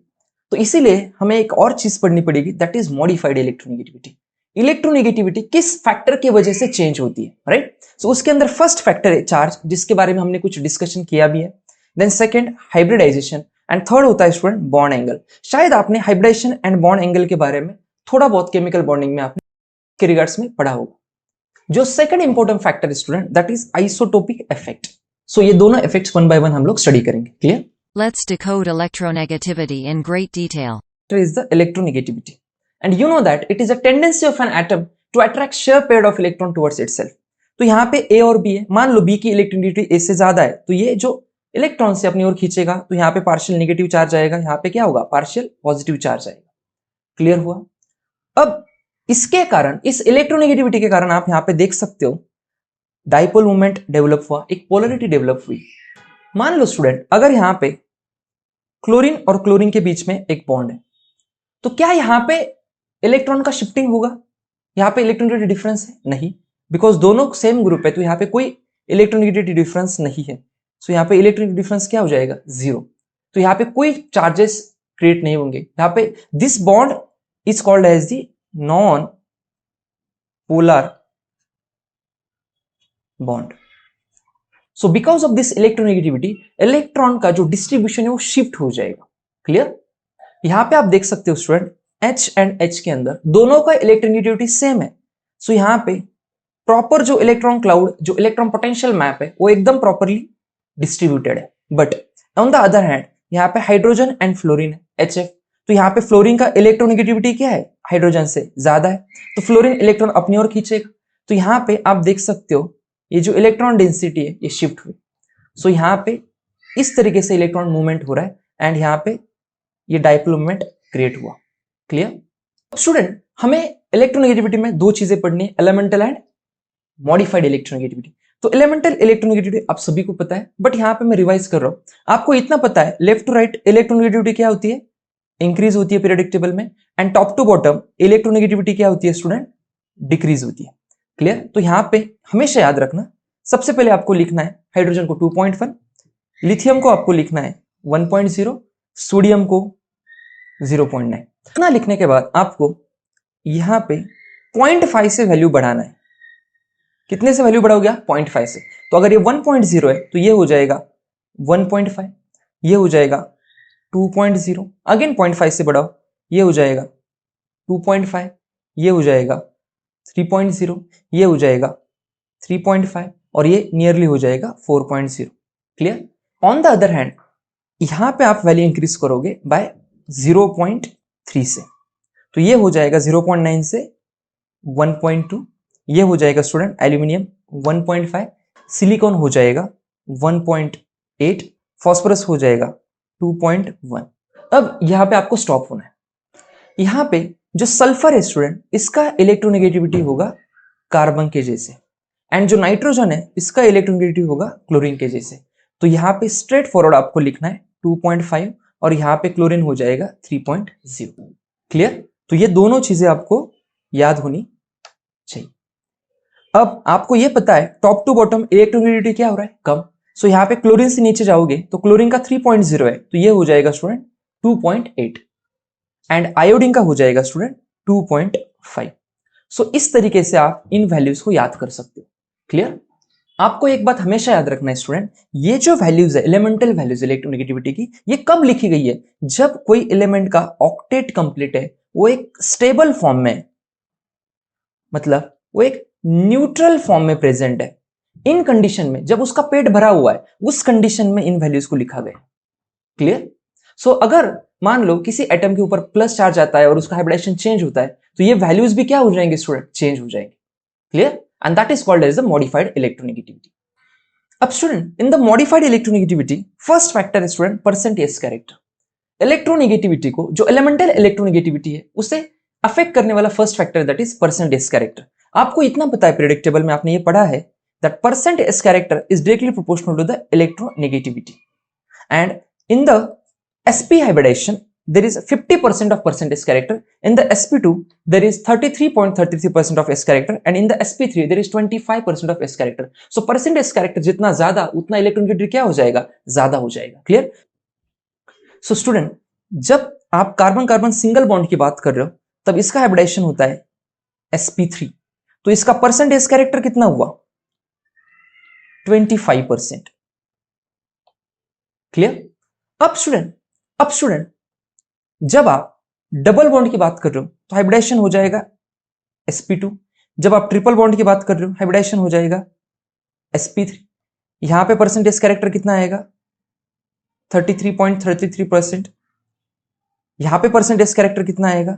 S2: तो इसीलिए हमें एक और चीज पढ़नी पड़ेगी, that is modified electronegativity. Electronegativity किस फैक्टर की वजह से चेंज होती है, राइट? सो उसके अंदर फर्स्ट फैक्टर है चार्ज, जिसके बारे में हमने कुछ डिस्कशन किया भी है। Then second hybridization, and third होता है स्टूडेंट बॉन्ड एंगल। शायद आपने हाइब्रिडाइजेशन एंड बॉन्ड एंगल के बारे में थोड़ा बहुत केमिकल बॉन्डिंग में आपने के रिगार्ड्स में पढ़ा होगा। जो second important factor student, that is isotopic effect. So ये दोनों इफेक्ट्स वन बाय वन हम लोग स्टडी करेंगे। Clear?
S1: Let's decode electronegativity in great detail.
S2: Is the electronegativity, and you know that it is a tendency of an atom to attract sheer pair of electron towards itself. तो यहाँ पे A और B है, मान लो B की electronegativity A से ज्यादा है, तो ये जो इलेक्ट्रॉन से अपनी ओर खींचेगा, तो यहाँ पे पार्शियल नेगेटिव चार्ज आएगा, यहाँ पे क्या होगा? पार्शियल पॉजिटिव चार्ज आएगा। क्लियर हुआ? अब इसके कारण, इस इलेक्ट्रोनेगेटिविटी के कारण आप यहाँ पे देख सकते हो डाइपोल मोमेंट डेवलप हुआ, एक पोलरिटी डेवलप हुई। मान लो स्टूडेंट, अगर यहाँ पे क्लोरीन और क्लोरीन के बीच में एक बॉन्ड है, तो क्या यहाँ पे इलेक्ट्रॉन का शिफ्टिंग होगा? यहाँ पे इलेक्ट्रोनेगेटिव डिफरेंस है? नहीं, बिकॉज दोनों सेम ग्रुप है, तो यहाँ पे कोई इलेक्ट्रोनेगेटिव डिफरेंस नहीं है। सो यहाँ पे इलेक्ट्रोनेगेटिव डिफरेंस क्या हो जाएगा? 0। तो यहाँ पे कोई चार्जेस क्रिएट नहीं होंगे। यहाँ पे this bond is called as the non polar bond. So because of this electronegativity, electron का जो डिस्ट्रीब्यूशन है वो शिफ्ट हो जाएगा। क्लियर? यहां पे आप देख सकते हो स्टूडेंट, H एंड H के अंदर दोनों का इलेक्ट्रोनेगेटिविटी सेम है। सो यहां पे प्रॉपर जो इलेक्ट्रॉन क्लाउड, जो इलेक्ट्रॉन पोटेंशियल मैप है, वो एकदम प्रॉपरली डिस्ट्रीब्यूटेड है। But on the other hand यहाँ पे हाइड्रोजन एंड फ्लोरीन है, HF। तो यहाँ पे फ्लोरीन का इलेक्ट्रोनेगेटिविटी क्या है? हाइड्रोजन से ज्यादा है, तो फ्लोरीन इलेक्ट्रॉन अपनी ओर खींचेगा। तो यहाँ पे आप देख सकते हो ये जो इलेक्ट्रॉन डेंसिटी है ये शिफ्ट हुई। सो यहाँ पे इस तरीके से इलेक्ट्रॉन मूवमेंट हो रहा है, एंड यहाँ पे ये डाइपोल मूवमेंट क्रिएट हुआ। क्लियर? स्टूडेंट, हमें इलेक्ट्रोनेगेटिविटी में दो चीजें पढ़नी है, एलिमेंटल एंड मॉडिफाइड इलेक्ट्रोनेगेटिविटी। तो एलिमेंटल इलेक्ट्रोनेगेटिविटी आप सभी को पता है, बट यहाँ पे मैं रिवाइज कर रहा हूँ। आपको इतना पता है, लेफ्ट टू राइट इलेक्ट्रोनेगेटिविटी क्या होती है? इंक्रीज होती है पीरियोडिक टेबल में, and top to bottom electronegativity क्या होती है स्टूडेंट? डिक्रीज होती है। क्लियर? तो यहाँ पे हमेशा याद रखना, सबसे पहले आपको लिखना है हाइड्रोजन को 2.1, लिथियम को आपको लिखना है 1.0, सोडियम को 0.9। इतना लिखने के बाद आपको यहाँ पे 0.5 से वैल्यू बढ़ाना है। कितने से वैल्यू बढ़ाओगे? 0.5 से। तो अगर ये 1.0 है तो ये हो जाएगा 1.5, ये हो जाएगा 2.0, अगेन 0.5 से बढ़ाओ, ये हो जाएगा 2.5, ये हो जाएगा 3.0, ये हो जाएगा 3.5 और ये नियरली हो जाएगा 4.0। Clear? On the other hand यहां पे आप वैल्यू इंक्रीज करोगे बाय 0.3 से, तो ये हो जाएगा 0.9 से 1.2, ये हो जाएगा स्टूडेंट एल्यूमिनियम 1.5, सिलिकॉन हो जाएगा 1.8, फास्फोरस हो जाएगा 2.1। अब यहां पे आपको स्टॉप होना है। यहां पे जो सल्फर है स्टूडेंट, इसका इलेक्ट्रोनेगेटिविटी होगा कार्बन के जैसे, एंड जो नाइट्रोजन है इसका इलेक्ट्रोनेगेटिविटी होगा क्लोरीन के जैसे। तो यहां पे स्ट्रेट फॉरवर्ड आपको लिखना है 2.5 और यहां पे क्लोरीन हो जाएगा 3.0। क्लियर? तो ये दोनों चीजें आपको याद होनी चाहिए। अब आपको ये पता है टॉप टू बॉटम इलेक्ट्रोनेगेटिविटी क्या हो रहा है, कम। सो यहाँ पे क्लोरीन से नीचे जाओगे तो क्लोरीन का 3.0 है, तो ये हो जाएगा स्टूडेंट 2.8 एंड आयोडीन का हो जाएगा स्टूडेंट 2.5। सो इस तरीके से आप इन वैल्यूज को याद कर सकते हो। क्लियर? आपको एक बात हमेशा याद रखना है स्टूडेंट, ये जो वैल्यूज है एलिमेंटल वैल्यूज इलेक्ट्रोनेगेटिविटी की, ये कब लिखी गई है, जब कोई एलिमेंट का ऑक्टेट कंप्लीट है, वो एक स्टेबल फॉर्म में है, मतलब वो एक न्यूट्रल फॉर्म में प्रेजेंट है। इन कंडीशन में जब उसका पेट भरा हुआ है, उस कंडीशन में इन वैल्यूज को लिखा गया। क्लियर? सो अगर मान लो किसी एटम के ऊपर प्लस चार्ज आता है और उसका हाइब्रिडेशन चेंज होता है, तो ये वैल्यूज भी क्या हो जाएंगे स्टूडेंट, चेंज हो जाएंगे। Clear? And that is called as the modified electronegativity. अब student in the modified electronegativity first factor है स्टूडेंट परसेंटेज कैरेक्टर। इलेक्ट्रोनेगेटिविटी को, जो एलिमेंटल इलेक्ट्रोनेगेटिविटी है, उसे अफेक्ट करने वाला first factor that is percentage character. आपको इतना पता है प्रेडिक्टेबल में, आपने ये पढ़ा है that percentage character is directly proportional to the electronegativity, and in the sp hybridization there is 50% of percentage character, in the sp2 there is 33.33% of s character, and in the sp3 there is 25% of s character. so percentage character जितना ज्यादा उतना electronegativity क्या हो जाएगा, ज्यादा हो जाएगा। Clear? So student जब आप कार्बन कार्बन सिंगल बॉन्ड की बात कर रहे हो, तब इसका हाइब्रिडाइजेशन होता है sp3, तो इसका परसेंटेज कैरेक्टर कितना हुआ, 25%। क्लियर? अब स्टूडेंट जब आप डबल बॉन्ड की बात कर रहे हो तो हाइब्रिडाइजेशन हो जाएगा sp2, जब आप ट्रिपल बॉन्ड की बात कर रहे हो हाइब्रिडाइजेशन हो जाएगा sp3। यहां पे परसेंटेज कैरेक्टर कितना आएगा, 33.33%। यहां पे परसेंटेज कैरेक्टर कितना आएगा,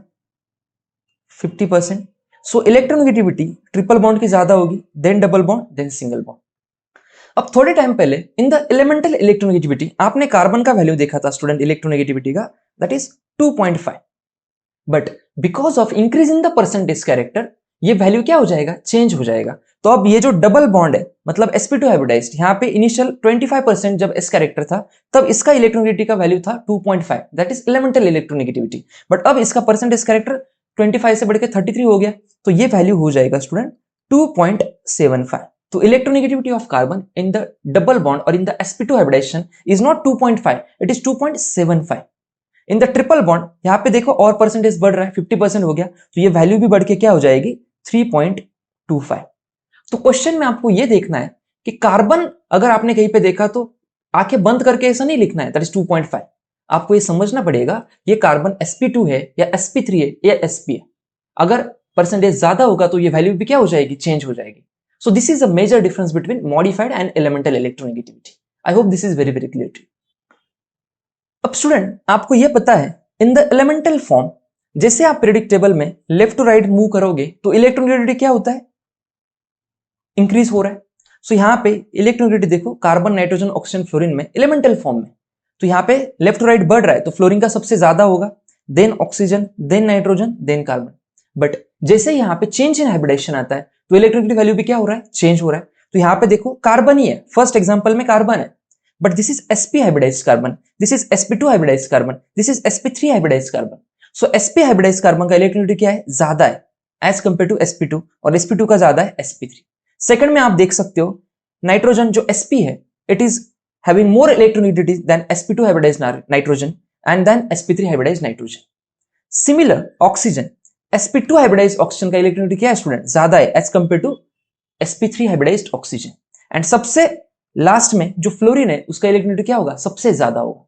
S2: 50%। सो इलेक्ट्रोनेगेटिविटी ट्रिपल बॉन्ड की ज्यादा होगी, then double bond, then single bond. अब थोड़े टाइम पहले इन द एलिमेंटल इलेक्ट्रोनेगेटिविटी आपने कार्बन का वैल्यू देखा था स्टूडेंट इलेक्ट्रोनेगेटिविटी का, that is 2.5, but because of increase in the percentage character ये वैल्यू क्या हो जाएगा, चेंज हो जाएगा। तो अब ये जो डबल बॉन्ड है, मतलब sp2 हाइब्रिडाइज्ड, यहाँ पे इनिशियल 25% जब s कैरेक्टर था, तब इसका इलेक्ट्रोनेगेटिविटी का वैल्यू था 2.5, that is elemental electronegativity. But अब इसका परसेंटेज कैरेक्टर 25 से बढ़ के 33 हो गया, तो ये वैल्यू हो जाएगा स्टूडेंट 2.75। तो electronegativity of carbon in the double bond और in the sp2 hybridization is not 2.5, it is 2.75। In the triple bond यहां पे देखो और परसेंटेज बढ़ रहा है, 50% हो गया, तो ये वैल्यू भी बढ़ के क्या हो जाएगी, 3.25। तो क्वेश्चन में आपको ये देखना है कि कार्बन अगर आपने कहीं पे देखा तो आंखें बंद करके ऐसा नहीं लिखना है दैट इज 2.5। आपको ये समझना पड़ेगा ये कार्बन sp2 है या sp3 है या sp है। अगर परसेंटेज ज्यादा होगा तो ये वैल्यू भी क्या हो जाएगी, चेंज हो जाएगी। So this is a major difference between modified and elemental electronegativity. I hope this is very clear to you. अब स्टूडेंट आपको यह पता है इन द एलिमेंटल फॉर्म जैसे आप प्रेडिक्टेबल में लेफ्ट टू राइट मूव करोगे तो इलेक्ट्रोनेगेटिविटी क्या होता है, इंक्रीज हो रहा है। सो यहाँ पे इलेक्ट्रोनेगेटिविटी देखो कार्बन नाइट्रोजन ऑक्सीजन फ्लोरीन में एलिमेंटल फॉर्म में, तो यहाँ पे लेफ्ट टू राइट बढ़ रहा है, तो फ्लोरीन का सबसे ज्यादा होगा, then oxygen, then nitrogen, then carbon. But जैसे यहाँ पे चेंज इन हाइब्रिडेशन आता है तो इलेक्ट्रोनेगेटिविटी वैल्यू भी क्या हो रहा है, चेंज हो रहा है। तो यहाँ पे देखो कार्बन ही है, फर्स्ट एग्जांपल में कार्बन है, but this is sp hybridized carbon, this is sp2 hybridized carbon, this is sp3 hybridized carbon. So sp hybridized carbon का इलेक्ट्रोनेगेटिविटी क्या है, ज्यादा है एज कंपेयर टू sp2, और sp2 का ज्यादा है sp3। सेकंड में आप देख सकते हो नाइट्रोजन जो sp है, it is having more electronegativity than sp2 hybridized nitrogen and then sp3 hybridized nitrogen. Similar oxygen, sp2 hybridized oxygen का इलेक्ट्रोनेगेटिविटी क्या है स्टूडेंट, ज्यादा है as compare to sp3 hybridized oxygen. And सबसे लास्ट में जो फ्लोरीन है उसका इलेक्ट्रोनेगेटिविटी क्या होगा, सबसे ज्यादा होगा।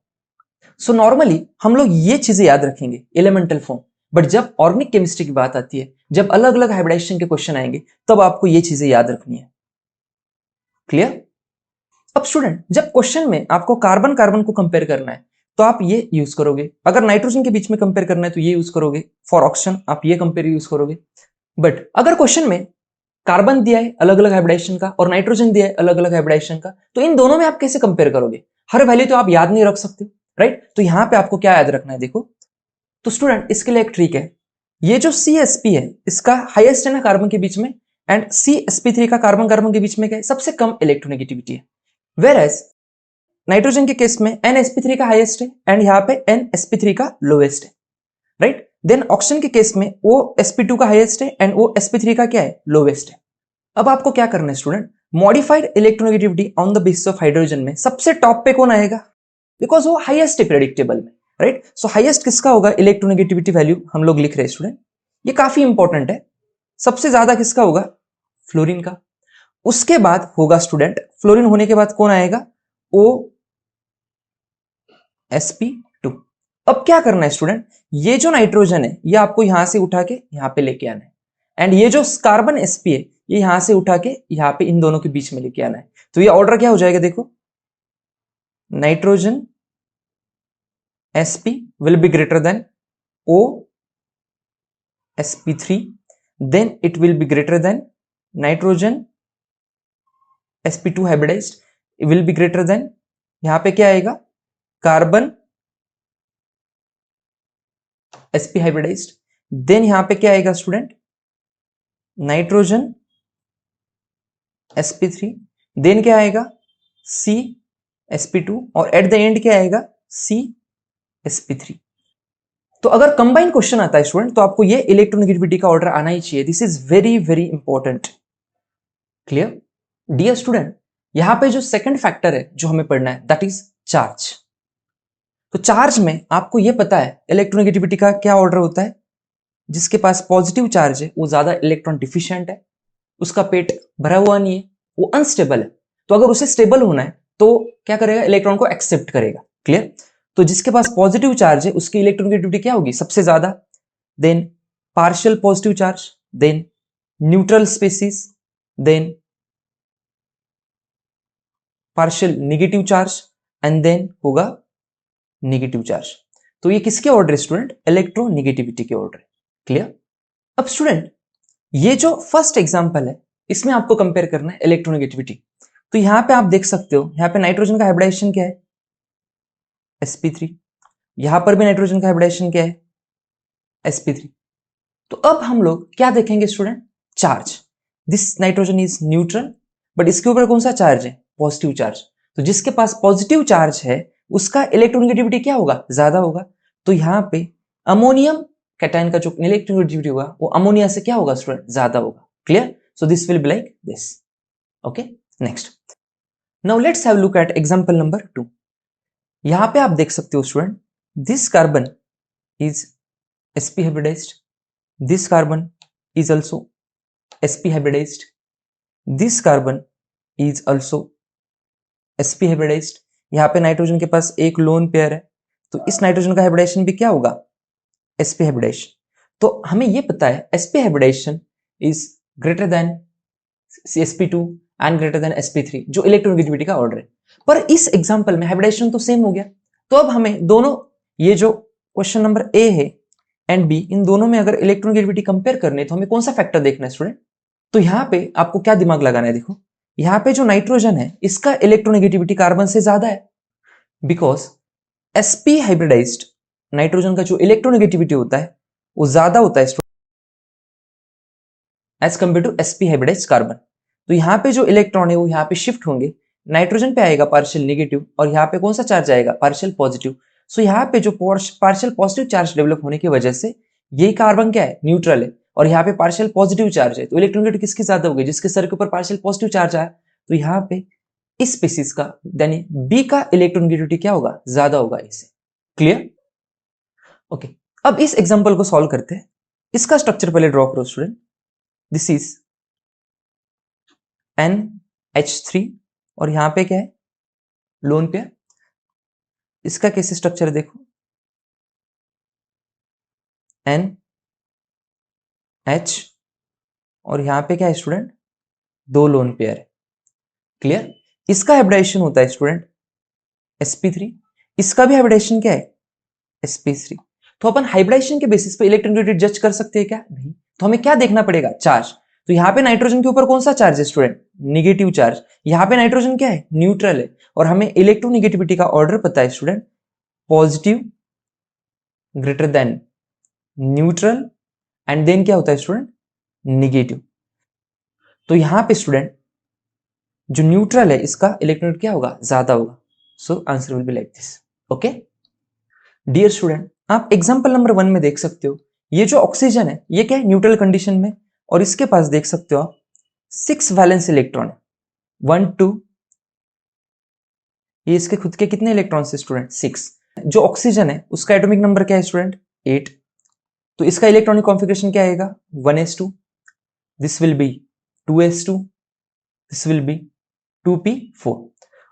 S2: सो नॉर्मली हम लोग ये चीजें याद रखेंगे एलिमेंटल फॉर्म, बट जब ऑर्गेनिक केमिस्ट्री की बात आती है, जब अलग अलग हाइब्रिडाइजेशन के क्वेश्चन आएंगे, तब आपको ये चीजें याद रखनी है। क्लियर? अब स्टूडेंट, जब क्वेश्चन में आपको कार्बन कार्बन को कंपेयर करना है तो आप ये यूज करोगे, अगर नाइट्रोजन के बीच में कंपेयर करना है तो ये यूज करोगे, फॉर ऑक्सीजन आप ये कंपेयर यूज करोगे। बट अगर क्वेश्चन में कार्बन दिया है अलग अलग हाइब्रिडाइजेशन का और नाइट्रोजन दिया है अलग अलग हाइब्रिडाइजेशन का, तो इन दोनों में आप कैसे कंपेयर करोगे? हर वैल्यू तो आप याद नहीं रख सकते, राइट? तो यहां पे आपको क्या याद रखना है, देखो तो स्टूडेंट इसके लिए एक ट्रिक है। ये जो CsP है इसका हाईएस्ट है ना कार्बन के बीच में, एंड CsP3 का कार्बन कार्बन के बीच में क्या है, सबसे कम इलेक्ट्रोनेगेटिविटी है। वेर एज नाइट्रोजन के केस में NsP3 का हाईएस्ट है एंड यहाँ पे NsP3 का लोएस्ट है, राइट? देन ऑक्सीजन के केस में OsP2 का हाईएस्ट है एंड OsP3 का क्या है, लोएस्ट है। अब आपको क्या करना है student, modified electronegativity on the basis of hydrogen में सबसे टॉप पे कौन आएगा, बिकॉज वो हाईएस्ट है प्रेडिक्टेबल में, राइट? सो हाईएस्ट किसका होगा इलेक्ट्रोनेगेटिविटी वैल्यू, हम लोग लिख रहे हैं स्टूडेंट, ये काफी इंपॉर्टेंट है। सबसे ज्यादा किसका होगा, फ्लोरीन का। उसके बाद होगा स्टूडेंट, फ्लोरीन होने के बाद कौन आएगा, OsP2। अब क्या करना है स्टूडेंट, ये जो नाइट्रोजन है ये आपको यहां से उठा के यहां पे लेके आना है, एंड ये जो कार्बन Sp है ये यहां से उठा के यहां पे इन दोनों के बीच में लेके आना है। तो ये ऑर्डर क्या हो जाएगा, देखो nitrogen Sp will be greater than OsP3, then it will be greater than nitrogen Sp2 hybridized, it will be greater than, यहां पे क्या आएगा, कार्बन Sp hybridized, देन यहां पे क्या आएगा स्टूडेंट, नाइट्रोजन Sp3, देन क्या आएगा CsP2, और एट द एंड क्या आएगा CsP3। तो अगर कंबाइन क्वेश्चन आता है स्टूडेंट तो आपको ये इलेक्ट्रोनेगेटिविटी का ऑर्डर आना ही चाहिए, this is very very important. Clear? Dear student, यहां पे जो सेकंड फैक्टर है जो हमें पढ़ना है दैट इज चार्ज। तो चार्ज में आपको ये पता है इलेक्ट्रोनेगेटिविटी का क्या ऑर्डर होता है, जिसके पास पॉजिटिव चार्ज है वो ज्यादा इलेक्ट्रॉन डिफिशिएंट है, उसका पेट भरा हुआ नहीं है, वो अनस्टेबल है। तो अगर उसे स्टेबल होना है तो क्या करेगा, इलेक्ट्रॉन को एक्सेप्ट करेगा। क्लियर? तो जिसके पास पॉजिटिव चार्ज है उसकी इलेक्ट्रोनेगेटिविटी क्या होगी, सबसे ज्यादा, then partial positive charge, then neutral species, then partial negative charge, and then होगा नेगेटिव चार्ज। तो ये किसके ऑर्डर है स्टूडेंट, इलेक्ट्रोनेगेटिविटी के ऑर्डर है। क्लियर? अब स्टूडेंट ये जो फर्स्ट एग्जांपल है इसमें आपको कंपेयर करना है इलेक्ट्रोनेगेटिविटी। तो यहां पे आप देख सकते हो, यहां पे नाइट्रोजन का हाइब्रिडाइजेशन क्या है, Sp3, यहां पर भी नाइट्रोजन का हाइब्रिडाइजेशन क्या है, Sp3। तो अब हम लोग क्या देखेंगे student, charge. This nitrogen is neutral, but इसके ऊपर कौन सा चार्ज है, पॉजिटिव चार्ज। तो जिसके पास पॉजिटिव चार्ज है उसका इलेक्ट्रोनेगेटिविटी क्या होगा, ज्यादा होगा। तो यहां पे अमोनियम कैटायन का जो इलेक्ट्रोनेगेटिविटी होगा वो अमोनिया से क्या होगा स्टूडेंट, ज्यादा होगा। Clear? So this will be like this. Okay, next, now let's have look at example number 2। यहां पे आप देख सकते हो student, this carbon is Sp hybridized, this carbon is also Sp hybridized, this carbon is also Sp hybridized। यहां पे nitrogen के पास एक लोन पेयर है, तो इस नाइट्रोजन का हाइब्रिडाइजेशन भी क्या होगा, Sp hybridization। तो हमें ये पता है Sp hybridization is greater than Sp2 and greater than Sp3, जो इलेक्ट्रोनेगेटिविटी का ऑर्डर है। पर इस एग्जांपल में हाइब्रिडाइजेशन तो सेम हो गया, तो अब हमें दोनों, ये जो क्वेश्चन नंबर ए है एंड बी, इन दोनों में अगर इलेक्ट्रोनेगेटिविटी कंपेयर करनी है तो हमें कौन सा फैक्टर देखना है स्टूडेंट। तो यहां पे आपको क्या दिमाग लगाना है, देखो यहां पे जो नाइट्रोजन है इसका इलेक्ट्रोनेगेटिविटी कार्बन से ज्यादा है, बिकॉज Sp हाइब्रिडाइज्ड नाइट्रोजन का जो इलेक्ट्रोनेगेटिविटी होता है वो ज्यादा होता है as compare to Sp hybridized carbon. तो यहां पे जो इलेक्ट्रॉन है वो यहां पे शिफ्ट होंगे, नाइट्रोजन पे आएगा पार्शियल नेगेटिव और यहां पे कौन सा चार्ज आएगा, पार्शियल पॉजिटिव। सो यहाँ पे जो पार्शियल पॉजिटिव चार्ज डेवलप होने की वजह से ये कार्बन क्या है, न्यूट्रल है, और यहाँ पे पार्शियल पॉजिटिव चार्ज है, तो इलेक्ट्रोनेगेटिविटी किसकी ज्यादा होगी, जिसके सर के ऊपर पार्शियल पॉजिटिव चार्ज आया। तो यहाँ पे इस स्पीसीज का यानी बी का इलेक्ट्रोनेगेटिविटी क्या होगा, ज्यादा होगा इससे। क्लियर? ओके, अब इस एग्जांपल को सॉल्व करते हैं। इसका स्ट्रक्चर पहले ड्रॉ करो स्टूडेंट। दिस इज NH3 और यहां पे क्या है, लोन पेयर। इसका कैसे स्ट्रक्चर देखो, एन एच, और यहां पे क्या है स्टूडेंट, 2 लोन पेयर है। क्लियर? इसका हाइब्रिडाइजेशन होता है स्टूडेंट sp3, इसका भी हाइब्रिडाइजेशन क्या है sp3। तो अपन हाइब्रिडाइजेशन के बेसिस पे इलेक्ट्रोनेगेटिविटी जज कर सकते हैं क्या? नहीं। तो हमें क्या देखना पड़ेगा? चार्ज। तो यहाँ पे नाइट्रोजन के ऊपर कौन सा चार्ज है स्टूडेंट? Negative charge. यहाँ पे नाइट्रोजन क्या है? न्यूट्रल है। और हमें इलेक्ट्रोनेगेटिविटी का ऑर्डर पता है student, positive greater than neutral and then क्या होता है स्टूडेंट? निगेटिव। तो यहां पे स्टूडेंट जो न्यूट्रल है इसका इलेक्ट्रॉन क्या होगा? ज्यादा होगा। So answer will be like this. Okay dear student, आप एग्जांपल नंबर 1 में देख सकते हो, ये जो ऑक्सीजन है ये क्या है? न्यूट्रल कंडीशन में, और इसके पास देख सकते हो आप 6 वैलेंस इलेक्ट्रॉन है, 1 2, ये इसके खुद के कितने इलेक्ट्रॉन है स्टूडेंट? 6। जो ऑक्सीजन है उसका एटॉमिक नंबर क्या है स्टूडेंट? 8। तो इसका इलेक्ट्रॉनिक कॉन्फ़िगरेशन क्या आएगा? 1s2, this will be 2s2, this will be 2p4।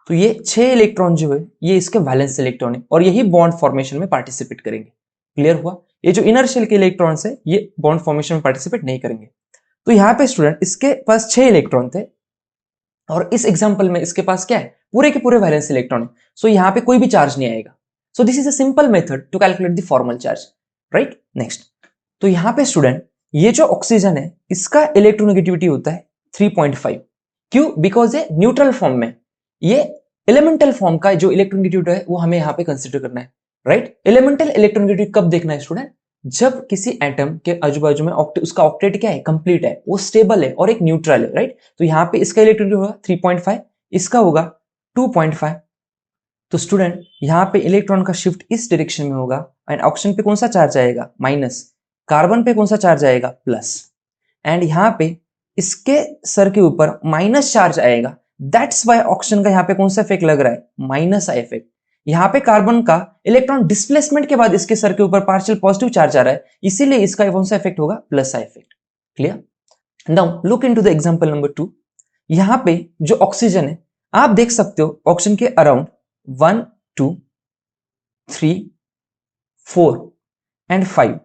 S2: तो ये 6 इलेक्ट्रॉन जो है ये इसके वैलेंस इलेक्ट्रॉन है और यही बॉन्ड फॉर्मेशन में पार्टिसिपेट करेंगे। क्लियर हुआ? ये जो इनर शेल के इलेक्ट्रॉन्स है ये बॉन्ड फॉर्मेशन में पार्टिसिपेट नहीं करेंगे। तो यहाँ पे स्टूडेंट इसके पास 6 इलेक्ट्रॉन थे और इस एग्जांपल में इसके पास क्या है? पूरे के पूरे वैलेंस इलेक्ट्रॉन है। सो यहाँ पे कोई भी चार्ज नहीं आएगा। So this is a simple method to calculate the formal charge, right? Next, तो यहाँ पे स्टूडेंट ये जो ऑक्सीजन है इसका इलेक्ट्रोनेगेटिविटी होता है 3.5। क्यों? बिकॉज ये न्यूट्रल फॉर्म में, ये एलिमेंटल फॉर्म का जो इलेक्ट्रोनेगेटिविटी है वो हमें यहाँ पे कंसिडर करना है, राइट? एलिमेंटल इलेक्ट्रोनेगेटिविटी कब देखना है स्टूडेंट? जब किसी एटम के आजू बाजू में उसका ऑक्टेट क्या है? कंप्लीट है, वो स्टेबल है और एक न्यूट्रल है, राइट? तो यहाँ पे इसका इलेक्ट्रोनेगेटिविटी होगा 3.5, इसका होगा 2.5। तो स्टूडेंट यहाँ पे इलेक्ट्रॉन का शिफ्ट इस डायरेक्शन में होगा एंड ऑक्सीजन पे कौन सा चार्ज आएगा? माइनस। कार्बन पे कौन सा चार्ज आएगा? प्लस। एंड यहाँ पे इसके सर के ऊपर माइनस चार्ज आएगा, दैट्स वाई ऑक्सीजन का यहाँ पे कौन सा इफेक्ट लग रहा है? Minus I effect. यहाँ पे कार्बन का इलेक्ट्रॉन डिस्प्लेसमेंट के बाद इसके सर के ऊपर पार्शियल पॉजिटिव चार्ज आ रहा है, इसीलिए इसका कौन सा इफेक्ट होगा? Plus I effect. Clear? Now look into the example number 2। यहाँ पे जो ऑक्सीजन है आप देख सकते हो ऑक्सीजन के अराउंड 1 2 3 4 एंड 5।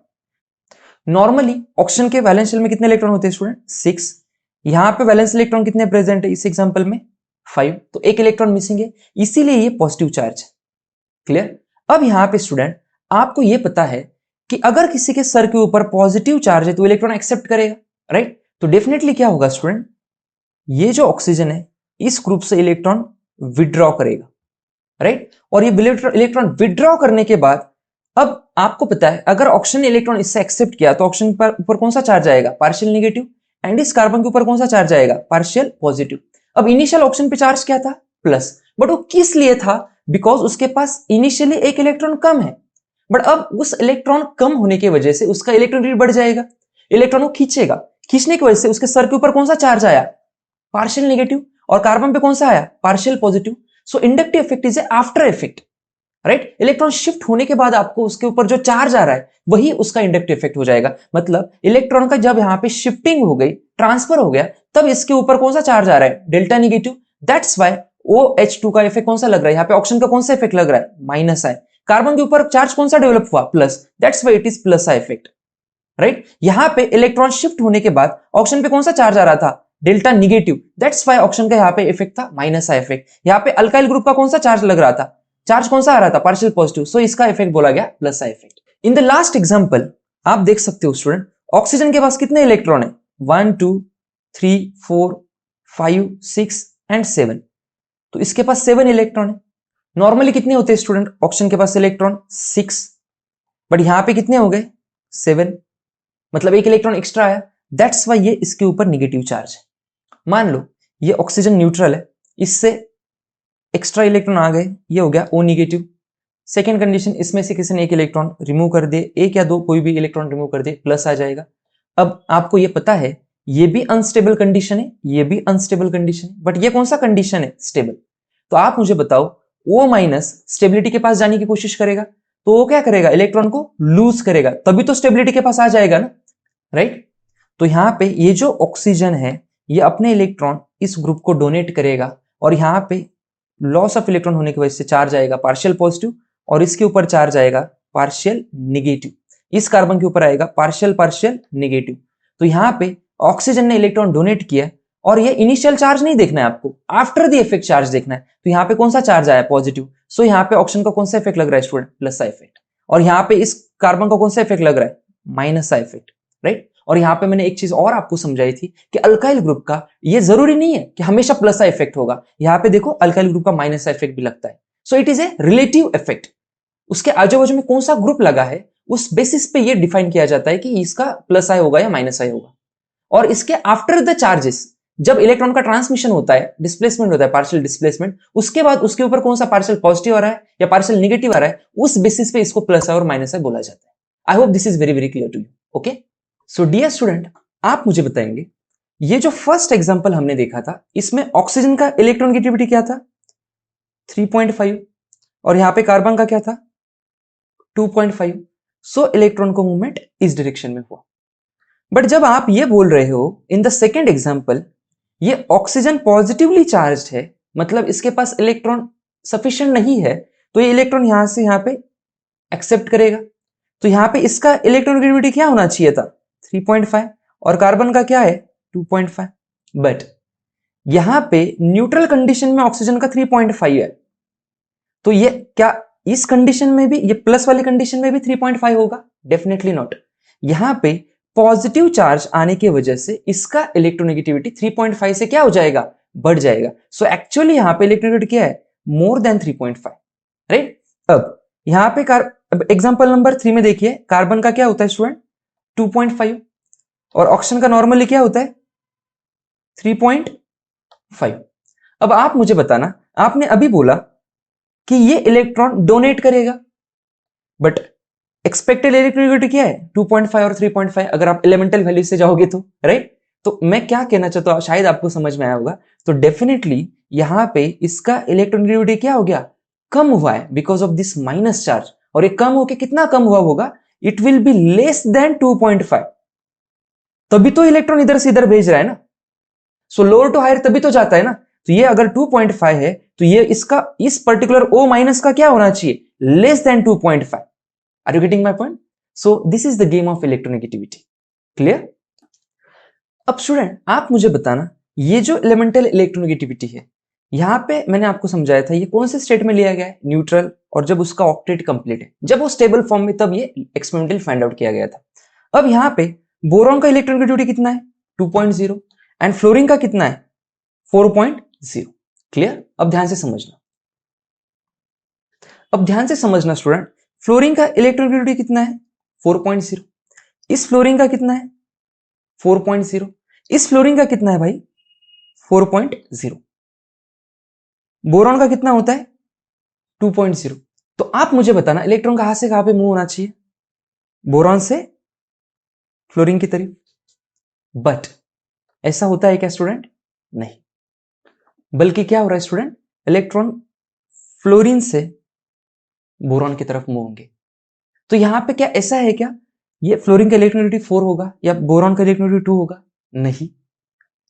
S2: नॉर्मली ऑक्सीजन के वैलेंस शेल में कितने इलेक्ट्रॉन होते हैं स्टूडेंट? 6। यहां पे वैलेंस इलेक्ट्रॉन कितने प्रेजेंट है इस एग्जांपल में? 5। तो एक इलेक्ट्रॉन मिसिंग है, इसीलिए ये पॉजिटिव चार्ज है। क्लियर? अब यहां पे स्टूडेंट आपको ये पता है कि अगर किसी के सर के ऊपर पॉजिटिव चार्ज है तो इलेक्ट्रॉन एक्सेप्ट करेगा, राइट? तो डेफिनेटली क्या होगा स्टूडेंट? ये जो ऑक्सीजन है इस ग्रुप से इलेक्ट्रॉन विड्रॉ करेगा, राइट? और ये इलेक्ट्रॉन विड्रॉ करने के बाद अब आपको पता है अगर ऑक्सीजन ने इलेक्ट्रॉन इससे एक्सेप्ट किया तो ऑक्सीजन पर ऊपर कौन सा चार्ज आएगा? Partial negative. एंड इस कार्बन के ऊपर कौन सा चार्ज आएगा? Partial positive. अब इनिशियल ऑक्सीजन पे चार्ज क्या था? प्लस। बट वो किस लिए था? बिकॉज उसके पास इनिशियली एक इलेक्ट्रॉन कम है, बट अब उस इलेक्ट्रॉन कम होने की वजह से उसका इलेक्ट्रोनेगेटिविटी बढ़ जाएगा, इलेक्ट्रॉन को खींचेगा, खींचने की वजह से उसके सर के ऊपर कौन सा चार्ज आया? Partial negative. और कार्बन पे कौन सा आया? Partial positive. So inductive effect is A after effect, right? Electron shift होने के बाद आपको उसके ऊपर जो चार्ज आ रहा है वही उसका इंडक्टिव इफेक्ट हो जाएगा। मतलब इलेक्ट्रॉन का जब यहां पे शिफ्टिंग हो गई, ट्रांसफर हो गया, तब इसके ऊपर कौन सा चार्ज आ रहा है? Delta negative. That's why OH2 का इफेक्ट कौन सा लग रहा है? यहाँ पे ऑक्सीजन का कौन सा इफेक्ट लग रहा है? माइनस आई। कार्बन के ऊपर चार्ज कौन सा डेवलप हुआ? Plus. That's why it is plus I effect, right? यहां पे इलेक्ट्रॉन शिफ्ट होने के बाद ऑक्सीजन पे कौन सा चार्ज आ रहा था? Delta negative. That's why oxygen का यहाँ पे इफेक्ट था माइनस आई इफेक्ट। यहाँ पे अल्काइल ग्रुप का कौन सा चार्ज लग रहा था? चार्ज कौन सा आ रहा था? Partial positive. सो इसका इफेक्ट बोला गया plus I effect. In the last example आप देख सकते हो स्टूडेंट ऑक्सीजन के पास कितने इलेक्ट्रॉन है? 1 2 3 4 5 6 एंड 7। तो इसके पास 7 इलेक्ट्रॉन है। नॉर्मली कितने होते हैं स्टूडेंट ऑक्सीजन के पास इलेक्ट्रॉन? 6। बट यहां पे कितने हो गए? 7। मतलब एक इलेक्ट्रॉन एक्स्ट्रा आया, दैट्स वाई ये इसके ऊपर निगेटिव चार्ज है। मान लो ये ऑक्सीजन न्यूट्रल है, इससे एक्स्ट्रा इलेक्ट्रॉन आ गए, ये हो गया O नेगेटिव। सेकेंड कंडीशन, इसमें से किसी ने एक इलेक्ट्रॉन रिमूव कर दे, एक या दो कोई भी इलेक्ट्रॉन रिमूव कर दे, प्लस आ जाएगा। अब आपको ये पता है ये भी अनस्टेबल कंडीशन है, ये भी अनस्टेबल कंडीशन है, बट ये कौन सा कंडीशन है? स्टेबल। तो आप मुझे बताओ O माइनस स्टेबिलिटी के पास जाने की कोशिश करेगा तो वो क्या करेगा? इलेक्ट्रॉन को लूज करेगा, तभी तो स्टेबिलिटी के पास आ जाएगा ना, राइट? तो यहां पे ये जो ऑक्सीजन है ये अपने इलेक्ट्रॉन इस ग्रुप को डोनेट करेगा और यहां पे लॉस ऑफ इलेक्ट्रॉन होने की वजह से चार्ज आएगा पार्शियल पॉजिटिव और इसके ऊपर चार्ज आएगा पार्शियल निगेटिव, इस कार्बन के ऊपर आएगा पार्शियल पार्शियल निगेटिव। तो यहां पे ऑक्सीजन ने इलेक्ट्रॉन डोनेट किया और ये इनिशियल चार्ज नहीं देखना है आपको, आफ्टर द इफेक्ट चार्ज देखना है। तो यहाँ पे कौन सा चार्ज आया? पॉजिटिव। सो यहाँ पे ऑक्सीजन का कौन सा इफेक्ट लग रहा है स्टूडेंट? प्लस सा इफेक्ट। और यहाँ पे इस कार्बन का कौन सा इफेक्ट लग रहा है? माइनस सा इफेक्ट, राइट। और यहाँ पे मैंने एक चीज और आपको समझाई थी कि अल्काइल ग्रुप का ये जरूरी नहीं है कि हमेशा प्लस सा इफेक्ट होगा। यहाँ पे देखो अल्काइल ग्रुप का माइनस सा इफेक्ट भी लगता है। सो it is a relative effect. उसके आजू बाजू में कौन सा ग्रुप लगा है उस बेसिस पे ये डिफाइन किया जाता है कि इसका प्लस आई होगा या माइनस आई होगा। और इसके आफ्टर द चार्जेस, जब इलेक्ट्रॉन का ट्रांसमिशन होता है, डिस्प्लेसमेंट होता है, पार्शियल डिस्प्लेसमेंट, उसके बाद उसके ऊपर कौन सा पार्शियल पॉजिटिव आ रहा है या पार्शियल निगेटिव आ रहा है, उस बेसिस पे इसको प्लस आई और माइनस आई बोला जाता है। I hope this is very very clear to you. Okay, so dear student, आप मुझे बताएंगे ये जो फर्स्ट एग्जांपल हमने देखा था इसमें ऑक्सीजन का इलेक्ट्रॉनिगेटिविटी क्या था? 3.5 और यहां पे कार्बन का क्या था? 2.5। सो इलेक्ट्रॉन को मूवमेंट इस डायरेक्शन में हुआ। बट जब आप ये बोल रहे हो इन द सेकेंड एग्जाम्पल ये ऑक्सीजन पॉजिटिवली चार्ज है, मतलब इसके पास इलेक्ट्रॉन सफिशिएंट नहीं है, तो ये इलेक्ट्रॉन यहां से यहां पे एक्सेप्ट करेगा। तो यहां पे इसका इलेक्ट्रॉनिगेटिविटी क्या होना चाहिए था? 3.5 और कार्बन का क्या है? 2.5। बट यहां पे न्यूट्रल कंडीशन में ऑक्सीजन का 3.5 है, तो ये क्या इस कंडीशन में भी, ये प्लस वाली कंडीशन में भी 3.5 होगा? Definitely not. यहां पे पॉजिटिव चार्ज आने की वजह से इसका इलेक्ट्रोनेगेटिविटी 3.5 से क्या हो जाएगा? बढ़ जाएगा। सो एक्चुअली यहां पे इलेक्ट्रोनेगेटिविटी क्या है? More than 3.5, right. अब यहां पे एग्जांपल नंबर 3 में देखिए कार्बन का क्या होता है स्टूडेंट? 2.5 और ऑक्सीजन का नॉर्मली क्या होता है? 3.5। अब आप मुझे बताना, आपने अभी बोला कि ये इलेक्ट्रॉन डोनेट करेगा, बट एक्सपेक्टेड इलेक्ट्रोनेगेटिविटी क्या है? 2.5 और 3.5 अगर आप एलिमेंटल वैल्यू से जाओगे तो, राइट। तो मैं क्या कहना चाहता हूं, शायद आपको समझ में आया होगा। तो डेफिनेटली यहां पे इसका इलेक्ट्रोनेगेटिविटी क्या हो गया? कम हुआ है because of this minus charge. और ये कम होके कितना कम हुआ होगा? It will be less than 2.5। तभी तो इलेक्ट्रॉन इधर से इधर भेज रहा है ना। सो लोअर टू हायर तभी तो जाता है ना। तो ये अगर 2.5 है तो ये इसका इस पर्टिकुलर O माइनस का क्या होना चाहिए? Less than 2.5। Are you getting my point? So this is the game of electronegativity. Clear? अब स्टूडेंट आप मुझे बताना, ये जो एलिमेंटल इलेक्ट्रोनेगेटिविटी है यहां पे मैंने आपको समझाया था, ये कौन से स्टेट में लिया गया है? न्यूट्रल। और जब उसका ऑक्टेट कंप्लीट है, जब वो स्टेबल फॉर्म में, तब ये एक्सपेरिमेंटली फाइंड आउट किया गया था। अब यहां पे बोरॉन का इलेक्ट्रोनेगेटिविटी कितना है? 2.0 एंड फ्लोरीन का कितना है? 4.0। क्लियर? अब ध्यान से समझना, अब ध्यान से समझना स्टूडेंट, फ्लोरीन का इलेक्ट्रोनेगेटिविटी कितना है? 4.0। इस फ्लोरीन का कितना है? 4.0। इस फ्लोरीन का कितना है भाई? 4.0। बोरॉन का कितना होता है? 2.0। तो आप मुझे बताना इलेक्ट्रॉन कहां से कहां पे मूव होना चाहिए? बोरॉन से फ्लोरीन की तरफ। बट ऐसा होता है क्या स्टूडेंट? नहीं, बल्कि क्या हो रहा है स्टूडेंट? इलेक्ट्रॉन फ्लोरीन से बोरॉन की तरफ मूव होंगे। तो यहां पे क्या ऐसा है क्या ये फ्लोरीन का इलेक्ट्रोनेगेटिविटी 4 होगा या बोरॉन का इलेक्ट्रोनेगेटिविटी 2 होगा? नहीं।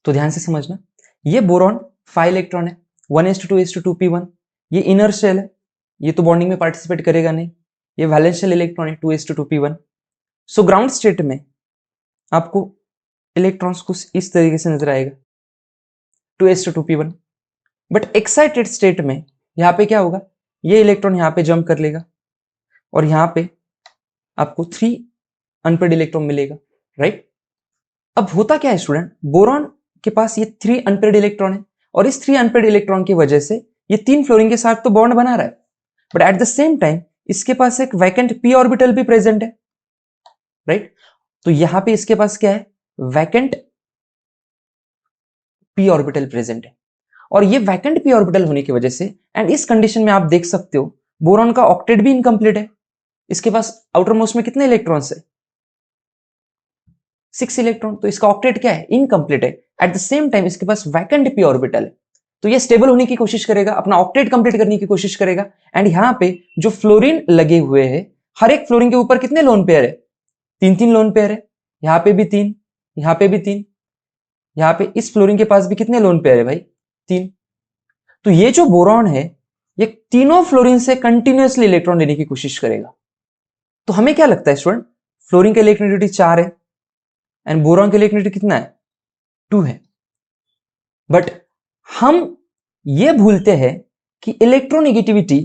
S2: तो ध्यान से समझना, ये बोरॉन 5 इलेक्ट्रॉन है, 1:2:2p1। ये इनर शेल है, ये तो बॉन्डिंग में पार्टिसिपेट करेगा नहीं। ये वैलेंस शेल इलेक्ट्रॉन है, 2:2p1। सो ग्राउंड स्टेट में आपको इलेक्ट्रॉन्स कुछ इस तरीके से नजर आएगा, 2:2p1। बट एक्साइटेड स्टेट में यहां पे क्या होगा? ये इलेक्ट्रॉन यहां पे जंप कर लेगा और यहां पे आपको 3 अनपेड इलेक्ट्रॉन मिलेगा, राइट। अब होता क्या है स्टूडेंट, बोरॉन के पास ये 3 अनपेड इलेक्ट्रॉन है और इस 3 अनपेड इलेक्ट्रॉन की वजह से ये 3 फ्लोरीन के साथ तो बॉन्ड बना रहा है, but at the same time इसके पास एक वैकेंट p ऑर्बिटल भी प्रेजेंट है, राइट। तो यहां पे इसके पास क्या है? वैकेंट p ऑर्बिटल प्रेजेंट है। और ये वैकेंट p ऑर्बिटल होने की वजह से, एंड इस कंडीशन में आप देख सकते हो बोरॉन का ऑक्टेट भी इनकम्प्लीट है। इसके पास आउटर मोस्ट में कितने इलेक्ट्रॉन्स है? 6 इलेक्ट्रॉन। तो इसका ऑक्टेट क्या है? इनकम्प्लीट है। एट द सेम टाइम इसके पास वैकेंट p ऑर्बिटल है, तो ये स्टेबल होने की कोशिश करेगा, अपना ऑक्टेट कंप्लीट करने की कोशिश करेगा। एंड यहां पे जो फ्लोरीन लगे हुए हैं, हर एक फ्लोरीन के ऊपर कितने लोन पेयर है? 3-3 लोन पेयर है। यहां पे भी 3, यहां पे भी 3, यहां पे इस फ्लोरीन के पास भी कितने लोन पेयर है भाई? 3। तो ये जो बोरॉन है ये तीनों फ्लोरीन से कंटिन्यूअसली इलेक्ट्रॉन लेने की कोशिश करेगा। तो हमें क्या लगता है स्टूडेंट, फ्लोरीन की इलेक्ट्रोनेगेटिविटी 4 है एंड बोरॉन की इलेक्ट्रोनेगेटिविटी कितना है, 2 है। बट हम ये भूलते हैं कि इलेक्ट्रोनेगेटिविटी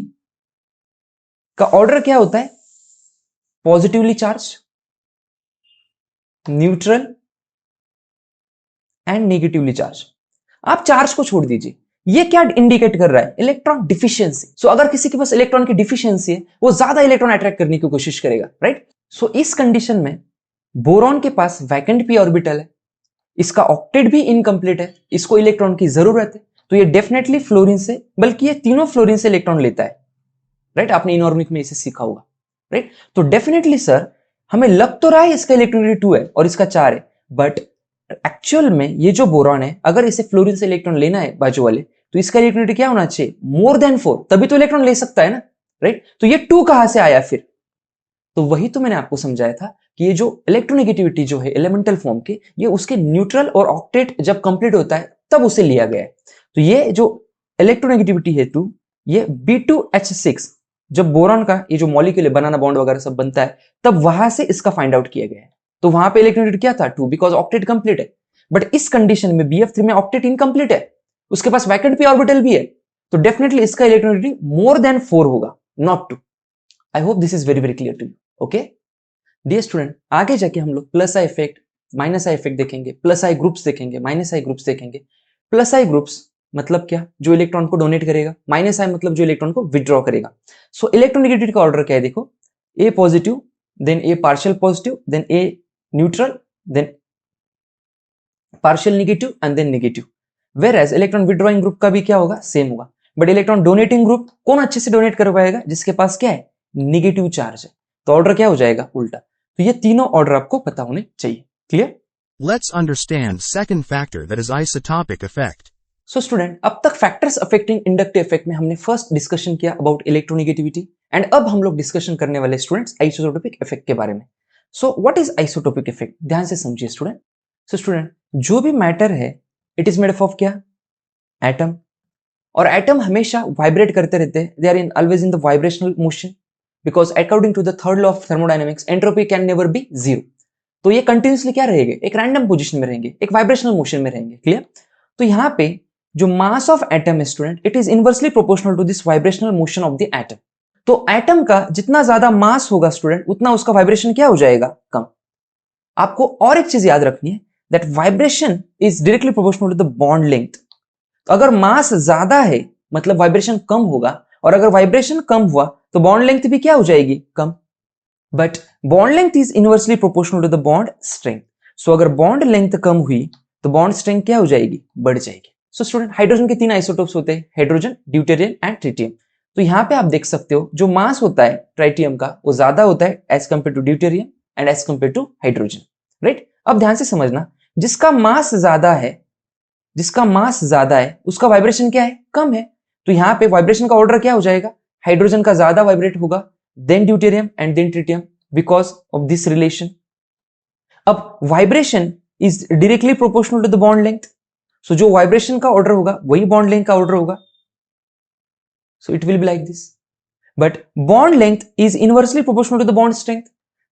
S2: का ऑर्डर क्या होता है, positively charge, neutral and negatively charge. आप चार्ज को छोड़ दीजिए, ये क्या इंडिकेट कर रहा है, इलेक्ट्रॉन डिफिशियंसी। सो अगर किसी के पास इलेक्ट्रॉन की डिफिशियंसी है, वो ज्यादा इलेक्ट्रॉन अट्रैक्ट करने की कोशिश करेगा, राइट। सो इस कंडीशन में बोरॉन के पास वैकेंट पी ऑर्बिटल है, इसका ऑक्टेट भी इनकम्प्लीट है, इसको इलेक्ट्रॉन की जरूरत है, तो ये डेफिनेटली फ्लोरीन से, बल्कि ये तीनों फ्लोरीन से इलेक्ट्रॉन लेता है, राइट। आपने इनऑर्गेनिक में इसे सीखा होगा, राइट। तो डेफिनेटली सर हमें लग तो रहा है इसका इलेक्ट्रोनेगेटिविटी 2 है और इसका 4 है, बट एक्चुअल में ये जो बोरॉन है, अगर इसे फ्लोरीन से इलेक्ट्रॉन लेना है बाजू वाले, तो इसका इलेक्ट्रोनेगेटिविटी क्या होना चाहिए, मोर देन 4, तभी तो इलेक्ट्रॉन ले सकता है ना, राइट। तो ये 2 कहां से आया फिर, तो वही तो मैंने आपको समझाया था कि ये जो इलेक्ट्रोनेगेटिविटी जो है एलिमेंटल फॉर्म के, ये उसके न्यूट्रल और ऑक्टेट जब कंप्लीट होता है तब उसे लिया गया है। तो ये जो इलेक्ट्रोनेगेटिविटी है 2, ये B2H6 जब बोरॉन का ये जो मॉलिक्यूल है, बनाना बॉन्ड वगैरह सब बनता है, तब वहां से इसका फाइंड आउट किया गया है। तो वहां पे इलेक्ट्रोनेगेटिविटी क्या था, 2, बिकॉज ऑक्टेट कंप्लीट है। बट इस कंडीशन में BF3 में ऑक्टेट इनकम्प्लीट है, उसके पास वैकेंट पी ऑर्बिटल भी है, तो डेफिनेटली इसका इलेक्ट्रोनेगेटिविटी मोर देन 4 होगा, not 2। I hope this is very very clear to you. Okay dear student, आगे जाके हम लोग plus I effect, minus I effect देखेंगे, प्लस आई ग्रुप्स देखेंगे, माइनस आई ग्रुप्स देखेंगे। प्लस आई ग्रुप्स मतलब क्या, जो इलेक्ट्रॉन को डोनेट करेगा, माइनस आई मतलब जो इलेक्ट्रॉन को विड्रॉ करेगा। सो इलेक्ट्रोनेगेटिविटी का ऑर्डर क्या है, देखो, a positive, then a partial positive, then a neutral, then partial negative and then negative. Where as electron withdrawing group का भी क्या होगा, सेम होगा। बट इलेक्ट्रॉन डोनेटिंग ग्रुप कौन अच्छे से डोनेट कर पाएगा, जिसके पास क्या है, नेगेटिव चार्ज है, तो ऑर्डर क्या हो जाएगा, उल्टा। तो ये तीनों ऑर्डर आपको पता होने चाहिए, clear.
S4: Let's understand second factor, that is isotopic effect.
S2: So student, अब तक फैक्टर्स अफेक्टिंग इंडक्टिव इफेक्ट में हमने फर्स्ट डिस्कशन किया अबाउट इलेक्ट्रोनेगेटिविटी, एंड अब हम लोग डिस्कशन करने वाले स्टूडेंट्स आइसोटोपिक इफेक्ट के बारे में। So what is isotopic effect, ध्यान से समझिए स्टूडेंट। सो स्टूडेंट, जो भी मैटर है इट इज मेड ऑफ क्या, एटम, और एटम हमेशा वाइब्रेट करते रहते हैं, they are in always in the vibrational motion, because according to the third law of thermodynamics entropy can never be zero. तो ये कंटिन्यूसली क्या रहेंगे, एक रैंडम पोजीशन में रहेंगे, एक वाइब्रेशनल मोशन में रहेंगे, क्लियर। तो यहाँ पे जो मास ऑफ एटम है student, it is inversely proportional to this vibrational motion of the atom. तो एटम का जितना ज्यादा मास होगा स्टूडेंट, उतना उसका वाइब्रेशन क्या हो जाएगा, कम। आपको और एक चीज याद रखनी है, that vibration is directly proportional to the bond length. तो अगर मास ज्यादा है मतलब वाइब्रेशन कम होगा, और अगर वाइब्रेशन कम हुआ तो बॉन्ड लेंथ भी क्या हो जाएगी, कम। But bond length is inversely proportional to the bond strength. So अगर बॉन्ड लेंथ कम हुई तो बॉन्ड स्ट्रेंथ क्या हो जाएगी, बढ़ जाएगी। सो स्टूडेंट, हाइड्रोजन के 3 आइसोटोप्स होते हैं, हाइड्रोजन, ड्यूटेरियम एंड ट्रिटियम। तो यहाँ पे आप देख सकते हो जो मास होता है ट्राइटियम का वो ज्यादा होता है as compare to deuterium and as compare to hydrogen, right. अब ध्यान से समझना, जिसका मास ज्यादा है, जिसका मास ज्यादा है उसका वाइब्रेशन क्या है, कम है। तो यहाँ पे वाइब्रेशन का ऑर्डर क्या हो जाएगा, हाइड्रोजन का ज्यादा वाइब्रेट होगा, then deuterium and then tritium, because of this relation. अब vibration is directly proportional to the bond length, so जो वाइब्रेशन का ऑर्डर होगा वही बॉन्ड लेंथ का ऑर्डर होगा, so it will be like this. But bond length is inversely proportional to the bond strength,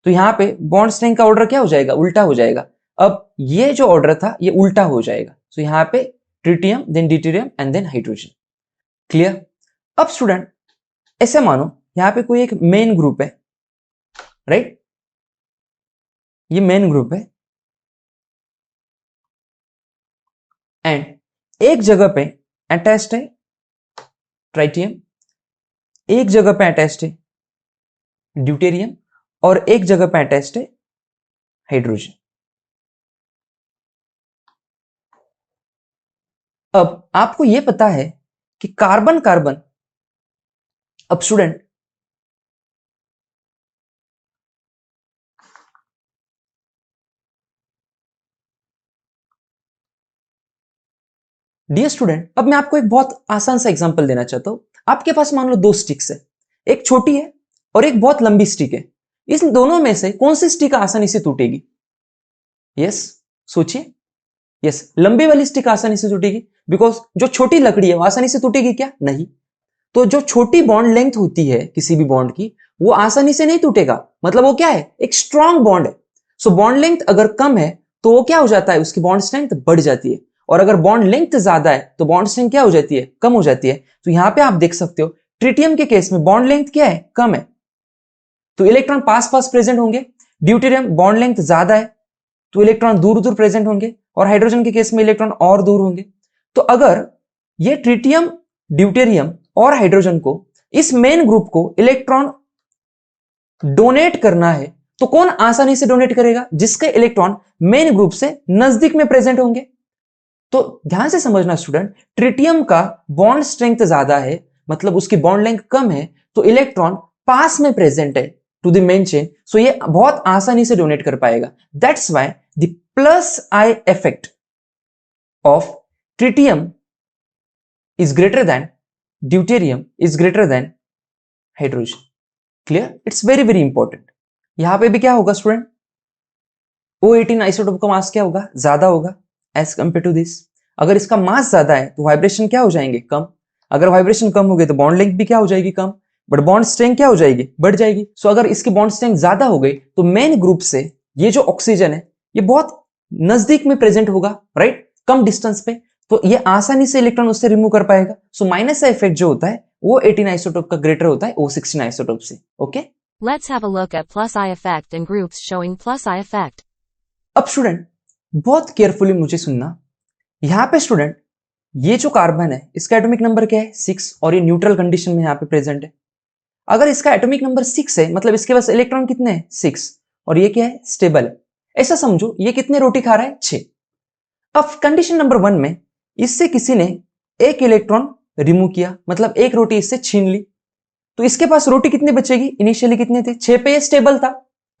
S2: तो यहाँ पे बॉन्ड स्ट्रेंथ का ऑर्डर क्या हो जाएगा, उल्टा हो जाएगा। अब ये जो ऑर्डर था ये उल्टा हो जाएगा, सो यहाँ पे tritium, then deuterium and then hydrogen, clear. अब स्टूडेंट, ऐसे मानो यहाँ पे कोई एक मेन ग्रुप है, राइट, ये मेन ग्रुप है, एंड एक जगह पे अटैच्ड है ट्राइटियम, एक जगह पे अटैच्ड है ड्यूटेरियम, और एक जगह पे अटैच्ड है हाइड्रोजन। अब आपको यह पता है कि कार्बन कार्बन, अब स्टूडेंट डियर स्टूडेंट, अब मैं आपको एक बहुत आसान सा एग्जांपल देना चाहता हूं। आपके पास मान लो 2 स्टिक्स है, एक छोटी है और एक बहुत लंबी स्टिक है। इस दोनों में से कौन सी स्टिक आसानी से टूटेगी, यस सोचिए, यस लंबी वाली स्टिक आसानी से टूटेगी, बिकॉज जो छोटी लकड़ी है वो आसानी से टूटेगी क्या, नहीं। तो जो छोटी बॉन्ड लेंथ होती है किसी भी बॉन्ड की, वो आसानी से नहीं टूटेगा। मतलब वो क्या है, एक स्ट्रॉन्ग बॉन्ड है। सो बॉन्ड लेंथ अगर कम है तो वो क्या हो जाता है, उसकी बॉन्ड स्ट्रेंथ बढ़ जाती है। और अगर बॉन्ड लेंथ ज्यादा है तो बॉन्ड स्ट्रेंथ क्या हो जाती है, कम हो जाती है। तो यहां पे आप देख सकते हो ट्रिटियम के केस में बॉन्ड लेंथ क्या है, कम है, तो इलेक्ट्रॉन पास पास प्रेजेंट होंगे। ड्यूटेरियम बॉन्ड लेंथ ज्यादा है तो इलेक्ट्रॉन दूर दूर प्रेजेंट होंगे। और हाइड्रोजन के केस में इलेक्ट्रॉन और दूर होंगे। तो अगर ये ट्रिटियम, ड्यूटेरियम और हाइड्रोजन को, इस मेन ग्रुप को इलेक्ट्रॉन डोनेट करना है तो कौन आसानी से डोनेट करेगा, जिसके इलेक्ट्रॉन मेन ग्रुप से नजदीक में प्रेजेंट होंगे। तो ध्यान से समझना स्टूडेंट, ट्रिटियम का बॉन्ड स्ट्रेंथ ज्यादा है, मतलब उसकी बॉन्ड लेंथ कम है, तो इलेक्ट्रॉन पास में प्रेजेंट है टू द मेन चेन, सो ये बहुत आसानी से डोनेट कर पाएगा। That's why the plus I effect of tritium is greater than deuterium is greater than hydrogen. Clear? It's very very important. यहां पे भी क्या होगा स्टूडेंट, O18 आइसोटोप का मास क्या होगा, ज्यादा होगा एज कंपेयर टू दिस। अगर इसका मास ज्यादा है तो वाइब्रेशन क्या हो जाएंगे, कम। अगर वाइब्रेशन कम हो गए तो बॉन्ड लेंथ भी क्या हो जाएगी, कम। बट बॉन्ड स्ट्रेंथ क्या हो जाएगी, बढ़ जाएगी। सो अगर इसकी बॉन्ड स्ट्रेंथ ज्यादा हो गई तो मेन ग्रुप से ये जो ऑक्सीजन है ये बहुत नजदीक में प्रेजेंट होगा, राइट, कम डिस्टेंस पे, तो ये आसानी से इलेक्ट्रॉन उससे रिमूव कर पाएगा। सो माइनस इफेक्ट जो होता है वो 18 आइसोटोप का ग्रेटर होता है O16 आइसोटोप से। Okay,
S5: Let's have a look at plus I effect and groups showing plus I effect.
S2: अब स्टूडेंट बहुत केयरफुली मुझे सुनना। यहां पे स्टूडेंट ये जो कार्बन है इसका एटॉमिक नंबर क्या है, 6, और ये न्यूट्रल कंडीशन में यहां पे प्रेजेंट है। अगर इसका एटॉमिक नंबर 6 है मतलब इसके पास इलेक्ट्रॉन कितने हैं, 6, और ये क्या है, स्टेबल है। ऐसा समझो ये कितने रोटी खा रहा है, 6। अब कंडीशन नंबर 1 में इससे किसी ने एक इलेक्ट्रॉन रिमूव किया, मतलब एक रोटी इससे छीन ली, तो इसके पास रोटी कितनी बचेगी, इनिशियली कितने थे, 6 पे ये स्टेबल था,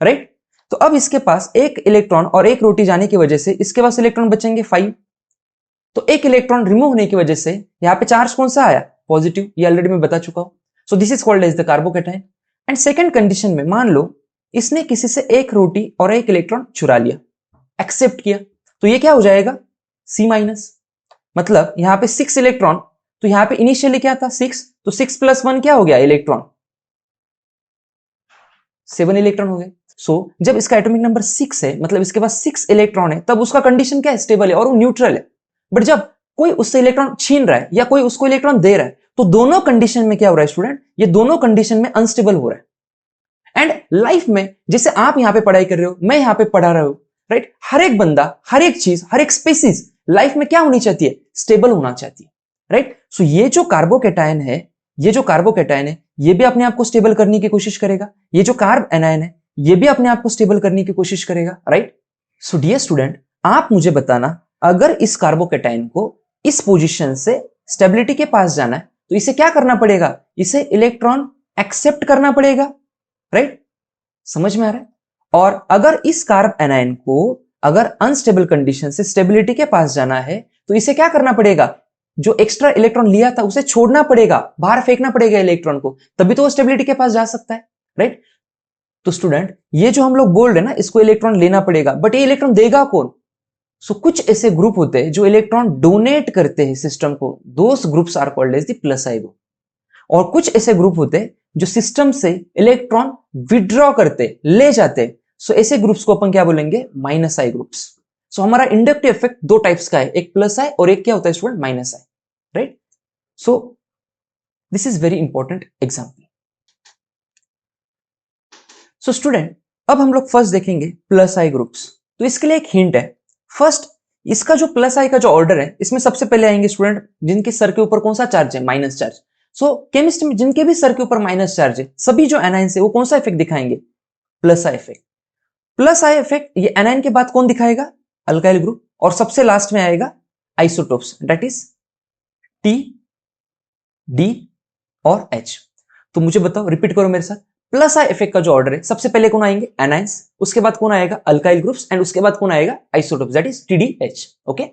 S2: राइट। तो अब इसके पास एक इलेक्ट्रॉन और एक रोटी जाने की वजह से इसके पास इलेक्ट्रॉन बचेंगे 5। तो एक इलेक्ट्रॉन रिमूव होने की वजह से यहां पे चार्ज कौन सा आया, पॉजिटिव, ये ऑलरेडी मैं बता चुका हूं। So this is called as the carbocation. And second condition में मान लो इसने किसी से एक रोटी और एक इलेक्ट्रॉन चुरा लिया, एक्सेप्ट किया, तो ये क्या हो जाएगा, C-, मतलब यहां पे 6 इलेक्ट्रॉन, तो यहां पे इनिशियली क्या था, 6, तो 6 + 1 क्या हो गया, इलेक्ट्रॉन, 7 इलेक्ट्रॉन हो गए। सो जब इसका एटॉमिक नंबर 6 है मतलब इसके पास 6 इलेक्ट्रॉन है, तब उसका कंडीशन क्या है, स्टेबल है और वो न्यूट्रल है। बट जब कोई उससे इलेक्ट्रॉन छीन रहा है या कोई उसको इलेक्ट्रॉन दे रहा है, तो दोनों कंडीशन में क्या हो रहा है स्टूडेंट, ये दोनों कंडीशन में अनस्टेबल हो रहा है। एंड लाइफ में जैसे आप यहां पे पढ़ाई कर रहे हो, मैं यहां पे पढ़ा रहा हूं, राइट, हर एक बंदा, हर एक चीज, हर एक स्पीसीज लाइफ में क्या होनी चाहती है, स्टेबल होना चाहती है, राइट। सो ये जो कार्बोकैटायन है, ये जो कार्बोकैटायन है, ये भी अपने आप को स्टेबल करने की कोशिश करेगा। ये जो कार्ब एनायन है, ये भी अपने आप को स्टेबल करने की कोशिश करेगा, राइट। सो डियर स्टूडेंट, आप मुझे बताना, अगर इस कार्बोकैटायन को इस पोजीशन से स्टेबिलिटी के पास जाना है तो इसे क्या करना पड़ेगा, इसे इलेक्ट्रॉन एक्सेप्ट करना पड़ेगा, राइट, समझ में आ रहा है। और अगर इस कार्ब एनायन को अगर अनस्टेबल कंडीशन से स्टेबिलिटी के पास जाना है तो इसे क्या करना पड़ेगा, जो एक्स्ट्रा इलेक्ट्रॉन लिया था उसे छोड़ना पड़ेगा, बाहर फेंकना पड़ेगा इलेक्ट्रॉन को, तभी तो वो स्टेबिलिटी के पास जा सकता है, राइट। तो स्टूडेंट ये जो हम लोग बोल रहे हैं ना, इसको इलेक्ट्रॉन लेना पड़ेगा, बट ये इलेक्ट्रॉन देगा कौन। सो कुछ ऐसे ग्रुप होते हैं जो इलेक्ट्रॉन डोनेट करते हैं सिस्टम को, those groups are called as the plus I group. और कुछ ऐसे ग्रुप होते हैं जो सिस्टम से इलेक्ट्रॉन विड्रॉ करते, ले जाते, सो ऐसे ग्रुप्स को अपन क्या बोलेंगे, माइनस आई ग्रुप्स। सो हमारा इंडक्टिव इफेक्ट दो टाइप्स का है, एक प्लस आई और एक क्या होता है student, minus I, right. So this is very important example. So student अब हम लोग फर्स्ट देखेंगे प्लस आई ग्रुप्स। तो इसके लिए एक हिंट है, फर्स्ट इसका जो प्लस आई का जो ऑर्डर है, इसमें सबसे पहले आएंगे स्टूडेंट जिनके सर के ऊपर कौन सा चार्ज है, माइनस चार्ज। सो केमिस्ट्री में जिनके भी सर के ऊपर माइनस चार्ज है, सभी जो एनायंस है वो कौन सा इफेक्ट दिखाएंगे, plus I effect. Plus I effect ये एनायन के बाद कौन दिखाएगा, अल्काइल ग्रुप, और सबसे लास्ट में आएगा isotopes, that is T, D और एच। तो मुझे बताओ, रिपीट करो मेरे साथ, प्लस आई इफेक्ट का जो ऑर्डर है, सबसे पहले कौन आएंगे, एनायंस, उसके बाद कौन आएगा, अल्काइल ग्रुप्स, एंड उसके बाद कौन आएगा, isotopes, that is T, D, H. Okay,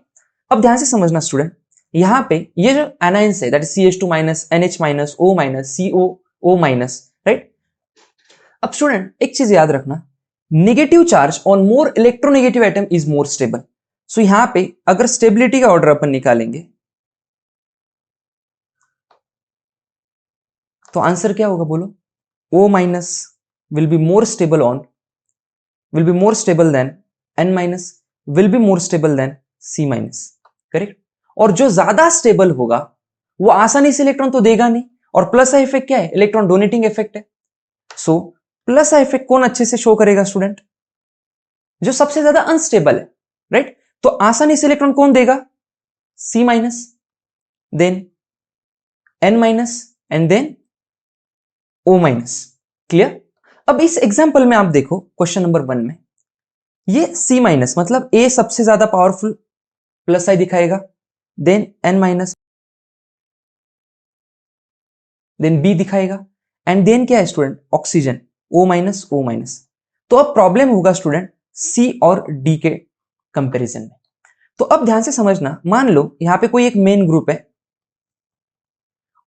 S2: अब ध्यान से समझना स्टूडेंट, यहां पे ये जो एनायंस है, that is CH2 minus, NH minus, O minus, COO minus, right. अब स्टूडेंट एक चीज याद रखना, negative charge on more electronegative atom is more stable. So यहां पे अगर स्टेबिलिटी का ऑर्डर अपन निकालेंगे, तो आंसर क्या होगा बोलो? O minus will be more stable then N minus will be more stable then C minus, correct. और जो ज्यादा स्टेबल होगा वो आसानी से इलेक्ट्रॉन तो देगा नहीं, और प्लस आई इफेक्ट क्या है? इलेक्ट्रॉन डोनेटिंग इफेक्ट है। सो प्लस आई इफेक्ट कौन अच्छे से शो करेगा स्टूडेंट? जो सबसे ज्यादा अनस्टेबल है, राइट। तो आसानी से इलेक्ट्रॉन कौन देगा? C minus, then N minus and then O minus. Clear? अब इस एग्जांपल में आप देखो क्वेश्चन नंबर 1 में ये C माइनस मतलब A सबसे ज्यादा पावरफुल प्लस आई दिखाएगा, then N minus, then B दिखाएगा, एंड देन क्या है student? Oxygen, O minus O minus. तो अब प्रॉब्लम होगा स्टूडेंट C और D के कंपैरिजन में। तो अब ध्यान से समझना, मान लो यहां पे कोई एक मेन ग्रुप है,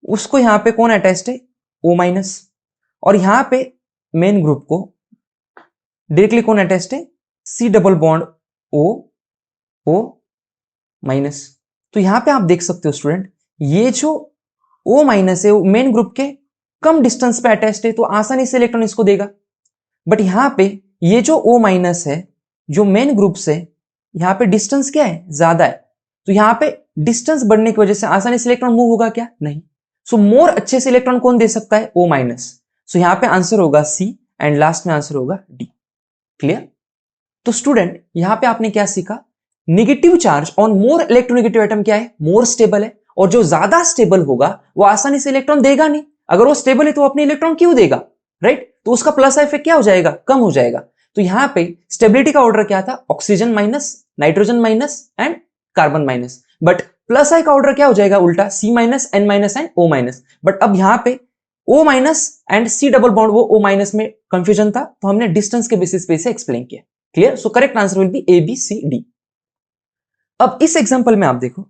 S2: उसको यहां पे कौन अटैच्ड है? O माइनस, और यहां पे मेन ग्रुप को डायरेक्टली कौन अटैच्ड है? C double bond O minus. तो यहां पे आप देख सकते हो स्टूडेंट, ये जो O माइनस है वो मेन ग्रुप के कम डिस्टेंस पे अटैच्ड है, तो आसानी से इलेक्ट्रॉन इसको देगा। बट यहां पे ये जो O माइनस है जो मेन ग्रुप से, यहां पे डिस्टेंस क्या है? ज्यादा है। तो यहां पे डिस्टेंस बढ़ने की वजह से आसानी से इलेक्ट्रॉन मूव होगा क्या? नहीं। सो मोर अच्छे से इलेक्ट्रॉन कौन दे सकता है? O minus. सो यहां पे आंसर होगा C एंड लास्ट में आंसर होगा D। क्लियर? तो स्टूडेंट यहां पे आपने क्या सीखा? Negative charge on more electronegative atom क्या है? मोर स्टेबल है, और जो ज्यादा स्टेबल होगा वो आसानी से इलेक्ट्रॉन देगा नहीं। अगर वो स्टेबल है तो अपने इलेक्ट्रॉन क्यों देगा, राइट? तो उसका प्लस इफेक्ट क्या हो जाएगा? कम हो जाएगा। तो यहां पे स्टेबिलिटी का ऑर्डर क्या था? Oxygen minus, nitrogen minus and carbon minus. But plus I का ऑर्डर क्या हो जाएगा? उल्टा, C minus, N minus and O minus. But अब यहां पे O minus and C double bond वो O माइनस में कंफ्यूजन था, तो हमने डिस्टेंस के बेसिस पे इसे एक्सप्लेन किया। Clear? So correct answer will B A B C D। अब इस एग्जांपल में आप देखो,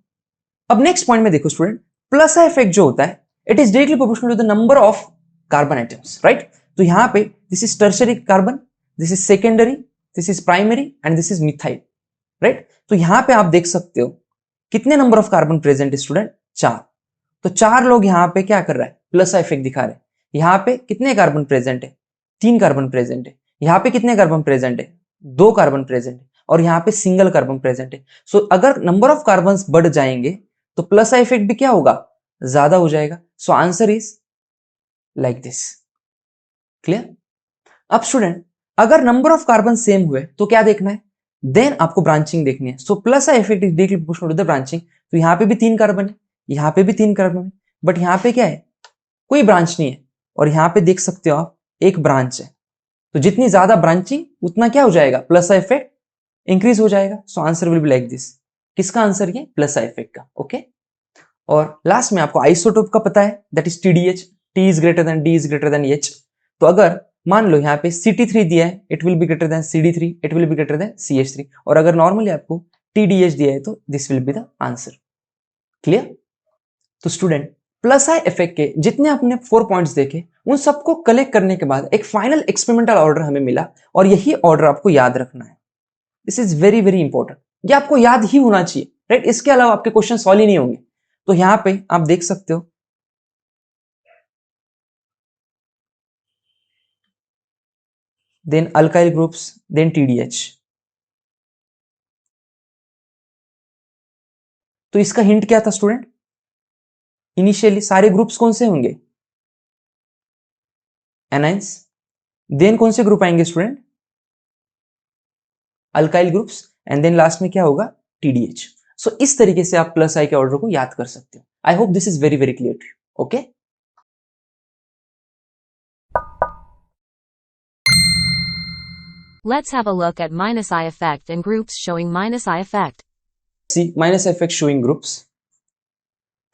S2: अब नेक्स्ट पॉइंट में देखो स्टूडेंट, प्लस आई इफेक्ट जो होता है it is directly proportional to the number of carbon atoms, right? तो यहां पे this is tertiary carbon, this is secondary, this is primary and this is methyl, right? तो यहां पे आप देख सकते हो कितने नंबर ऑफ कार्बन प्रेजेंट है स्टूडेंट? 4। तो 4 लोग यहां पे क्या कर रहा है? प्लस आई इफेक्ट दिखा रहे हैं। यहां पे कितने कार्बन प्रेजेंट है? 3 कार्बन प्रेजेंट है। यहां पे कितने कार्बन प्रेजेंट है? 2 कार्बन प्रेजेंट है, और यहां पे सिंगल कार्बन प्रेजेंट है। सो अगर नंबर ऑफ कार्बन बढ़ जाएंगे तो प्लस आई इफेक्ट भी क्या होगा? ज्यादा हो जाएगा। So answer is like this. Clear? अब स्टूडेंट अगर नंबर ऑफ कार्बन सेम हुए तो क्या देखना है? देन आपको ब्रांचिंग देखनी है। So plus I effect is directly proportional to the branching. तो यहां पे भी 3 कार्बन है, यहां पे भी 3 कार्बन है, बट यहां पे क्या है? कोई ब्रांच नहीं है, और यहां पे देख सकते हो आप एक ब्रांच है। तो जितनी ज्यादा ब्रांचिंग उतना क्या हो जाएगा? प्लस आई इफेक्ट इंक्रीज हो जाएगा। सो answer will be like this. किसका आंसर? ये प्लस आई इफेक्ट का। ओके। और लास्ट में आपको आइसोटोप का पता है, that is TDH, T is greater then D is greater then H। तो अगर मान लो यहाँ पे CT3 दिया है, it will be greater than CD3, it will be greater than CH3, और अगर नॉर्मली आपको TDH दिया है तो this will be the answer. Clear? तो स्टूडेंट प्लस आई इफेक्ट के जितने आपने 4 पॉइंट्स देखे उन सबको कलेक्ट करने के बाद एक फाइनल एक्सपेरिमेंटल ऑर्डर हमें मिला, और यही ऑर्डर आपको याद रखना है। This is very very important, ये आपको याद ही होना चाहिए, राइट? इसके अलावा आपके क्वेश्चन सॉल्व ही नहीं होंगे। तो यहां पे आप देख सकते हो then alkyl groups, then TDH। तो इसका हिंट क्या था स्टूडेंट? इनिशियली सारे ग्रुप्स कौन से होंगे? एनाइंस। देन कौन से ग्रुप आएंगे student? Alkyl groups, and then last में क्या होगा? TDH। सो इस तरीके से आप प्लस आई के ऑर्डर को याद कर सकते हो। आई hope this is very very clear. Okay.
S5: Let's have a look at minus I effect and groups showing minus I effect.
S2: C minus effect showing groups.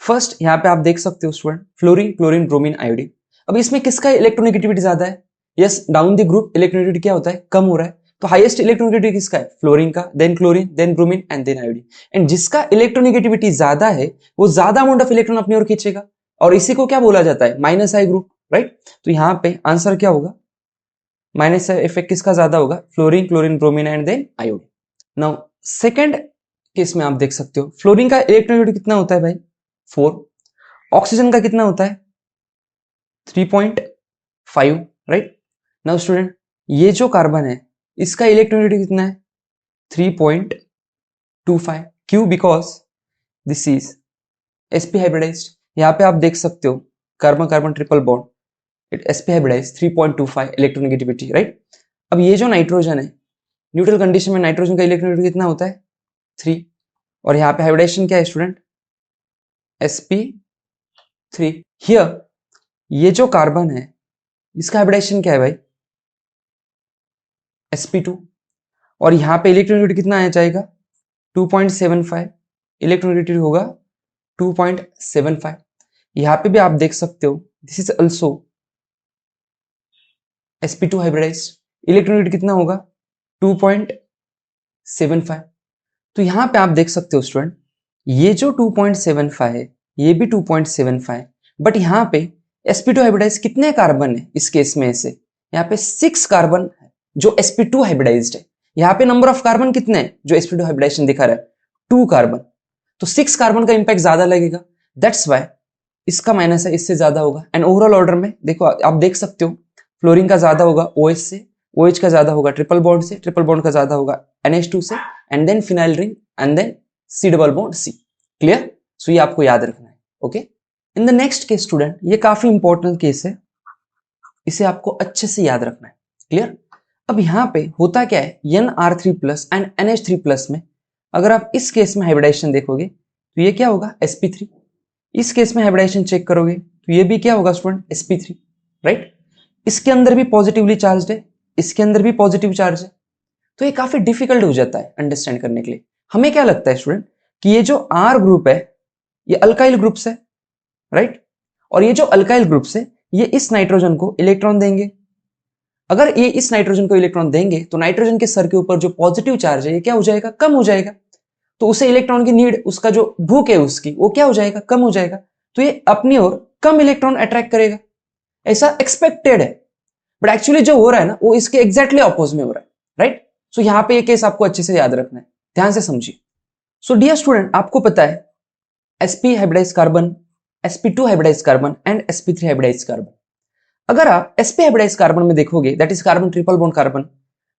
S2: First यहां पे आप देख सकते हो student, fluorine, chlorine, bromine, iodine. अब इसमें किसका electronegativity ज्यादा है? Yes, down the group electronegativity क्या होता है? कम हो रहा है। तो हाईएस्ट इलेक्ट्रोनेगेटिविटी किसका है? फ्लोरीन का, then chlorine, then bromine and then iodine. And जिसका इलेक्ट्रोनेगेटिविटी ज्यादा है वो ज्यादा अमाउंट ऑफ इलेक्ट्रॉन अपनी ओर खींचेगा, और इसी को क्या बोला जाता है? माइनस आई ग्रुप, राइट? तो यहां पे आंसर क्या होगा? माइनस इफेक्ट किसका ज्यादा होगा? Fluorine, chlorine, bromine and then iodine. Now second case में आप देख सकते हो फ्लोरीन का इलेक्ट्रोनेगेटिविटी कितना होता है भाई? 4। ऑक्सीजन का कितना होता है? 3.5, राइट। नाउ स्टूडेंट, ये जो कार्बन है इसका इलेक्ट्रॉनिटी कितना है? 3.25। क्यों? Because this is sp hybridized. यहाँ पे आप देख सकते हो carbon carbon triple bond, it sp hybridized, 3.25 electronegativity, right. अब ये जो नाइट्रोजन है, न्यूट्रल कंडीशन में नाइट्रोजन का इलेक्ट्रोनेगेटिविटी कितना होता है? 3। और यहाँ पे हाइब्रिडाइजेशन क्या है स्टूडेंट? sp3। हियर ये जो कार्बन है इसका हाइब्रिडाइजेशन क्या है भाई? sp2। और यहाँ पे इलेक्ट्रोनेगेटिविटी कितना आ जाएगा? 2.75। इलेक्ट्रोनेगेटिविटी होगा 2.75। यहाँ पे भी आप देख सकते हो this is also sp2 hybridized, electronegativity कितना होगा? 2.75। तो यहाँ पे आप देख सकते हो स्टूडेंट, ये जो 2.75 है ये भी 2.75, बट यहाँ पे sp2 हाइब्रिडाइज कितने कार्बन है इस केस में? ऐसे यहाँ पे 6 कार्बन है जो sp2 हाइब्रिडाइज्ड है। यहाँ पे नंबर ऑफ कार्बन कितने हैं जो sp2 हाइब्रिडाइजेशन दिखा रहा है? 2 कार्बन। तो 6 कार्बन का इंपैक्ट ज्यादा लगेगा, दैट्स वाई इसका माइनस है, इससे ज्यादा होगा। एंड ओवरऑल ऑर्डर में देखो, आप देख सकते हो फ्लोरीन का ज्यादा होगा OH से, OH का ज्यादा होगा ट्रिपल बॉन्ड से, ट्रिपल बॉन्ड का ज्यादा होगा NH2 से, and then phenyl ring, and then C double bond C। Clear? So ये आपको याद रखना है। Okay, in the next case student, ये काफी इंपॉर्टेंट केस है, इसे आपको अच्छे से याद रखना है। क्लियर? अब यहाँ पे होता क्या है, NR3+ एंड NH3+ में अगर आप इस केस में हाइब्रिडाइजेशन देखोगे तो ये क्या होगा? sp3। इस केस में हाइब्रिडाइजेशन चेक करोगे तो ये भी क्या होगा स्टूडेंट? sp3, right. इसके अंदर भी पॉजिटिवली चार्ज है, इसके अंदर भी पॉजिटिव चार्ज है, तो ये काफी डिफिकल्ट हो जाता है अंडरस्टैंड करने के लिए। हमें क्या लगता है स्टूडेंट कि ये जो R ग्रुप है ये अल्काइल ग्रुप्स है, राइट। और ये जो अल्काइल ग्रुप्स है ये इस नाइट्रोजन को इलेक्ट्रॉन देंगे। अगर ये इस नाइट्रोजन को इलेक्ट्रॉन देंगे तो नाइट्रोजन के सर के ऊपर जो पॉजिटिव चार्ज है ये क्या हो जाएगा? कम हो जाएगा। तो उसे इलेक्ट्रॉन की नीड, उसका जो भूख है उसकी, वो क्या हो जाएगा? कम हो जाएगा। तो ये अपनी ओर कम इलेक्ट्रॉन अट्रैक्ट करेगा, ऐसा एक्सपेक्टेड है। बट एक्चुअली जो हो रहा है ना वो इसके एग्जैक्टली ऑपोजिट में हो रहा है, राइट। सो यहाँ पे ये केस आपको अच्छे से याद रखना है, ध्यान से समझिए। सो डियर स्टूडेंट, आपको पता है sp hybridized carbon, sp2 hybridized carbon and sp3 hybridized carbon. अगर आप sp हाइब्रिडाइज्ड कार्बन में देखोगे, that is carbon triple bond carbon,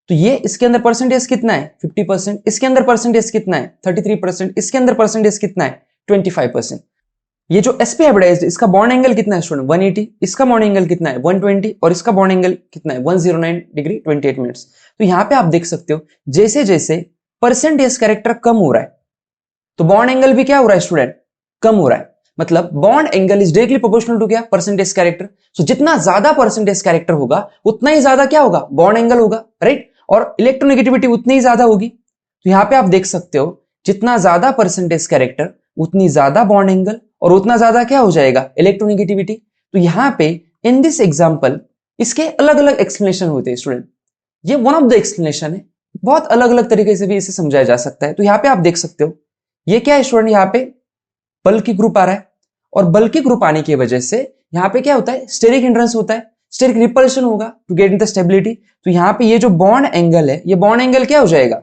S2: तो ये इसके अंदर परसेंटेज कितना है? 50%। इसके अंदर परसेंटेज कितना है? 33%। इसके अंदर परसेंटेज कितना है? 25%। ये जो sp हाइब्रिडाइज्ड, इसका बॉन्ड एंगल कितना है स्टूडेंट? 180। इसका बॉन्ड एंगल कितना है? 120। और इसका बॉन्ड एंगल कितना है? 109 डिग्री 28 मिनट्स। तो यहाँ पे आप देख सकते हो जैसे जैसे परसेंटेज कैरेक्टर कम हो रहा है तो बॉन्ड एंगल भी क्या हो रहा है स्टूडेंट? कम हो रहा है। मतलब bond angle is directly proportional to क्या? Percentage character. सो जितना ज्यादा परसेंटेज कैरेक्टर होगा उतना ही ज्यादा क्या होगा? बॉन्ड एंगल होगा, राइट। और इलेक्ट्रोनेगेटिविटी उतनी ही ज्यादा होगी। तो यहाँ पे आप देख सकते हो जितना ज्यादा परसेंटेज कैरेक्टर उतनी ज्यादा बॉन्ड एंगल, और उतना ज्यादा क्या हो जाएगा? इलेक्ट्रोनेगेटिविटी। तो यहाँ पे इन दिस एग्जाम्पल इसके अलग अलग एक्सप्लेनेशन होते हैं स्टूडेंट। ये वन ऑफ द एक्सप्लेनेशन है, बहुत अलग अलग तरीके से भी इसे समझाया जा सकता है। तो यहाँ पे आप देख सकते हो ये क्या है स्टूडेंट? यहाँ पे बल्कि ग्रुप आ रहा है, और बल्कि ग्रुप आने की वजह से यहाँ पे क्या होता है? स्टेरिक हिंड्रेंस होता है, स्टेरिक रिपल्शन होगा to get in the stability. तो यहाँ पे ये जो बॉन्ड एंगल है, ये बॉन्ड एंगल क्या हो जाएगा?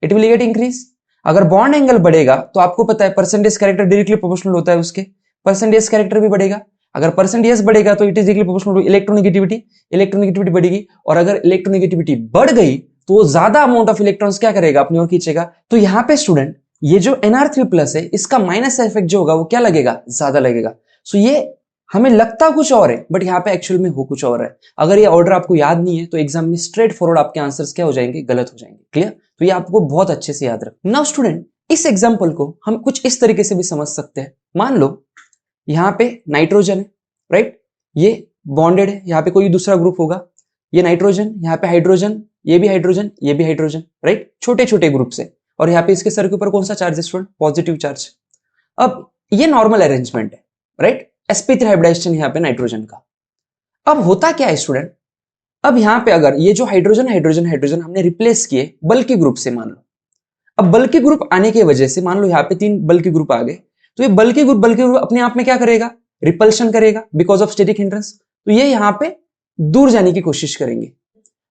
S2: It will get increase. अगर बॉन्ड एंगल बढ़ेगा तो आपको पता है परसेंटेज कैरेक्टर डायरेक्टली प्रोपोर्शनल होता है उसके, परसेंटेज कैरेक्टर भी बढ़ेगा। अगर परसेंटेज बढ़ेगा तो it is directly proportional to electronegativity, electronegativity बढ़ेगी। और अगर इलेक्ट्रोनेगेटिविटी बढ़ गई तो ज्यादा अमाउंट ऑफ इलेक्ट्रॉन्स क्या करेगा? अपनी ओर खींचेगा। तो यहाँ पे स्टूडेंट ये जो NR3+ है इसका माइनस इफेक्ट जो होगा वो क्या लगेगा? ज्यादा लगेगा। सो ये हमें लगता कुछ और है बट यहाँ पे एक्चुअल में हो कुछ और है। अगर ये ऑर्डर आपको याद नहीं है तो एग्जाम में स्ट्रेट फॉरवर्ड आपके आंसर्स क्या हो जाएंगे? गलत हो जाएंगे। क्लियर? तो ये आपको बहुत अच्छे से याद रखना। नाउ स्टूडेंट, इस एग्जाम्पल को हम कुछ इस तरीके से भी समझ सकते हैं। मान लो यहाँ पे नाइट्रोजन है, राइट, ये बॉन्डेड है, यहाँ पे कोई दूसरा ग्रुप होगा, ये नाइट्रोजन, यहाँ पे हाइड्रोजन, ये भी हाइड्रोजन, ये भी हाइड्रोजन, राइट, छोटे छोटे ग्रुप से। और यहाँ पे इसके सर के ऊपर कौन सा चार्ज है स्टूडेंट? Positive charge. अब ये नॉर्मल अरेंजमेंट है, राइट, sp3 हाइब्रिडाइजेशन यहाँ पे नाइट्रोजन का। अब होता क्या है स्टूडेंट, अब यहाँ पे अगर ये जो हाइड्रोजन हाइड्रोजन हाइड्रोजन हमने रिप्लेस किए बल्कि ग्रुप से, मान लो अब बल्कि ग्रुप आने की वजह से मान लो यहाँ पे 3 बल्कि ग्रुप आ गए, तो ये बल्कि ग्रुप अपने आप में क्या करेगा? रिपल्शन करेगा बिकॉज ऑफ स्टेटिक हिंड्रेंस। तो ये यहाँ पे दूर जाने की कोशिश करेंगे।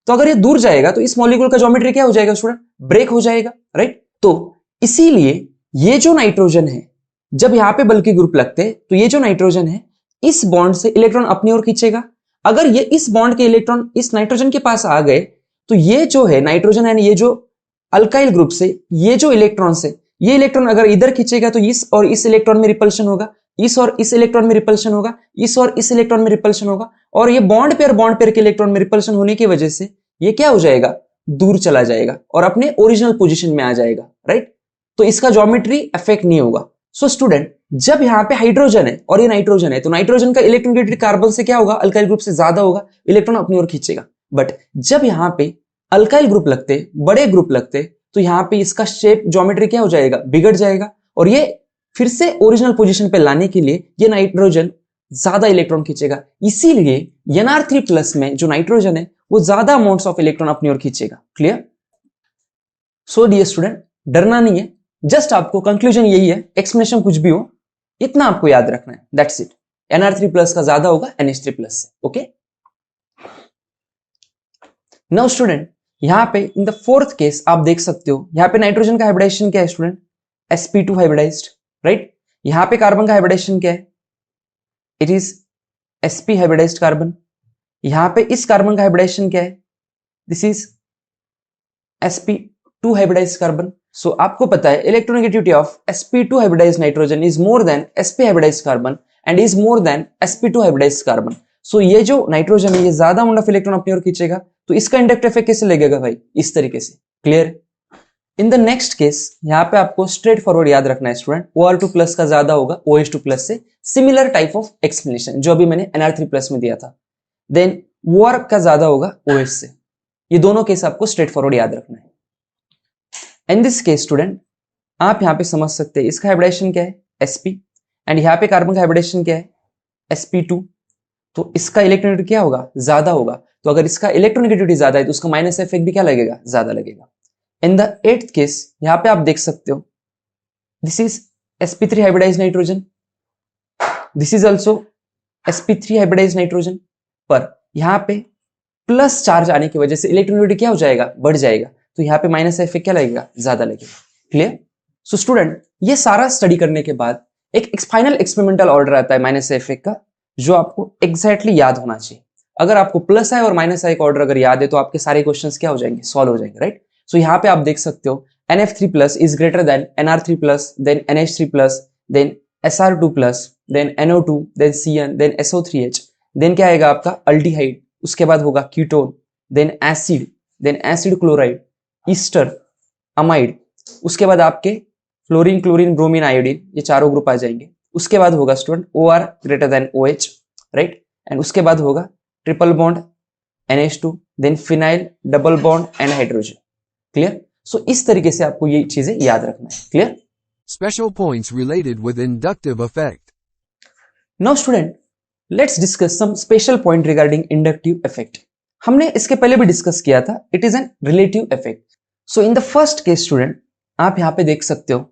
S2: तो अगर ये दूर जाएगा तो इस मॉलिक्यूल का ज्योमेट्री क्या हो जाएगा स्टूडेंट? ब्रेक हो जाएगा, राइट। तो इसीलिए ये जो नाइट्रोजन है, जब यहाँ पे बल्कि ग्रुप लगते हैं तो ये जो नाइट्रोजन है इस बॉन्ड से इलेक्ट्रॉन अपनी ओर खींचेगा। अगर ये इस बॉन्ड के इलेक्ट्रॉन इस नाइट्रोजन के पास आ गए तो ये जो है नाइट्रोजन एंड ये जो अल्काइल ग्रुप से ये जो इलेक्ट्रॉन से ये इलेक्ट्रॉन अगर इधर खींचेगा तो इस और इस इलेक्ट्रॉन में रिपल्शन होगा, इस और इस इलेक्ट्रॉन में रिपल्शन होगा, इस और इस इलेक्ट्रॉन में रिपल्शन होगा, और ये बॉन्ड पेयर के इलेक्ट्रॉन में रिपल्शन होने की वजह से ये क्या हो जाएगा, दूर चला जाएगा और अपने ओरिजिनल पोजीशन में आ जाएगा, राइट। तो इसका ज्योमेट्री इफेक्ट नहीं होगा। सो स्टूडेंट, जब यहाँ पे हाइड्रोजन है और ये नाइट्रोजन है तो नाइट्रोजन का इलेक्ट्रोनेगेटिविटी कार्बन से क्या होगा, अल्काइल ग्रुप से ज्यादा होगा, इलेक्ट्रॉन अपनी ओर खींचेगा। बट जब यहाँ पे अल्काइल ग्रुप लगते, बड़े ग्रुप लगते, तो यहाँ पे इसका शेप ज्योमेट्री क्या हो जाएगा, बिगड़ जाएगा, और ये फिर से ओरिजिनल पोजीशन पे लाने के लिए ये नाइट्रोजन ज्यादा इलेक्ट्रॉन खींचेगा। इसीलिए Nr3+ में जो नाइट्रोजन है वो ज्यादा अमाउंट्स ऑफ इलेक्ट्रॉन अपनी ओर खींचेगा। क्लियर? सो डियर स्टूडेंट, डरना नहीं है, जस्ट आपको कंक्लूजन यही है, एक्सप्लेनेशन कुछ भी हो इतना आपको याद रखना है, दैट्स इट। Nr3+ का ज्यादा होगा NH3+ से। ओके, नाउ स्टूडेंट, यहां पे इन द फोर्थ केस आप देख सकते हो, यहां पे नाइट्रोजन का हाइब्रिडाइजेशन क्या है स्टूडेंट, sp2 हाइब्रिडाइज्ड, राइट। यहां पे कार्बन का हाइब्रिडाइजेशन क्या है, it is sp hybridized carbon. यहां पे इस कार्बन का हाइब्रिडाइजेशन क्या है, this is sp2 hybridized carbon. So आपको पता है electronegativity of sp2 hybridized nitrogen is more than sp hybridized carbon and is more than sp2 hybridized carbon. So ये जो नाइट्रोजन है ये ज्यादा अमाउंट ऑफ इलेक्ट्रॉन अपनी ओर खींचेगा, तो इसका इंडक्टिव इफेक्ट कैसे लगेगा भाई, इस तरीके से। Clear? In the next case यहां पे आपको स्ट्रेट फॉरवर्ड याद रखना है स्टूडेंट, OR2+ का ज्यादा होगा OH2+ से, सिमिलर टाइप ऑफ एक्सप्लेनेशन जो अभी मैंने Nr3+ में दिया था। देन OR का ज्यादा होगा OH से। ये दोनों केस आपको स्ट्रेट फॉरवर्ड याद रखना है। इन दिस केस स्टूडेंट, आप यहां पे समझ सकते हैं इसका हाइब्रिडाइजेशन क्या है, sp, एंड यहां पे कार्बन का हाइब्रिडाइजेशन क्या है, sp2। तो इसका इलेक्ट्रोनेगेटिविटी क्या होगा, ज्यादा होगा। तो अगर इसका इलेक्ट्रोनेगेटिविटी ज्यादा है तो उसका माइनस इफेक्ट भी क्या लगेगा, ज्यादा लगेगा। इन द 8th केस यहां पे आप देख सकते हो, this is sp3 hybridized nitrogen, this is also sp3 hybridized nitrogen, पर यहां पे प्लस चार्ज आने की वजह से इलेक्ट्रोनेगेटिविटी क्या हो जाएगा, बढ़ जाएगा, तो यहां पे माइनस इफेक्ट क्या लगेगा, ज्यादा लगेगा। क्लियर? सो स्टूडेंट, ये सारा स्टडी करने के बाद एक फाइनल एक्सपेरिमेंटल ऑर्डर आता है माइनस इफेक्ट का, जो आपको एग्जैक्टली याद होना चाहिए। अगर आपको प्लस आई और माइनस आई का ऑर्डर अगर याद है तो आपके सारे क्वेश्चंस क्या हो जाएंगे, सॉल्व हो जाएंगे, राइट। सो यहाँ पे आप देख सकते हो NF3+ is greater than Nr3+, then NH3+, then Sr2+, then NO2, then Cn, then SO3H, then क्या आएगा आपका अल्डिहाइड, उसके बाद होगा ketone, then acid, then acid chloride, ester, amide, उसके बाद आपके फ्लोरीन, क्लोरीन, ब्रोमीन, आयोडीन, ये चारों ग्रुप आ जाएंगे। उसके बाद होगा student OR greater than OH, right, and उसके बाद होगा triple bond NH2, then phenyl, double bond and hydrogen. Clear? So इस तरीके से आपको ये चीजें याद रखना है। Clear?
S3: Special points related with inductive effect.
S2: Now student, let's discuss some special point regarding inductive effect. हमने इसके पहले भी डिस्कस किया था, it is an relative effect. So in the first case student, आप यहां पे देख सकते हो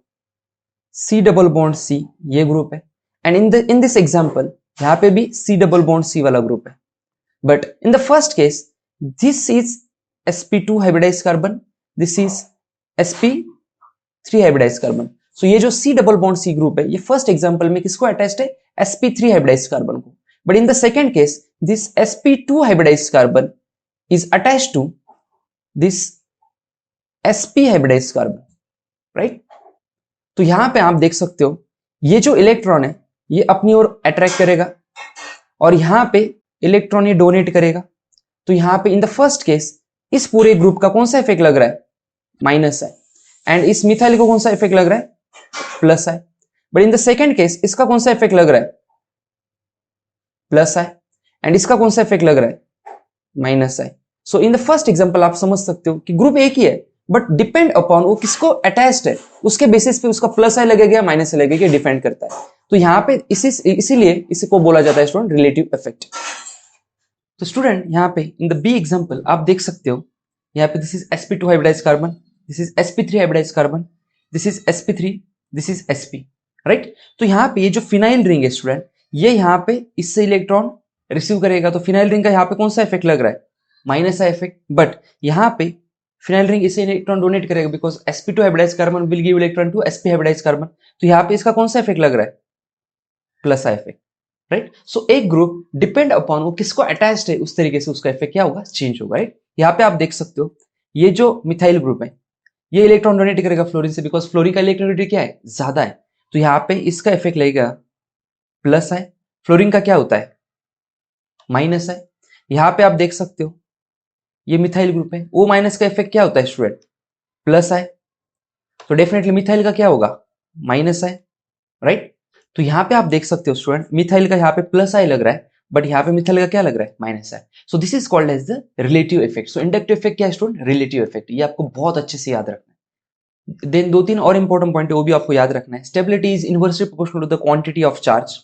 S2: C डबल बॉन्ड C ये ग्रुप है, एंड इन दिस एग्जांपल यहां पे भी C डबल बॉन्ड C वाला ग्रुप है। But in the first case this is sp2 hybridized carbon, this is sp3 hybridized carbon. So ये जो C double bond C group है ये फर्स्ट एग्जांपल में किसको अटैच्ड है, sp3 हाइब्रिडाइज्ड कार्बन को। But in the second case this sp2 hybridized carbon is attached to this sp hybridized carbon, right. तो यहां पे आप देख सकते हो ये जो इलेक्ट्रॉन है ये अपनी ओर अट्रैक्ट करेगा और यहां पे इलेक्ट्रॉन ये डोनेट करेगा। तो यहां पे इन द फर्स्ट केस इस पूरे ग्रुप का कौन सा इफेक्ट लग रहा है, माइनस है, एंड इस मिथाइल को कौन सा इफेक्ट लग रहा है, प्लस है। But in the second case इसका कौन सा इफेक्ट लग रहा है, प्लस है, एंड इसका कौन सा इफेक्ट लग रहा है, माइनस है। सो इन द फर्स्ट एग्जांपल आप समझ सकते हो कि ग्रुप एक ही है बट डिपेंड अपॉन वो किसको अटैच्ड है, उसके बेसिस पे उसका प्लस आई लगेगा माइनस आई लगेगा, डिपेंड करता है। तो यहाँ पे इसीलिए इसी को बोला जाता है स्टूडेंट रिलेटिव इफेक्ट। तो स्टूडेंट यहाँ पे इन द बी एग्जांपल आप देख सकते हो, यहाँ पे this is sp2 hybridized carbon, this is sp3 hybridized carbon, this is sp3, this is sp, right. तो यहाँ पे ये जो फिनाइल रिंग है स्टूडेंट, ये यहाँ पे इससे इलेक्ट्रॉन रिसीव करेगा, तो फिनाइल रिंग का यहाँ पे कौन सा इफेक्ट लग रहा है, माइनस आई इफेक्ट। बट यहाँ पे फिनाइल रिंग इसे इलेक्ट्रॉन डोनेट करेगा because sp2 hybridized carbon will give electron to sp hybridized carbon. तो यहाँ पे इसका कौन सा इफेक्ट लग रहा है, प्लस आई इफेक्ट। राइट। सो एक ग्रुप डिपेंड अपॉन वो किसको अटैच्ड है उस तरीके से उसका इफेक्ट क्या होगा, चेंज होगा, राइट। यहाँ पे आप देख सकते हो ये जो मिथाइल ग्रुप है ये इलेक्ट्रॉन डोनेट करेगा फ्लोरीन से, बिकॉज फ्लोरीन का इलेक्ट्रोनेगेटिविटी क्या है, ज्यादा है। तो यहाँ पे इसका इफेक्ट लगेगा प्लस है, फ्लोरीन का क्या होता है माइनस है। यहाँ पे आप देख सकते हो ये मिथाइल ग्रुप है, ओ माइनस का इफेक्ट क्या होता है स्टूडेंट, प्लस है। तो डेफिनेटली मिथाइल का क्या होगा, माइनस है, राइट। तो यहाँ पे आप देख सकते हो स्टूडेंट मिथाइल का यहाँ पे प्लस आई लग रहा है, बट यहाँ पे मिथाइल का क्या लग रहा है, माइनस है। So this is called as the relative effect. So inductive effect क्या है स्टूडेंट, रिलेटिव इफेक्ट। ये आपको बहुत अच्छे से याद रखना है। देन 2-3 और इंपॉर्टेंट पॉइंट है वो भी आपको याद रखना है। Stability is inversely proportional to the quantity of charge,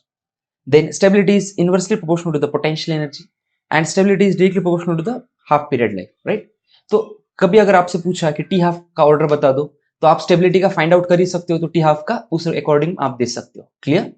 S2: then stability is inversely proportional to the potential energy, and stability is directly proportional to the half period life, right. तो कभी अगर आपसे पूछा कि टी हाफ का order बता दो, तो आप स्टेबिलिटी का फाइंड आउट कर ही सकते हो, तो टी हाफ का उस अकॉर्डिंग आप दे सकते हो। Clear.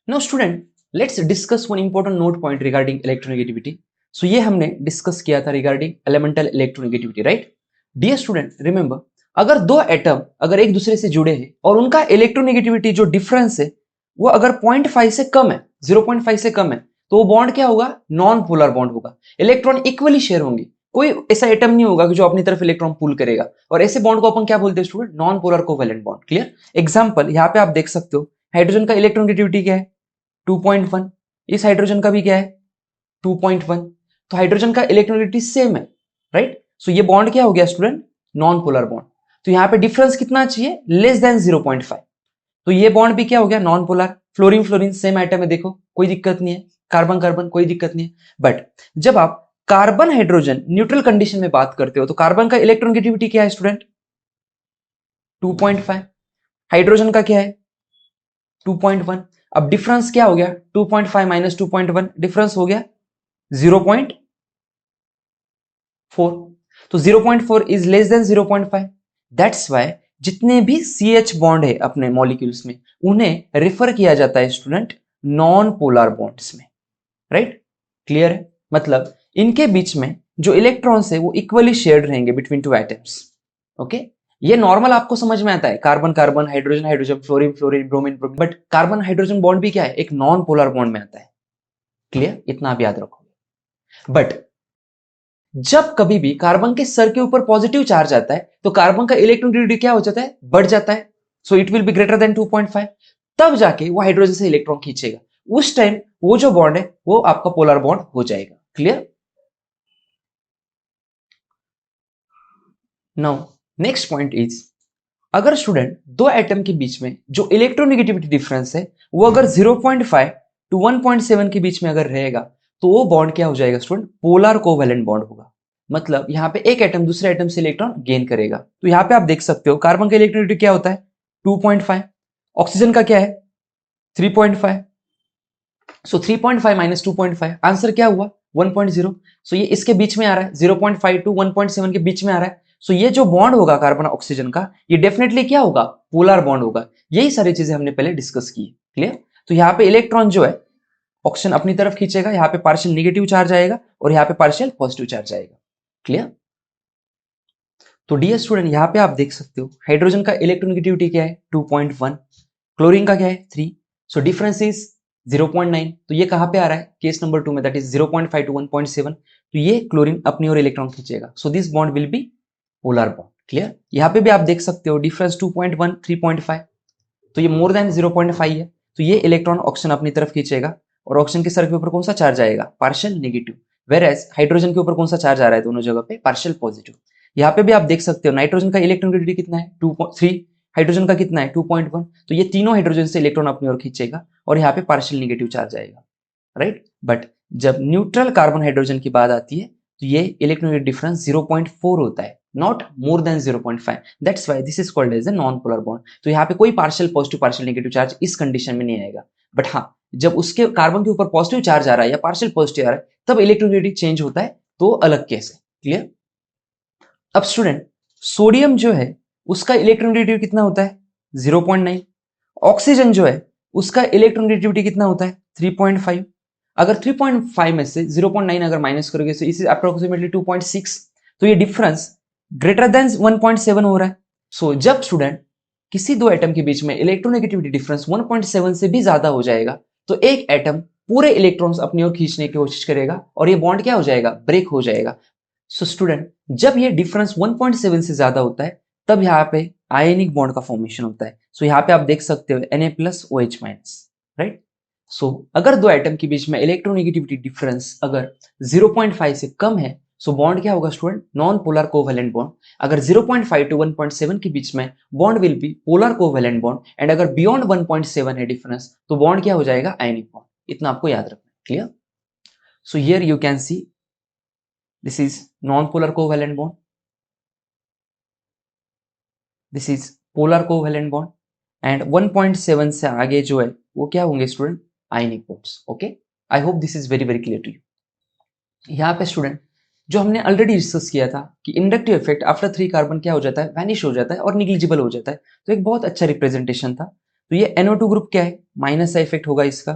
S2: Now student let's discuss one important note point regarding electronegativity. So ये हमने डिस्कस किया था regarding elemental electronegativity, right. Dear student remember, अगर दो एटम अगर एक दूसरे से जुड़े हैं और उनका इलेक्ट्रोनेगेटिविटी जो डिफरेंस है वो अगर 0.5 से कम है, 0.5 से कम है, तो वो बॉन्ड क्या होगा, नॉन पोलर बॉन्ड होगा। इलेक्ट्रॉन इक्वली शेयर होंगे, कोई ऐसा एटम नहीं होगा कि जो अपनी तरफ इलेक्ट्रॉन पुल करेगा, और ऐसे बॉन्ड को अपन क्या बोलते हैं student, non polar covalent bond. Clear. Example यहाँ पे आप देख सकते हो हाइड्रोजन का इलेक्ट्रोनेगेटिविटी क्या है, 2.1। इस हाइड्रोजन का भी क्या है, 2.1। तो हाइड्रोजन का इलेक्ट्रोनेगेटिविटी सेम है, राइट। सो ये बॉन्ड क्या हो गया स्टूडेंट, नॉन पोलर बॉन्ड। तो यहाँ पे डिफरेंस कितना चाहिए, लेस देन 0.5। तो ये बॉन्ड भी क्या हो गया, non polar. Fluorine fluorine same item है, देखो कोई दिक्कत नहीं है। कार्बन कार्बन कोई दिक्कत नहीं है। बट जब आप कार्बन हाइड्रोजन न्यूट्रल कंडीशन में बात करते हो तो कार्बन का इलेक्ट्रोनेगेटिविटी क्या है स्टूडेंट, 2.5। हाइड्रोजन का क्या है, 2.1। अब डिफरेंस क्या हो गया, 2.5 माइनस 2.1 डिफरेंस हो गया 0.4। तो 0.4 is less than 0.5। That's Y जितने भी CH बॉन्ड है अपने मॉलिक्यूल्स में उन्हें रेफर किया जाता है स्टूडेंट नॉन पोलर बॉन्ड्स में, राइट। क्लियर है। मतलब इनके बीच में जो इलेक्ट्रॉन्स है वो इक्वली शेयर्ड रहेंगे बिटवीन टू एटम्स। ओके, ये नॉर्मल आपको समझ में आता है, carbon carbon, hydrogen hydrogen, fluorine fluorine, bromine bromine. But carbon hydrogen bond भी क्या है, एक नॉन पोलर बॉन्ड में आता है। क्लियर, इतना आप याद रखोगे। बट जब कभी भी कार्बन के सर के ऊपर पॉजिटिव चार्ज आता है तो कार्बन का इलेक्ट्रोनेगेटिविटी क्या हो जाता है, बढ़ जाता है। सो it will be greater than 2.5। तब जाके वो हाइड्रोजन से इलेक्ट्रॉन खींचेगा, उस टाइम वो जो बॉन्ड है वो आपका पोलर बॉन्ड हो जाएगा। Clear. Now next point is, अगर स्टूडेंट दो एटम के बीच में जो इलेक्ट्रोनेगेटिविटी डिफरेंस है वो अगर 0.5 टू 1.7 के बीच में अगर रहेगा तो वो बॉन्ड क्या हो जाएगा स्टूडेंट, पोलर कोवेलेंट बॉन्ड होगा। मतलब यहां पे एक एटम दूसरे एटम से इलेक्ट्रॉन गेन करेगा। तो यहां पे आप देख सकते हो कार्बन का इलेक्ट्रोनेगेटिविटी क्या होता है, 2.5। ऑक्सीजन का क्या है, 3.5। सो 3.5 माइनस 2.5 आंसर क्या हुआ, 1.0। सो ये इसके बीच में आ रहा है, 0.5 टू 1.7 के बीच में आ रहा है। सो ये जो बॉन्ड होगा कार्बन ऑक्सीजन का, ये डेफिनेटली क्या होगा, पोलर बॉन्ड होगा। यही सारी चीजें हमने पहले डिस्कस की। क्लियर। तो यहाँ पे इलेक्ट्रॉन जो है ऑक्सीजन अपनी तरफ खींचेगा, यहाँ पे पार्शियल नेगेटिव चार्ज आएगा और यहाँ पे पार्शियल पॉजिटिव चार्ज आएगा। क्लियर। तो डियर स्टूडेंट यहाँ पे आप देख सकते हो हाइड्रोजन का इलेक्ट्रोनेगेटिविटी क्या है, 2.1। क्लोरीन का क्या है, 3। So difference is 0.9। तो ये कहां पे आ रहा है, केस नंबर 2 में, दैट इज 0.5 टू 1.7। तो ये क्लोरीन अपनी ओर इलेक्ट्रॉन खींचेगा। So this bond will be polar bond. Clear. यहाँ पे भी आप देख सकते हो डिफरेंस 2.1 3.5। तो ये मोर देन 0.5 है। तो ये इलेक्ट्रॉन ऑक्सीजन अपनी तरफ खींचेगा और ऑक्सीजन के सर के ऊपर कौन सा चार्ज आएगा, partial negative. Where as hydrogen के ऊपर कौन सा चार्ज आ रहा है दोनों जगह पे, पार्शियल पॉजिटिव। यहाँ पे भी आप देख सकते हो नाइट्रोजन का इलेक्ट्रोनेगेटिविटी कितना है, 2.3। हाइड्रोजन का कितना है, 2.1। तो ये तीनों हाइड्रोजन से इलेक्ट्रॉन अपनी ओर खींचेगा और यहाँ पे पार्शियल नेगेटिव चार्ज आएगा, राइट। बट जब न्यूट्रल कार्बन हाइड्रोजन की बात आती है तो ये इलेक्ट्रोनेगेटिव डिफरेंस 0.4 होता है, not more than 0.5। That's why this is called as a non polar bond. तो यहाँ पे कोई partial positive partial negative charge इस कंडीशन में नहीं आएगा। बट हाँ, जब उसके कार्बन के ऊपर पॉजिटिव चार्ज आ रहा है या पार्शियल पॉजिटिव आ रहा है तब इलेक्ट्रोनेगेटिव चेंज होता है, तो अलग केस है। क्लियर। अब स्टूडेंट सोडियम जो है उसका इलेक्ट्रोनेगेटिव कितना होता है, 0.9। ऑक्सीजन जो है उसका इलेक्ट्रोनेगेटिविटी कितना होता है, 3.5। अगर 3.5 में से 0.9 अगर माइनस करोगे तो इसे अप्रोक्सीमेटली 2.6। तो ये डिफरेंस ग्रेटर देन 1.7 हो रहा है। सो जब स्टूडेंट किसी दो एटम के बीच में इलेक्ट्रोनेगेटिविटी डिफरेंस 1.7 से भी ज्यादा हो जाएगा तो एक एटम पूरे इलेक्ट्रॉन्स अपनी ओर खींचने की कोशिश करेगा और ये बॉन्ड क्या हो जाएगा, ब्रेक हो जाएगा। सो स्टूडेंट, जब ये डिफरेंस 1.7 से ज्यादा होता है तब यहाँ पे आयनिक बॉन्ड का फॉर्मेशन होता है। सो यहाँ पे आप देख सकते हो Na+OH-, राइट। सो अगर दो एटम के बीच में इलेक्ट्रोनेगेटिविटी डिफरेंस अगर 0.5 से कम है, सो बॉन्ड क्या होगा student, non polar covalent bond. अगर 0.5 टू 1.7 के बीच में bond will be polar covalent bond, and अगर बियॉन्ड 1.7 है डिफरेंस तो बॉन्ड क्या हो जाएगा, आयनिक बॉन्ड। इतना आपको याद रखना है, clear. So here you can see this is non polar covalent bond, this is polar covalent bond, and 1.7 से आगे जो है वो क्या होंगे student, ionic bonds. Okay, I hope this is very very clear to you. यहाँ पे student जो हमने ऑलरेडी डिस्कस किया था कि इंडक्टिव इफेक्ट आफ्टर 3 कार्बन क्या हो जाता है, वैनिश हो जाता है और निग्लिजिबल हो जाता है, तो एक बहुत अच्छा रिप्रेजेंटेशन था। तो ये NO2 ग्रुप क्या है, माइनस इफेक्ट होगा इसका,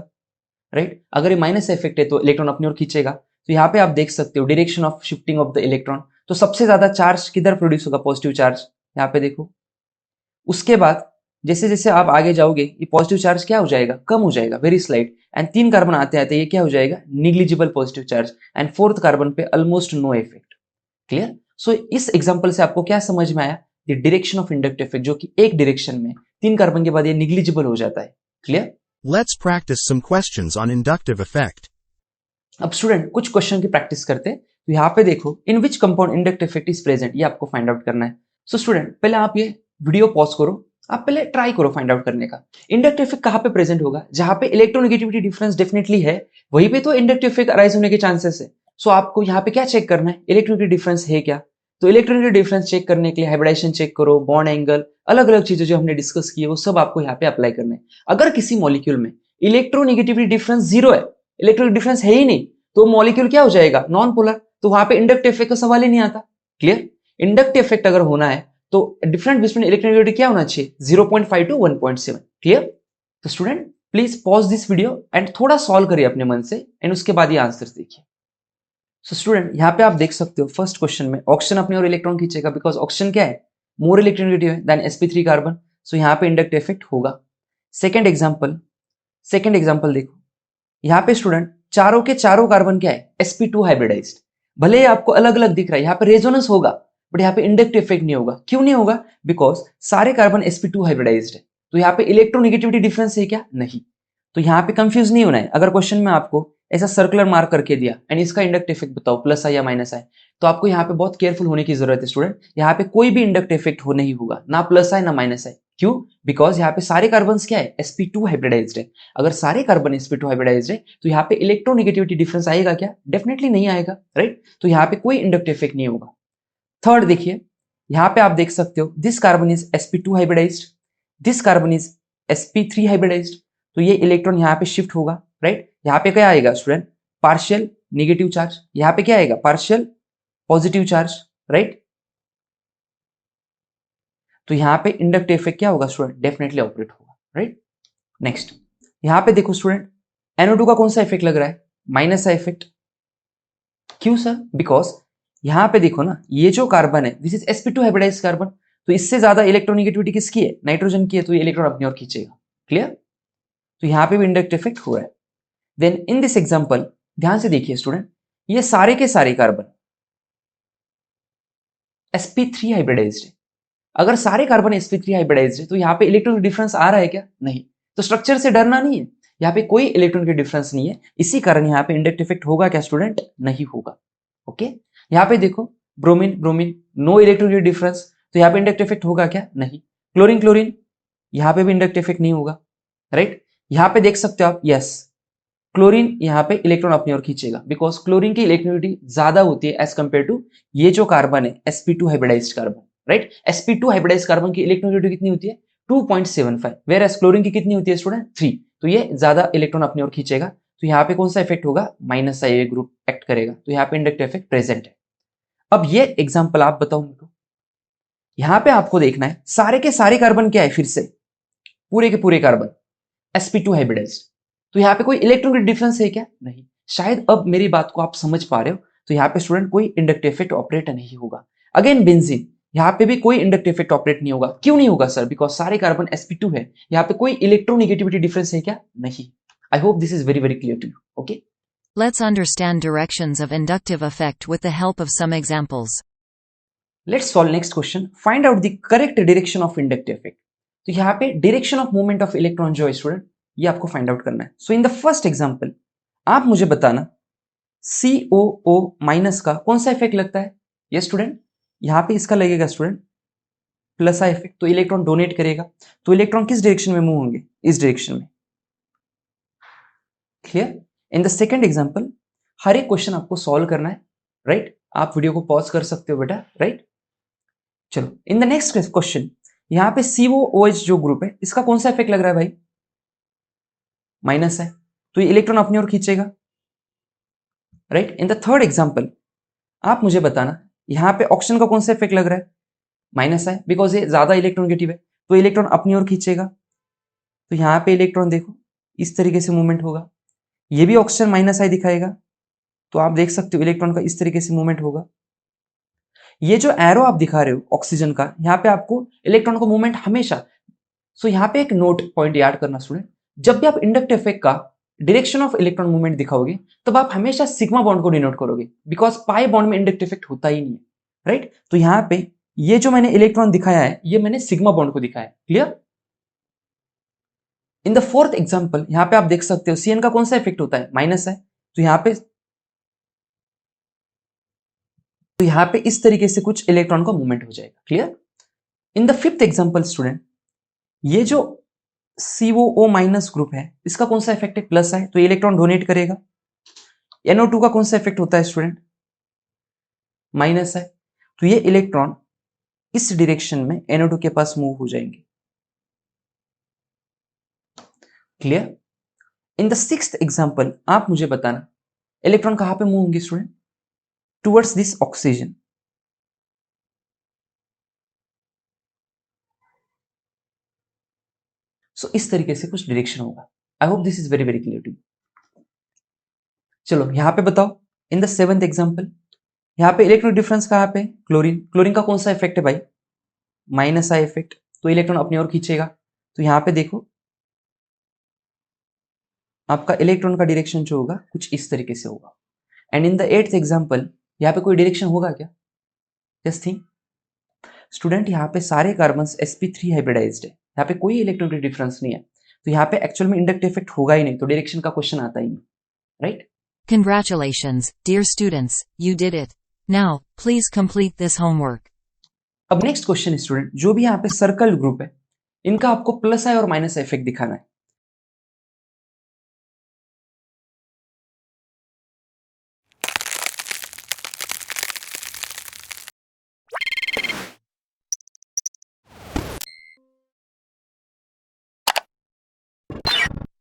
S2: राइट। अगर ये माइनस इफेक्ट है तो इलेक्ट्रॉन अपनी ओर खींचेगा। तो यहाँ पे आप देख सकते हो direction of shifting of the electron, तो सबसे ज्यादा चार्ज किधर प्रोड्यूस होगा, पॉजिटिव चार्ज, यहाँ पे देखो। उसके बाद जैसे जैसे आप आगे जाओगे ये पॉजिटिव चार्ज क्या हो जाएगा, कम हो जाएगा, वेरी स्लाइट, एंड 3 कार्बन आते आते ये क्या हो जाएगा, negligible positive charge, and 4th carbon पे almost no effect, clear. So इस एग्जांपल से आपको क्या समझ में आया, the direction of inductive effect, जो कि एक डायरेक्शन में 3 कार्बन के बाद ये निग्लिजिबल हो जाता है, clear.
S4: Let's practice some questions on inductive effect.
S2: अब स्टूडेंट कुछ क्वेश्चन की प्रैक्टिस करते हैं। तो यहाँ पे देखो, in which compound inductive effect is present, ये आपको फाइंड आउट करना है। सो स्टूडेंट पहले आप ये वीडियो पॉज करो, आप पहले ट्राई करो फाइंड आउट करने का। इंडक्टिव इफेक्ट कहाँ पे प्रेजेंट होगा, जहां पे इलेक्ट्रोनेगेटिविटी डिफरेंस डेफिनेटली है, वहीं पे तो इंडक्टिव इफेक्ट अराइज होने के चांसेस है। सो आपको यहाँ पे क्या चेक करना है, इलेक्ट्रोनेगेटिव डिफरेंस है क्या। तो इलेक्ट्रोनेगेटिव डिफरेंस चेक करने के लिए हाइब्रिडाइजेशन चेक करो, बॉन्ड एंगल, अलग अलग चीजें जो हमने डिस्कस की है वो सब आपको यहाँ पे अप्लाई करना है। अगर किसी मॉलिक्यूल में इलेक्ट्रोनेगेटिविटी डिफरेंस 0 है, इलेक्ट्रोनेगेटिव डिफरेंस है ही नहीं, तो मॉलिक्यूल क्या हो जाएगा, नॉन पोलर, तो वहां पे इंडक्टिव इफेक्ट का सवाल ही नहीं आता, क्लियर। इंडक्टिव इफेक्ट अगर होना है तो डिफरेंस बिटवीन इलेक्ट्रोनेगेटिविटी क्या होना चाहिए, 0.5 टू 1.7, क्लियर। तो student please pause this video and थोड़ा सॉल्व करिए अपने मन से, एंड उसके बाद ये आंसर देखिए। सो स्टूडेंट यहाँ पे आप देख सकते हो फर्स्ट क्वेश्चन में ऑक्सीजन अपने और इलेक्ट्रॉन खींचेगा, बिकॉज ऑक्सीजन क्या है, मोर इलेक्ट्रोनेगेटिव है देन sp3 कार्बन, सो यहाँ पे इंडक्टिव इफेक्ट होगा। सेकेंड एग्जाम्पल देखो, यहाँ पे स्टूडेंट चारों के चारों कार्बन क्या है, sp2 हाइब्रिडाइज्ड। भले ही आपको अलग अलग दिख रहा है, यहाँ पे रेजोनेंस होगा बट यहाँ पे इंडक्टिव इफेक्ट नहीं होगा। क्यों नहीं होगा, बिकॉज सारे कार्बन sp2 हाइब्रिडाइज्ड है। तो यहाँ पे इलेक्ट्रोनेगेटिविटी डिफरेंस है क्या, नहीं। तो यहाँ पे कंफ्यूज नहीं होना है। अगर क्वेश्चन में आपको ऐसा सर्कुलर मार्क करके दिया एंड इसका इंडक्टिव इफेक्ट बताओ, प्लस आई या माइनस आई, तो आपको यहाँ पे बहुत केयरफुल होने की जरूरत है स्टूडेंट। यहाँ पे कोई भी इंडक्टिव इफेक्ट हो नहीं होगा, ना प्लस आई ना माइनस आई। क्यों, बिकॉज यहाँ पे सारे कार्बन क्या है, sp2 हाइब्रिडाइज्ड है। अगर सारे कार्बन sp2 हाइब्रिडाइज्ड है तो यहाँ पे इलेक्ट्रोनेगेटिविटी डिफरेंस आएगा क्या, डेफिनेटली नहीं आएगा, राइट। तो यहाँ पे कोई इंडक्टिव इफेक्ट नहीं होगा। थर्ड देखिए, यहाँ पे आप देख सकते हो this carbon is sp2 hybridized, this carbon is sp3 hybridized, तो ये इलेक्ट्रॉन यहाँ पे शिफ्ट होगा, राइट। यहाँ पे क्या आएगा स्टूडेंट, पार्शियल नेगेटिव चार्ज, यहाँ पे क्या आएगा, पार्शियल पॉजिटिव चार्ज, राइट। तो यहाँ पे इंडक्टिव इफेक्ट क्या होगा स्टूडेंट, डेफिनेटली ऑपरेट होगा, राइट। नेक्स्ट यहाँ पे देखो स्टूडेंट, NO2 का कौन सा इफेक्ट लग रहा है, माइनस का इफेक्ट। क्यों सर, बिकॉज यहाँ पे देखो ना, ये जो कार्बन है this is sp2 hybridized carbon, तो इससे ज्यादा इलेक्ट्रोनेगेटिविटी किसकी है, नाइट्रोजन की है, तो ये इलेक्ट्रॉन अपनी ओर खींचेगा, क्लियर। तो यहाँ पे भी इंडक्टिव इफेक्ट हुआ है। देन इन दिस एग्जांपल ध्यान से देखिए स्टूडेंट, ये सारे के सारे कार्बन sp3 हाइब्रिडाइज्ड है। अगर सारे कार्बन sp3 हाइब्रिडाइज्ड है तो यहाँ पे इलेक्ट्रॉन डिफरेंस आ रहा है क्या, नहीं। तो स्ट्रक्चर से डरना नहीं है, यहाँ पे कोई इलेक्ट्रॉन के डिफरेंस नहीं है, इसी कारण यहाँ पे इंडक्टिव इफेक्ट होगा क्या स्टूडेंट, नहीं होगा, ओके। यहाँ पे देखो bromine bromine, no electron difference, तो यहाँ पे इंडक्टिव इफेक्ट होगा क्या, नहीं। क्लोरीन क्लोरीन, यहाँ पे भी इंडक्टिव इफेक्ट नहीं होगा, राइट। यहाँ पे देख सकते हो आप, यस क्लोरीन यहाँ पे इलेक्ट्रॉन अपनी ओर खींचेगा, बिकॉज क्लोरीन की इलेक्ट्रोनेगेटिविटी ज्यादा होती है एज कंपेयर टू ये जो कार्बन है sp2 hybridized carbon, right. sp2 hybridized carbon की इलेक्ट्रोनेगेटिविटी कितनी होती है, 2.75, वेयर एज क्लोरीन की कितनी होती है स्टूडेंट, 3। तो ये ज्यादा इलेक्ट्रॉन अपनी ओर खींचेगा, तो यहाँ पे कौन सा इफेक्ट होगा, माइनस का ये ग्रुप एक्ट करेगा, तो यहाँ पे इंडक्टिव इफेक्ट प्रेजेंट है। अब ये एग्जाम्पल आप बताओ मेरे को, यहाँ पे आपको देखना है सारे के सारे कार्बन क्या है, फिर से पूरे के पूरे कार्बन sp2 हाइब्रिडाइज्ड, तो यहाँ पे कोई इलेक्ट्रॉन डिफरेंस है क्या, नहीं। शायद अब मेरी बात को आप समझ पा रहे हो। तो यहाँ पे स्टूडेंट कोई इंडक्टिव इफेक्ट ऑपरेट नहीं होगा। अगेन बेंजीन, यहाँ पे भी कोई इंडक्टिव इफेक्ट ऑपरेट नहीं होगा। क्यों नहीं होगा सर, बिकॉज सारे कार्बन sp2 है, यहाँ पे कोई इलेक्ट्रोनेगेटिविटी डिफरेंस है क्या, नहीं। I hope this is very very clear to you. Okay.
S1: Let's understand directions of inductive effect with the help of some examples.
S2: Let's solve next question. Find out the correct direction of inductive effect. तो यहाँ पे direction of movement of electron जो है student, ये आपको find out करना है. सो in the first example आप मुझे बताना COO माइनस का कौन सा इफेक्ट लगता है. ये स्टूडेंट यहाँ पे इसका लगेगा स्टूडेंट प्लस आई इफेक्ट. तो इलेक्ट्रॉन डोनेट करेगा. तो इलेक्ट्रॉन किस डायरेक्शन में मूव होंगे? इस डायरेक्शन में. Clear. In the second example हर एक क्वेश्चन आपको सॉल्व करना है. राइट. आप वीडियो को पॉज कर सकते हो बेटा. राइट. चलो इन द नेक्स्ट क्वेश्चन यहां पे COOH जो ग्रुप है इसका कौन सा इफेक्ट लग रहा है भाई? माइनस है. तो ये इलेक्ट्रॉन अपनी ओर खींचेगा. Right. In the third example आप मुझे बताना यहां पे ऑक्सीजन का कौन सा इफेक्ट लग रहा है? माइनस है, बिकॉज ये ज्यादा इलेक्ट्रोनेगेटिव है. तो इलेक्ट्रॉन अपनी ओर खींचेगा. तो यहां पे इलेक्ट्रॉन देखो इस तरीके से मूवमेंट होगा. ये भी ऑक्सीजन माइनस आई दिखाएगा. तो आप देख सकते हो इलेक्ट्रॉन का इस तरीके से मूवमेंट होगा. ये जो एरो आप दिखा रहे हो ऑक्सीजन का, यहाँ पे आपको इलेक्ट्रॉन का मूवमेंट हमेशा. सो यहाँ पे एक नोट पॉइंट याद करना स्टूडेंट, जब भी आप इंडक्टिव इफेक्ट का डायरेक्शन ऑफ इलेक्ट्रॉन मूवमेंट दिखाओगे तब आप हमेशा सिग्मा बॉन्ड को डिनोट करोगे, बिकॉज पाई बॉन्ड में इंडक्टिव इफेक्ट होता ही नहीं है. राइट. तो यहाँ पे ये जो मैंने इलेक्ट्रॉन दिखाया है ये मैंने सिग्मा बॉन्ड को दिखाया है. Clear. In the fourth example यहाँ पे आप देख सकते हो CN का कौन सा इफेक्ट होता है? माइनस है. तो यहाँ पे इस तरीके से कुछ इलेक्ट्रॉन का मूवमेंट हो जाएगा. Clear. In the fifth example student ये जो COO माइनस ग्रुप है इसका कौन सा इफेक्ट है? प्लस है. तो इलेक्ट्रॉन डोनेट करेगा. NO2 का कौन सा इफेक्ट होता है स्टूडेंट? माइनस है. तो ये इलेक्ट्रॉन इस डायरेक्शन में NO2 के पास मूव हो जाएंगे. Clear. In the sixth example आप मुझे बताना इलेक्ट्रॉन कहां पे मूव होंगे student? Towards this oxygen. So इस तरीके से कुछ डायरेक्शन होगा. I hope this is very very clear to you. चलो यहां पे बताओ इन द सेवेंथ एग्जांपल यहां पे इलेक्ट्रॉन डिफरेंस कहां पे? क्लोरीन. क्लोरीन का कौन सा इफेक्ट है भाई? Minus I effect. तो इलेक्ट्रॉन अपनी ओर खींचेगा. तो यहां पे देखो आपका इलेक्ट्रॉन का डायरेक्शन जो होगा कुछ इस तरीके से होगा. And in the eighth example यहाँ पे कोई डायरेक्शन होगा क्या? जस्ट थिंक स्टूडेंट यहाँ पे सारे कार्बन्स sp3 हाइब्रिडाइज्ड है. यहाँ पे कोई इलेक्ट्रॉनिक डिफरेंस नहीं है. तो यहाँ पे एक्चुअल में इंडक्टिव इफेक्ट होगा ही नहीं. तो डायरेक्शन का क्वेश्चन आता ही नहीं. Right.
S1: Congratulations, dear students, you did it. Now, please complete this homework.
S2: अब नेक्स्ट क्वेश्चन स्टूडेंट जो भी यहाँ पे सर्कल ग्रुप है इनका आपको प्लस आई और माइनस आई इफेक्ट दिखाना है.